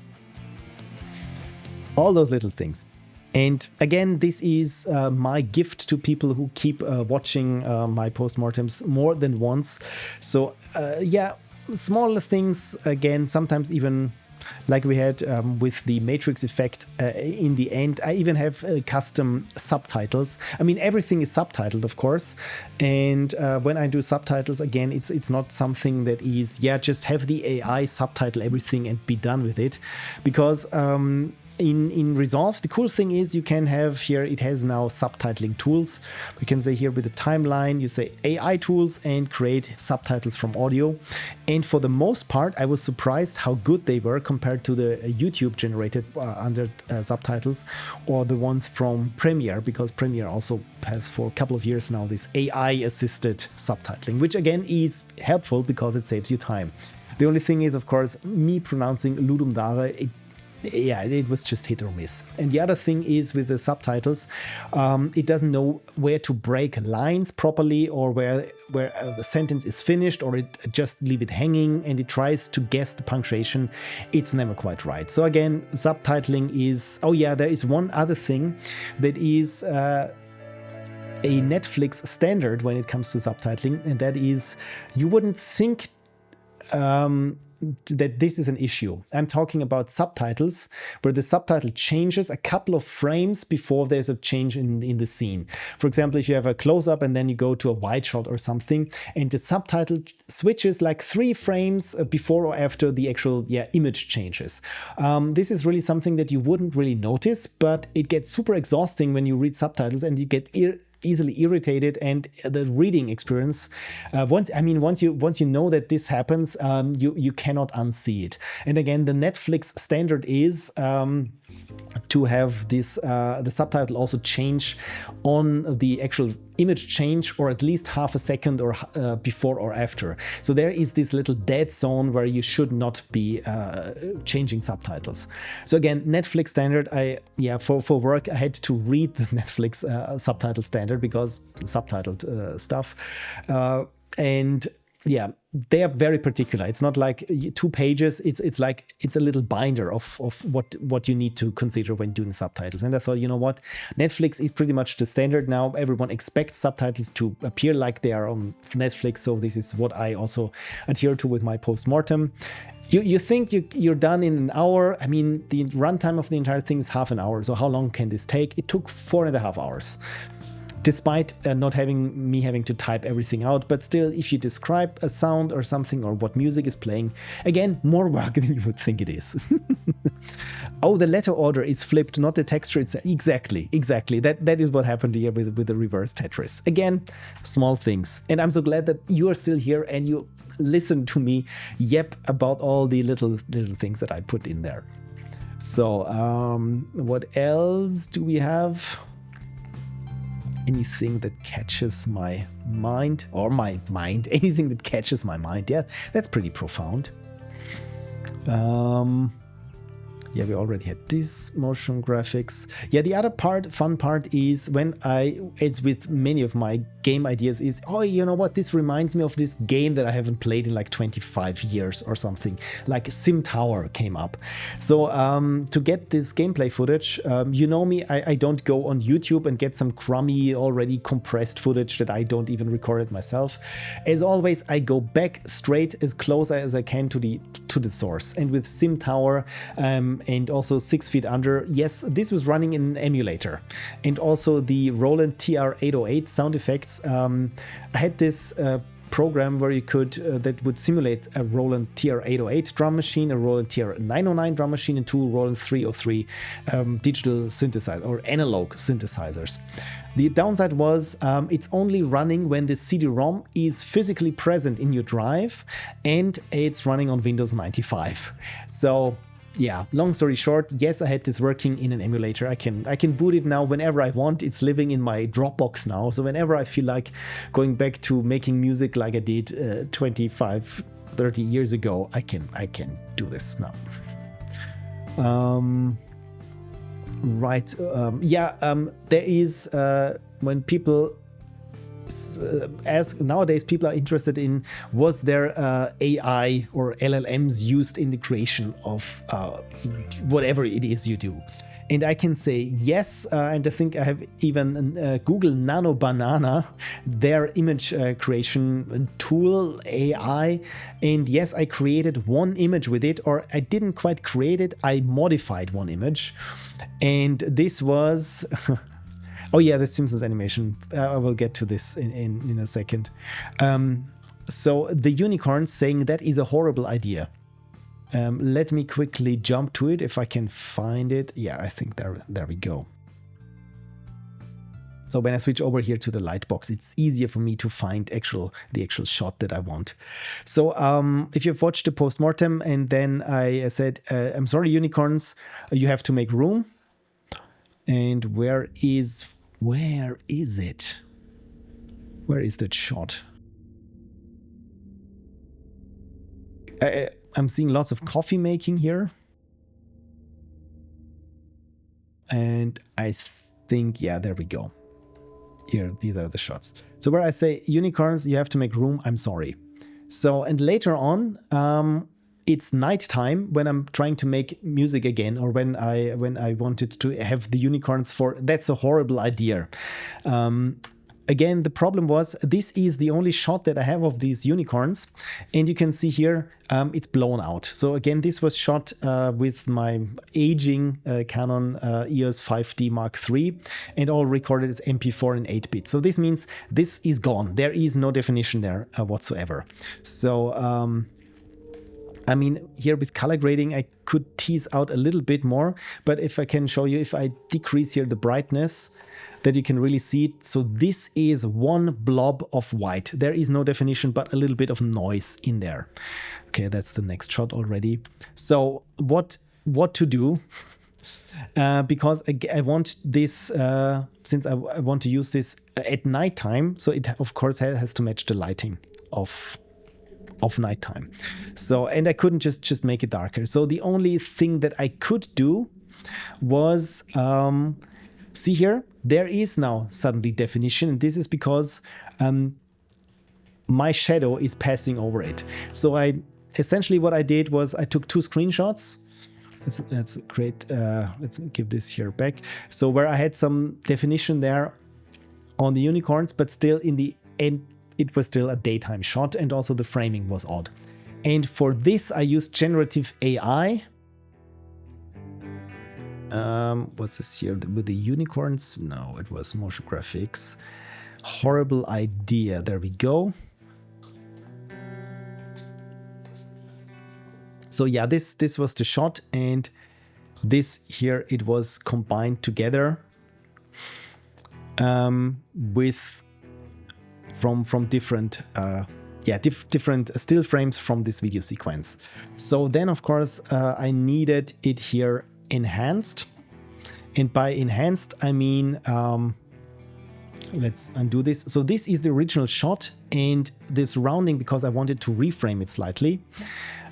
All those little things. And again, this is my gift to people who keep watching my post-mortems more than once. So yeah, smaller things, again, sometimes even like we had with the matrix effect in the end. I even have custom subtitles. I mean, everything is subtitled, of course. And when I do subtitles, again, it's not something that is, yeah, just have the AI subtitle everything and be done with it. Because in Resolve, the cool thing is you can have here, it has now subtitling tools. We can say here with the timeline, you say AI tools and create subtitles from audio. And for the most part, I was surprised how good they were compared to the YouTube generated under subtitles, or the ones from Premiere, because Premiere also has for a couple of years now this AI assisted subtitling, which again is helpful because it saves you time. The only thing is, of course, me pronouncing Ludum Dare, it was just hit or miss. And the other thing is with the subtitles, it doesn't know where to break lines properly, or where a sentence is finished, or it just leave it hanging, and it tries to guess the punctuation. It's never quite right. So again, subtitling is, oh yeah, there is one other thing that is a Netflix standard when it comes to subtitling, and that is, you wouldn't think that this is an issue. I'm talking about subtitles where the subtitle changes a couple of frames before there's a change in the scene. For example, if you have a close-up and then you go to a wide shot or something, and the subtitle switches like 3 frames before or after the actual image changes. This is really something that you wouldn't really notice, but it gets super exhausting when you read subtitles and you get easily irritated, and the reading experience, once you know that this happens, you cannot unsee it. And again, the Netflix standard is to have this the subtitle also change on the actual image change, or at least half a second or before or after. So there is this little dead zone where you should not be changing subtitles. So again, Netflix standard. For work I had to read the Netflix subtitle standard because subtitled stuff, and they are very particular. It's not like 2 pages. It's like it's a little binder of what you need to consider when doing subtitles. And I thought, you know what, Netflix is pretty much the standard now. Everyone expects subtitles to appear like they are on Netflix. So this is what I also adhere to with my Post-Mortem. You think you're done in an hour. I mean, the runtime of the entire thing is half an hour. So how long can this take? It took 4.5 hours. Despite not having to type everything out, but still, if you describe a sound or something or what music is playing, again, more work than you would think it is. Oh, the letter order is flipped, not the texture itself. Exactly. That is what happened here with the reverse Tetris. Again, small things. And I'm so glad that you are still here and you listen to me yep about all the little things that I put in there. So, what else do we have? Anything that catches my mind, anything that catches my mind. Yeah, that's pretty profound. Yeah, we already had this motion graphics. Yeah, the other fun part is when as with many of my game ideas is, oh, you know what, this reminds me of this game that I haven't played in like 25 years or something, like Sim Tower came up. So to get this gameplay footage, you know me, I don't go on YouTube and get some crummy, already compressed footage that I don't even record it myself. As always, I go back straight as close as I can to the source. And with Sim Tower, and also 6 Feet Under. Yes, this was running in an emulator. And also the Roland TR-808 sound effects. I had this program where you could, that would simulate a Roland TR-808 drum machine, a Roland TR-909 drum machine, and 2 Roland 303 digital synthesizers or analog synthesizers. The downside was it's only running when the CD-ROM is physically present in your drive and it's running on Windows 95. So yeah, long story short, yes, I had this working in an emulator. I can boot it now whenever I want. It's living in my Dropbox now. So whenever I feel like going back to making music like I did 25, 30 years ago, I can do this now. There is when people as nowadays people are interested in, was there AI or LLMs used in the creation of whatever it is you do? And I can say yes, and I think I have even Google Nano Banana, their image creation tool, AI, and yes, I created one image with it, or I didn't quite create it, I modified one image, and this was... Oh yeah, the Simpsons animation. I will get to this in a second. So the unicorn saying that is a horrible idea. Let me quickly jump to it if I can find it. Yeah, I think there we go. So when I switch over here to the lightbox, it's easier for me to find the actual shot that I want. So if you've watched the Post-Mortem and then I said, I'm sorry, unicorns, you have to make room. And where is it? Where is that shot? I'm seeing lots of coffee making here. And I think, yeah, there we go. Here, these are the shots. So where I say, unicorns, you have to make room, I'm sorry. So, and later on, it's nighttime when I'm trying to make music again, or when I wanted to have the unicorns for, that's a horrible idea. again, the problem was this is the only shot that I have of these unicorns. And you can see here, it's blown out. So again, this was shot with my aging Canon EOS 5D Mark III and all recorded as MP4 and 8-bit. So this means this is gone. There is no definition there whatsoever. So, I mean, here with color grading, I could tease out a little bit more, but if I can show you, if I decrease here the brightness, that you can really see it. So this is one blob of white. There is no definition, but a little bit of noise in there. Okay, that's the next shot already. So what to do? Because I want this, since I want to use this at nighttime, so it of course has to match the lighting of nighttime. So, and I couldn't just make it darker. So the only thing that I could do was, see here, there is now suddenly definition, and this is because my shadow is passing over it. So essentially what I did was I took 2 screenshots. Let's create, let's give this here back. So where I had some definition there on the unicorns, but still in the end, it was still a daytime shot, and also the framing was odd. And for this, I used generative AI. What's this here with the unicorns? No, it was motion graphics. Horrible idea. There we go. So yeah, this was the shot, and this here, it was combined together with from different different still frames from this video sequence. So then of course I needed it here enhanced, and by enhanced I mean let's undo this. So this is the original shot, and this rounding, because I wanted to reframe it slightly,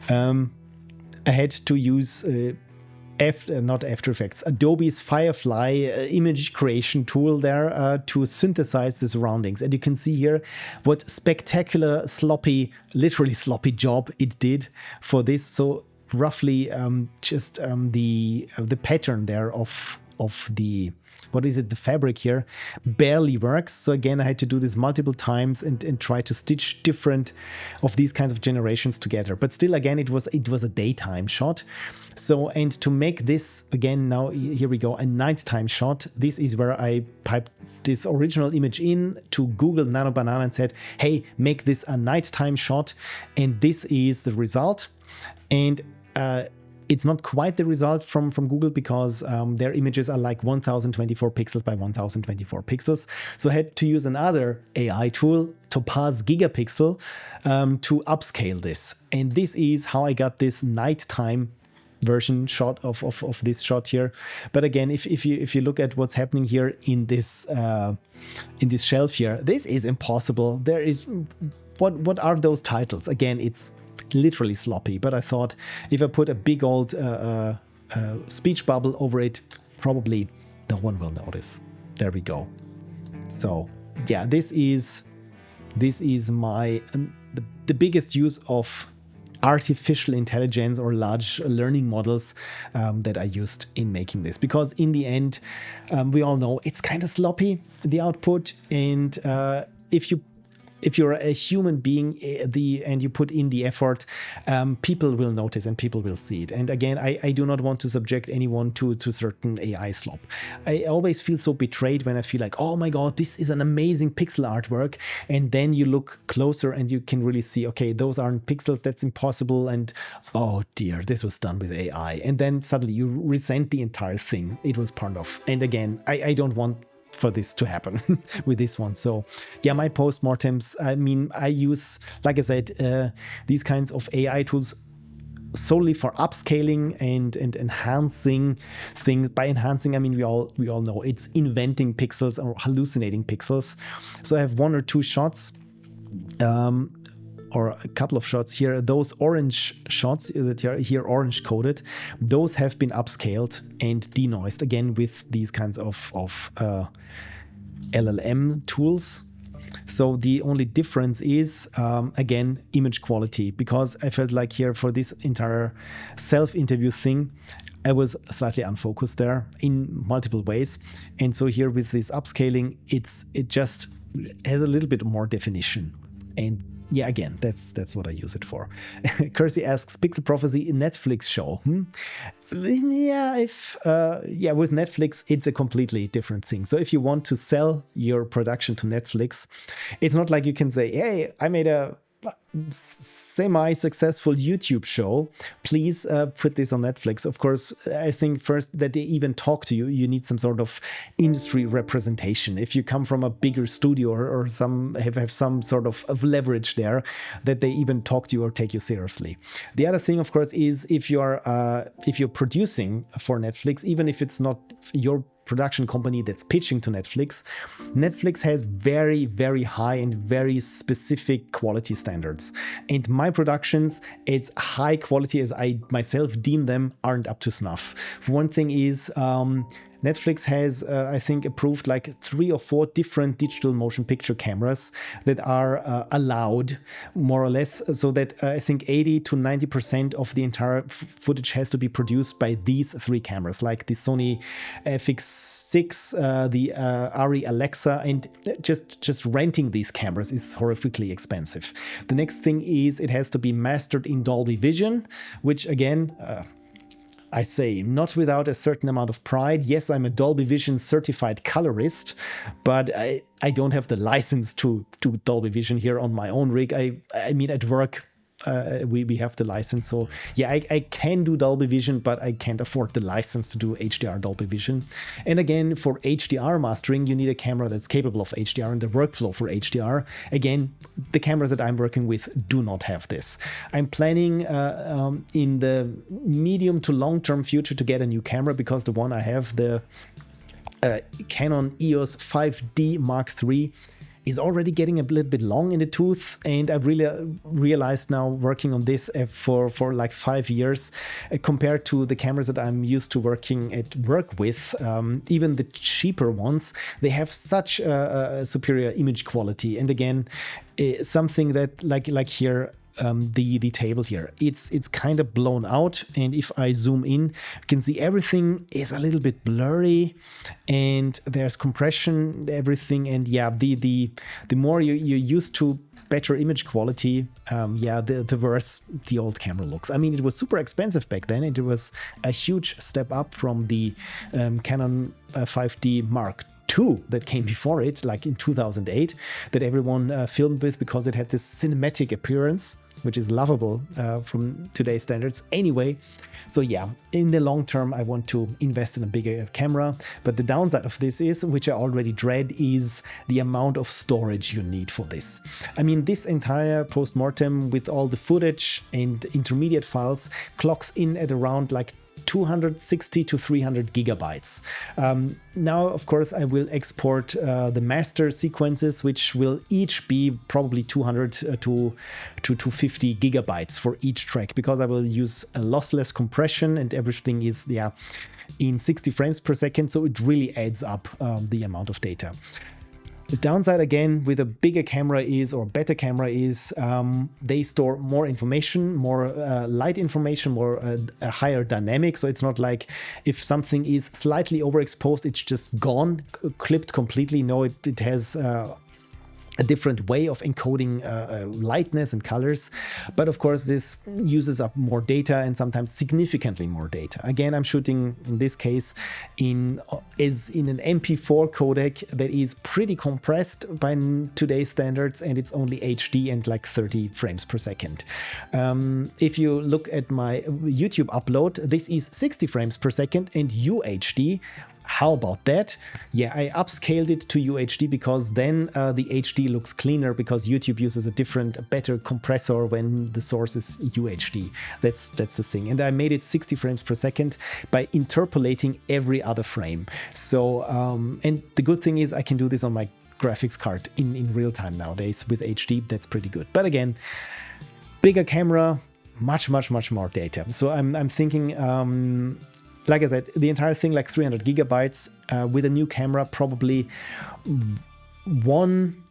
I had to use not AfterEffects, Adobe's Firefly image creation tool there to synthesize the surroundings. And you can see here what spectacular sloppy, literally sloppy job it did for this. So roughly just the pattern there of the, what is it, the fabric here barely works. So again, I had to do this multiple times and try to stitch different of these kinds of generations together. But still, again, it was a daytime shot. So, and to make this, again, now here we go, a nighttime shot. This is where I piped this original image in to Google Nano Banana and said, hey, make this a nighttime shot. And this is the result. And it's not quite the result from Google, because their images are like 1024 pixels by 1024 pixels. So I had to use another AI tool, Topaz Gigapixel, to upscale this. And this is how I got this nighttime version shot of this shot here. But again, if you look at what's happening here in this shelf here, this is impossible. There is, what are those titles? Again, it's literally sloppy, but I thought if I put a big old speech bubble over it, probably no one will notice. There we go. So yeah, this is my the biggest use of artificial intelligence or large learning models that I used in making this, because in the end we all know it's kind of sloppy, the output, and if you're a human being and you put in the effort, people will notice and people will see it. And again, I do not want to subject anyone to certain AI slop. I always feel so betrayed when I feel like, oh my God, this is an amazing pixel artwork. And then you look closer and you can really see, okay, those aren't pixels, that's impossible. And oh dear, this was done with AI. And then suddenly you resent the entire thing it was part of. And again, I don't want for this to happen with this one. So yeah, my post-mortems, I mean, I use, like I said, these kinds of AI tools solely for upscaling and enhancing things. By enhancing, I mean, we all know it's inventing pixels or hallucinating pixels. So I have 1 or 2 shots, or a couple of shots here. Those orange shots that are here orange coded, those have been upscaled and denoised, again with these kinds of LLM tools. So the only difference is, again, image quality, because I felt like here for this entire self-interview thing, I was slightly unfocused there in multiple ways. And so here with this upscaling, it just has a little bit more definition. And yeah, again, that's what I use it for. Kersey asks, Pixel Prophecy Netflix show. Yeah, with Netflix, it's a completely different thing. So if you want to sell your production to Netflix, it's not like you can say, hey, I made a semi-successful YouTube show, please put this on Netflix. Of course, I think first that they even talk to you, you need some sort of industry representation. If you come from a bigger studio or some have some sort of leverage there, that they even talk to you or take you seriously. The other thing, of course, is if you're producing for Netflix, even if it's not your production company that's pitching to Netflix, Netflix has very, very high and very specific quality standards. And my productions, it's high quality as I myself deem them, aren't up to snuff. One thing is, Netflix has, I think, approved like 3 or 4 different digital motion picture cameras that are allowed, more or less, so that I think 80 to 90% of the entire footage has to be produced by these 3 cameras, like the Sony FX6, the Arri Alexa, and just renting these cameras is horrifically expensive. The next thing is it has to be mastered in Dolby Vision, which again, I say, not without a certain amount of pride. Yes, I'm a Dolby Vision certified colorist, but I don't have the license to do Dolby Vision here on my own rig. I mean, at work, we have the license. So yeah, I can do Dolby Vision, but I can't afford the license to do HDR Dolby Vision. And again, for HDR mastering, you need a camera that's capable of HDR and the workflow for HDR. Again, the cameras that I'm working with do not have this. I'm planning in the medium to long-term future to get a new camera, because the one I have, the Canon EOS 5D Mark III, is already getting a little bit long in the tooth, and I've really realized now, working on this for like 5 years, compared to the cameras that I'm used to working at work with, even the cheaper ones, they have such a superior image quality. And again, something that like here, the table here, it's kind of blown out, and if I zoom in, you can see everything is a little bit blurry, and there's compression, everything. And yeah, the more you're used to better image quality, the worse the old camera looks. I mean, it was super expensive back then, and it was a huge step up from the Canon 5D Mark II that came before it, like in 2008, that everyone filmed with, because it had this cinematic appearance, which is lovable from today's standards anyway. So yeah, in the long term, I want to invest in a bigger camera. But the downside of this is, which I already dread, is the amount of storage you need for this. I mean, this entire Post-Mortem with all the footage and intermediate files clocks in at around like 260 to 300 gigabytes. Now, of course, I will export the master sequences, which will each be probably 200 to 250 gigabytes for each track, because I will use a lossless compression, and everything is in 60 frames per second. So it really adds up the amount of data. The downside, again, with a bigger camera is, or better camera is, they store more information, more light information, more a higher dynamic. So it's not like if something is slightly overexposed, it's just gone, clipped completely. No, it has a different way of encoding lightness and colors. But of course, this uses up more data, and sometimes significantly more data. Again, I'm shooting in this case in an MP4 codec that is pretty compressed by today's standards, and it's only HD and like 30 frames per second. If you look at my YouTube upload, this is 60 frames per second and UHD. How about that? Yeah, I upscaled it to UHD, because then the HD looks cleaner, because YouTube uses a better compressor when the source is UHD. That's the thing. And I made it 60 frames per second by interpolating every other frame. So, and the good thing is I can do this on my graphics card in real time nowadays with HD. That's pretty good. But again, bigger camera, much more data. So I'm thinking, like I said, the entire thing, like 300 gigabytes with a new camera, probably one,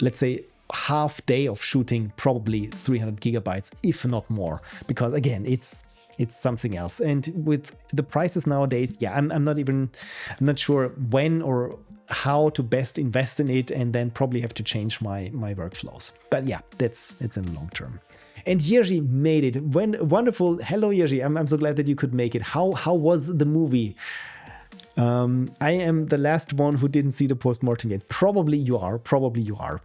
let's say, half day of shooting, probably 300 gigabytes, if not more, because again, it's something else. And with the prices nowadays, yeah, I'm not sure when or how to best invest in it, and then probably have to change my workflows. But yeah, it's in the long term. And Jerzy made it. Wonderful. Hello, Jerzy. I'm so glad that you could make it. How was the movie? I am the last one who didn't see the post-mortem yet. Probably you are,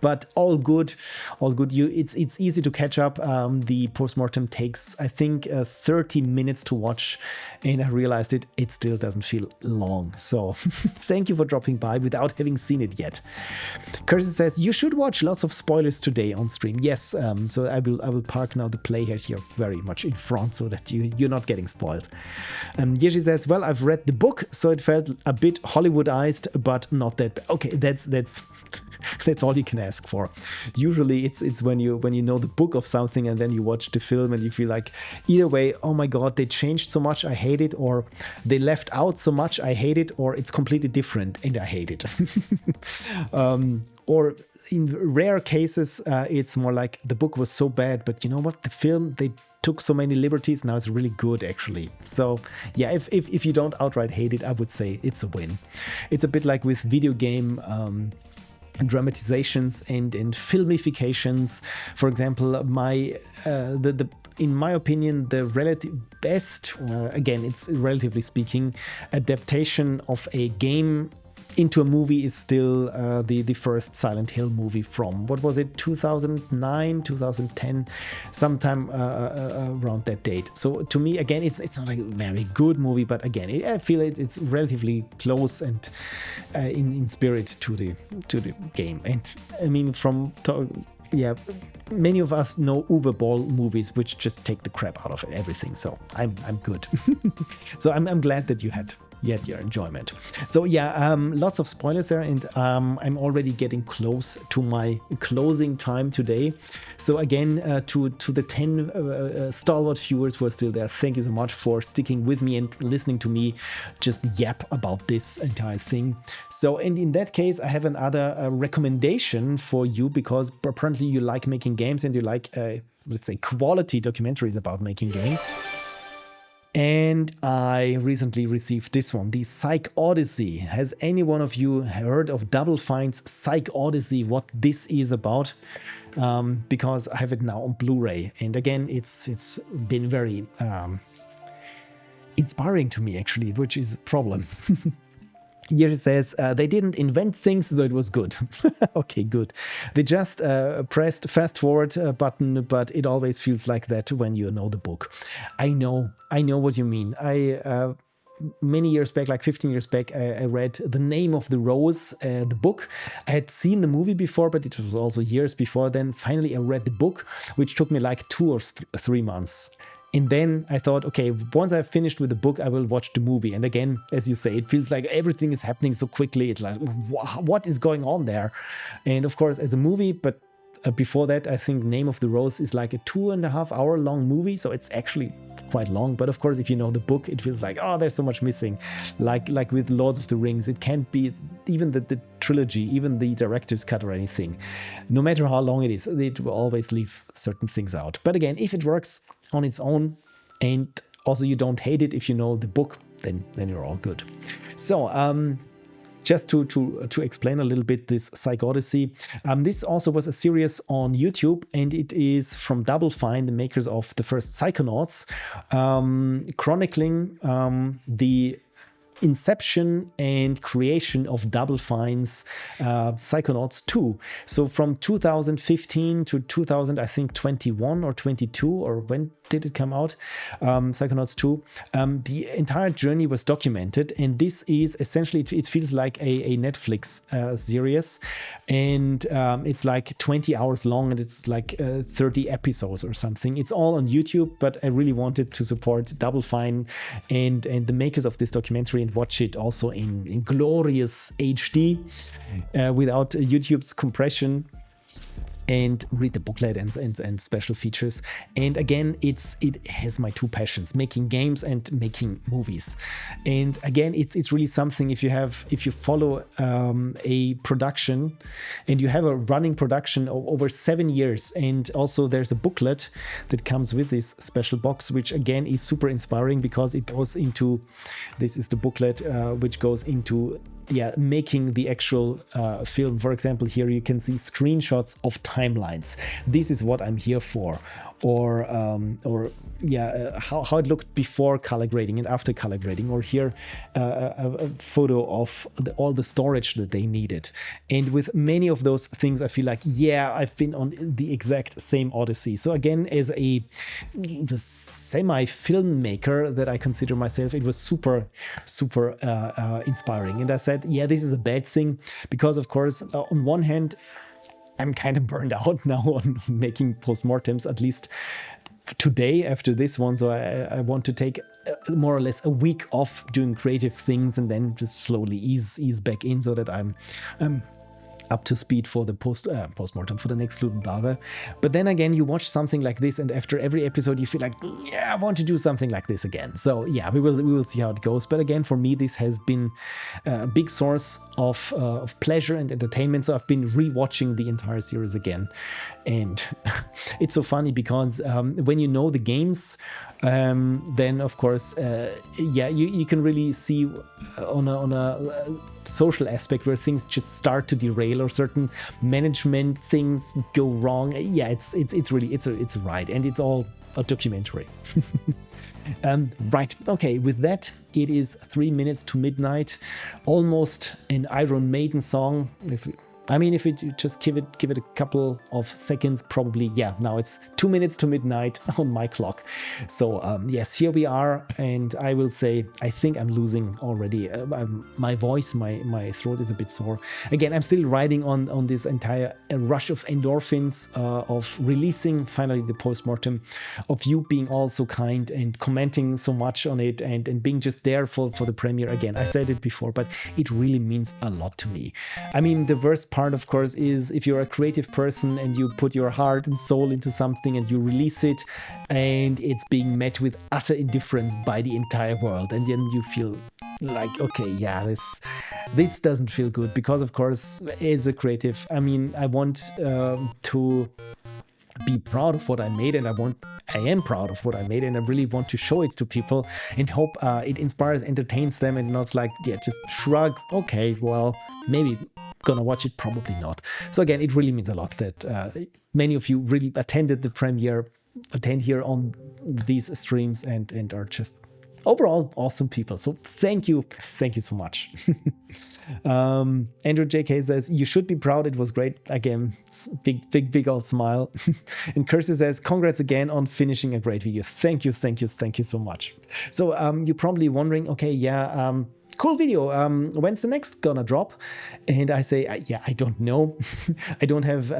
but all good. It's easy to catch up. The post-mortem takes, I think, 30 minutes to watch, and I realized it still doesn't feel long. So thank you for dropping by without having seen it yet. Kirsten says you should watch lots of spoilers today on stream. Yes, so I will park now the player here very much in front so that you're not getting spoiled. Yeshi says, well, I've read the book, so it felt a bit Hollywoodized, but not that. Okay, that's all you can ask for. Usually it's when you know the book of something and then you watch the film and you feel like, either way, oh my god, they changed so much, I hate it, or they left out so much, I hate it, or it's completely different and I hate it. Or in rare cases, it's more like the book was so bad, but you know what, the film, they took so many liberties, now it's really good actually. So yeah, if you don't outright hate it, I would say it's a win. It's a bit like with video game dramatizations and filmifications. For example, in my opinion, the relative best, again, it's relatively speaking, adaptation of a game into a movie is still the first Silent Hill movie from, what was it, 2009, 2010, sometime around that date. So to me, again, it's not a very good movie, but again, I feel it's relatively close and in spirit to the game. And I mean, many of us know Uwe Boll movies, which just take the crap out of everything. So I'm good. So I'm glad that you had your enjoyment. So yeah, lots of spoilers there, and I'm already getting close to my closing time today. So again, to the 10 stalwart viewers who are still there, thank you so much for sticking with me and listening to me just yap about this entire thing. So, and in that case, I have another recommendation for you, because apparently you like making games and you like, let's say, quality documentaries about making games. And I recently received this one, the Psychodyssey. Has any one of you heard of Double Fine's Psychodyssey, what this is about? Because I have it now on Blu-ray. And again, it's been very inspiring to me, actually, which is a problem. Here it says, they didn't invent things, so it was good. Okay, good. They just pressed fast forward button, but it always feels like that when you know the book. I know what you mean. Many years back, like 15 years back, I read The Name of the Rose, the book. I had seen the movie before, but it was also years before then. Finally, I read the book, which took me like 2 or 3 months. And then I thought, okay, once I've finished with the book, I will watch the movie. And again, as you say, it feels like everything is happening so quickly. It's like, what is going on there? And of course, as a movie, but before that, I think Name of the Rose is like a 2.5 hour long movie. So it's actually quite long. But of course, if you know the book, it feels like, oh, there's so much missing. Like with Lord of the Rings, it can't be even the trilogy, even the director's cut or anything. No matter how long it is, it will always leave certain things out. But again, if it works on its own, and also you don't hate it if you know the book, then you're all good. So just to explain a little bit this Psychodyssey, this also was a series on YouTube, and it is from Double Fine, the makers of the first Psychonauts, chronicling the inception and creation of Double Fine's Psychonauts 2. So from 2015 to 2021 or 22, or when did it come out? Psychonauts 2. The entire journey was documented, and this is essentially, it feels like a Netflix series, and it's like 20 hours long, and it's like 30 episodes or something. It's all on YouTube, but I really wanted to support Double Fine and the makers of this documentary, and watch it also in glorious HD without YouTube's compression, and read the booklet and special features. And again, it has my two passions, making games and making movies. And again, it's really something, if you follow a production and you have a running production over 7 years, and also there's a booklet that comes with this special box, which again is super inspiring, because it goes into, this is the booklet which goes into making the actual film. For example, here you can see screenshots of timelines. This is what I'm here for. Or how it looked before color grading and after color grading, or here a photo of all the storage that they needed. And with many of those things, I feel like, I've been on the exact same odyssey. So again, as a semi-filmmaker that I consider myself, it was super inspiring. And I said, this is a bad thing, because of course, on one hand, I'm kind of burned out now on making post-mortems, at least today after this one. So I want to take more or less a week off doing creative things and then just slowly ease back in, so that I'm up to speed for the post-mortem for the next Ludum Dare. But then again, you watch something like this, and after every episode you feel like, I want to do something like this again. So we will see how it goes. But again, for me, this has been a big source of pleasure and entertainment. So I've been rewatching the entire series again. And it's so funny because when you know the games, then of course, you can really see on a social aspect where things just start to derail, or certain management things go wrong. It's a ride, and it's all a documentary. Right, okay, with that, it is 3 minutes to midnight, almost an Iron Maiden song. If you just give it a couple of seconds, probably, now it's 2 minutes to midnight on my clock. So yes, here we are, and I will say, I think I'm losing already. My voice, my throat is a bit sore. Again, I'm still riding on this entire rush of endorphins, of releasing finally the post-mortem, of you being all so kind and commenting so much on it, and being just there for the premiere. Again, I said it before, but it really means a lot to me. I mean, the worst part, of course, is if you're a creative person and you put your heart and soul into something and you release it, and it's being met with utter indifference by the entire world, and then you feel like, okay, this doesn't feel good, because of course, as a creative, I mean, I want to be proud of what I made, and I am proud of what I made, and I really want to show it to people and hope it inspires, entertains them, and not like, just shrug, okay, well, maybe gonna watch it, probably not. So again, it really means a lot that many of you really attended the premiere, attend here on these streams, and are just overall awesome people. So thank you so much. Andrew JK says, you should be proud, it was great. Again, big old smile. And Kirsty says, congrats again on finishing a great video. Thank you so much. So you're probably wondering, okay, cool video, when's the next gonna drop? And I say, I don't know. I don't have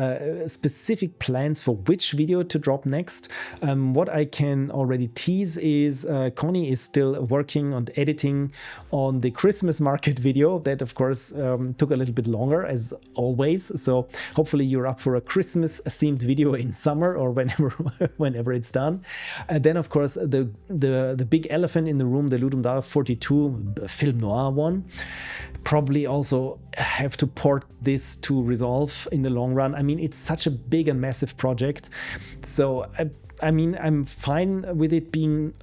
specific plans for which video to drop next. What I can already tease is Connie is still working on editing on the Christmas market video. That, of course, took a little bit longer, as always. So hopefully you're up for a Christmas themed video in summer, or whenever it's done. And then, of course, the big elephant in the room, the Ludum Dare 42 film noir one. Probably also have to port this to Resolve in the long run. I mean, it's such a big and massive project. So I mean, I'm fine with it being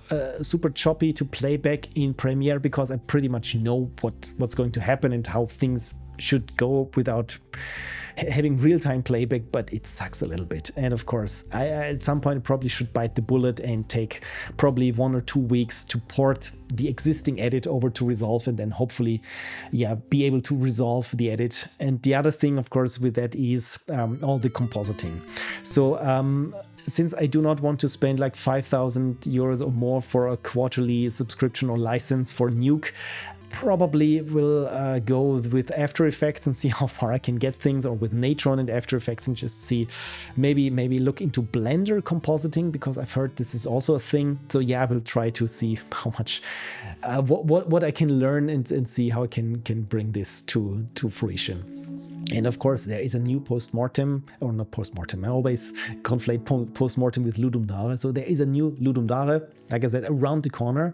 super choppy to play back in Premiere, because I pretty much know what's going to happen and how things should go without having real-time playback, but it sucks a little bit. And of course, I at some point probably should bite the bullet and take probably 1 or 2 weeks to port the existing edit over to Resolve, and then hopefully, be able to resolve the edit. And the other thing, of course, with that is all the compositing. So since I do not want to spend like 5,000 euros or more for a quarterly subscription or license for Nuke, probably will go with AfterEffects and see how far I can get things, or with Natron and AfterEffects, and just see, maybe look into Blender compositing, because I've heard this is also a thing. So I will try to see how much, what I can learn, and see how I can bring this to fruition. And of course, there is a new post-mortem, or not post-mortem, I always conflate post-mortem with Ludum Dare. So there is a new Ludum Dare, like I said, around the corner,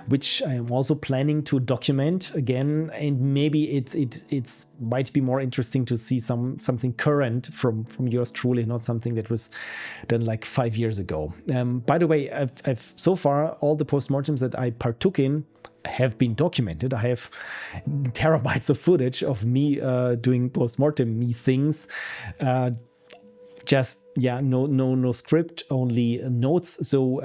which I am also planning to document again. And maybe it's might be more interesting to see something current from yours truly, not something that was done like 5 years ago. By the way, I've so far, all the post-mortems that I partook in, have been documented. I have terabytes of footage of me doing post-mortem me things. Just no script, only notes. So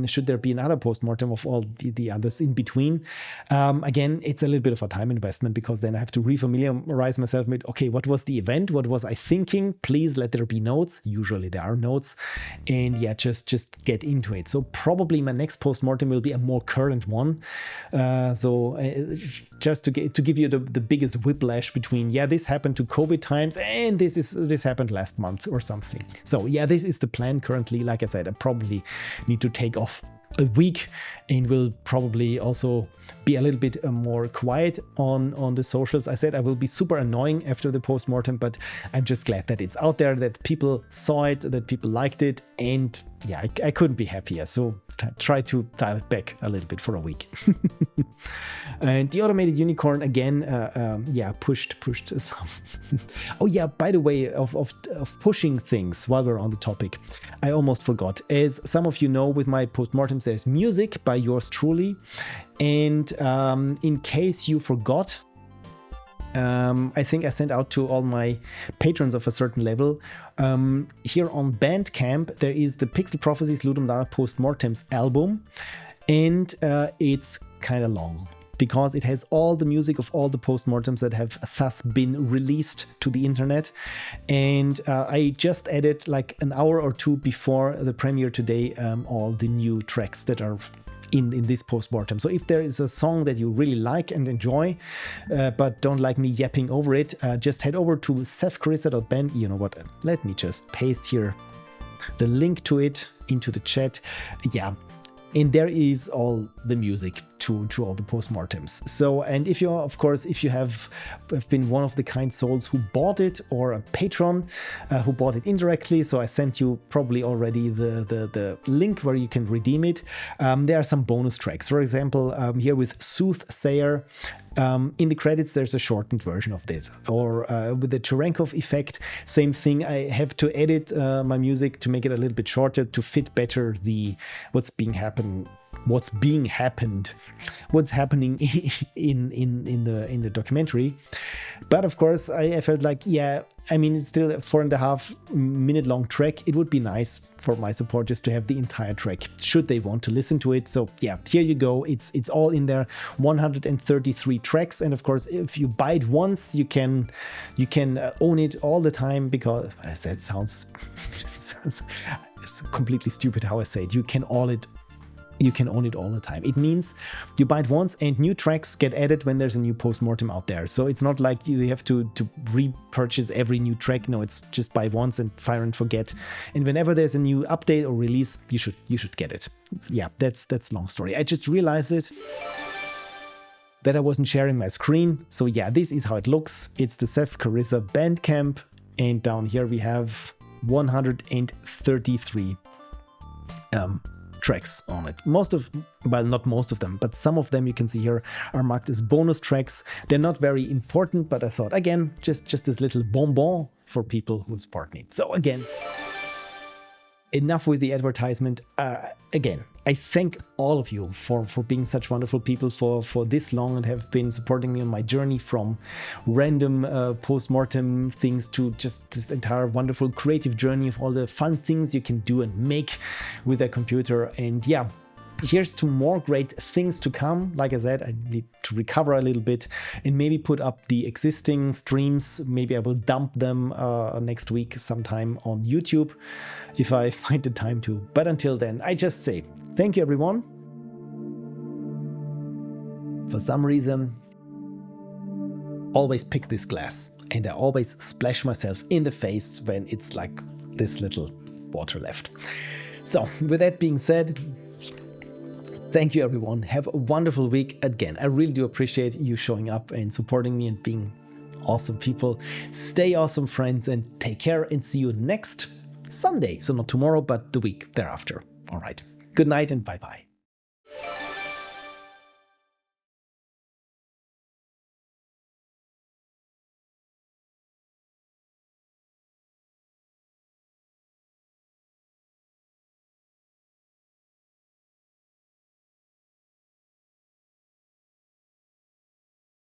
should there be another post-mortem of all the others in between, again, it's a little bit of a time investment, because then I have to refamiliarize myself with, okay, what was the event, what was I thinking, please let there be notes. Usually there are notes, and yeah, just get into it. So probably my next post-mortem will be a more current one, just to give you the biggest whiplash between, yeah, this happened to COVID times and this happened last month or something. So yeah, this is the plan currently. Like I said, I probably need to take off a week, and will probably also be a little bit more quiet on the socials. I said I will be super annoying after the post-mortem, but I'm just glad that it's out there, that people saw it, that people liked it, and yeah, I couldn't be happier. So try to dial it back a little bit for a week. And the automated unicorn again, pushed some. Oh yeah, by the way, of pushing things, while we're on the topic, I almost forgot. As some of you know, with my post-mortems, there's music by yours truly. And in case you forgot, I think I sent out to all my patrons of a certain level. Here on Bandcamp, there is the Pixel Prophecies Ludum Dare Post-Mortems album, and it's kind of long, because it has all the music of all the post-mortems that have thus been released to the internet. And I just added like an hour or two before the premiere today all the new tracks that are in this post-mortem. So if there is a song that you really like and enjoy, but don't like me yapping over it, just head over to sefcarissa.band. You know what? Let me just paste here the link to it into the chat. Yeah. And there is all the music to all the post-mortems. So, and if you have been one of the kind souls who bought it, or a patron who bought it indirectly, so I sent you probably already the link where you can redeem it. There are some bonus tracks. For example, here with Soothsayer, in the credits there's a shortened version of this. Or with the Cherenkov effect, same thing. I have to edit my music to make it a little bit shorter to fit better what's happening in the documentary. But of course, I felt like, yeah, I mean, it's still a 4.5 minute long track. It would be nice for my supporters to have the entire track, should they want to listen to it. So yeah, here you go. It's all in there. 133 tracks, and of course, if you buy it once, you can own it all the time, because that sounds it's completely stupid how I say it. You can own it all the time. It means you buy it once and new tracks get added when there's a new post-mortem out there. So it's not like you have to repurchase every new track. No, it's just buy once and fire and forget. And whenever there's a new update or release, you should get it. Yeah, that's long story. I just realized it, that I wasn't sharing my screen. So yeah, this is how it looks. It's the Seth Carissa Bandcamp, and down here we have 133 tracks on it. Not most of them, but some of them you can see here are marked as bonus tracks. They're not very important, but I thought, again, just this little bonbon for people who support me. So again, enough with the advertisement. Again, I thank all of you for being such wonderful people for this long, and have been supporting me on my journey from random post-mortem things to just this entire wonderful creative journey of all the fun things you can do and make with a computer. And yeah, here's to more great things to come. Like I said, I need to recover a little bit and maybe put up the existing streams. Maybe I will dump them next week sometime on YouTube if I find the time to. But until then, I just say thank you, everyone. For some reason, always pick this glass, and I always splash myself in the face when it's like this little water left. So with that being said, thank you, everyone. Have a wonderful week. Again, I really do appreciate you showing up and supporting me and being awesome people. Stay awesome, friends, and take care, and see you next Sunday. So not tomorrow, but the week thereafter. All right. Good night and bye-bye.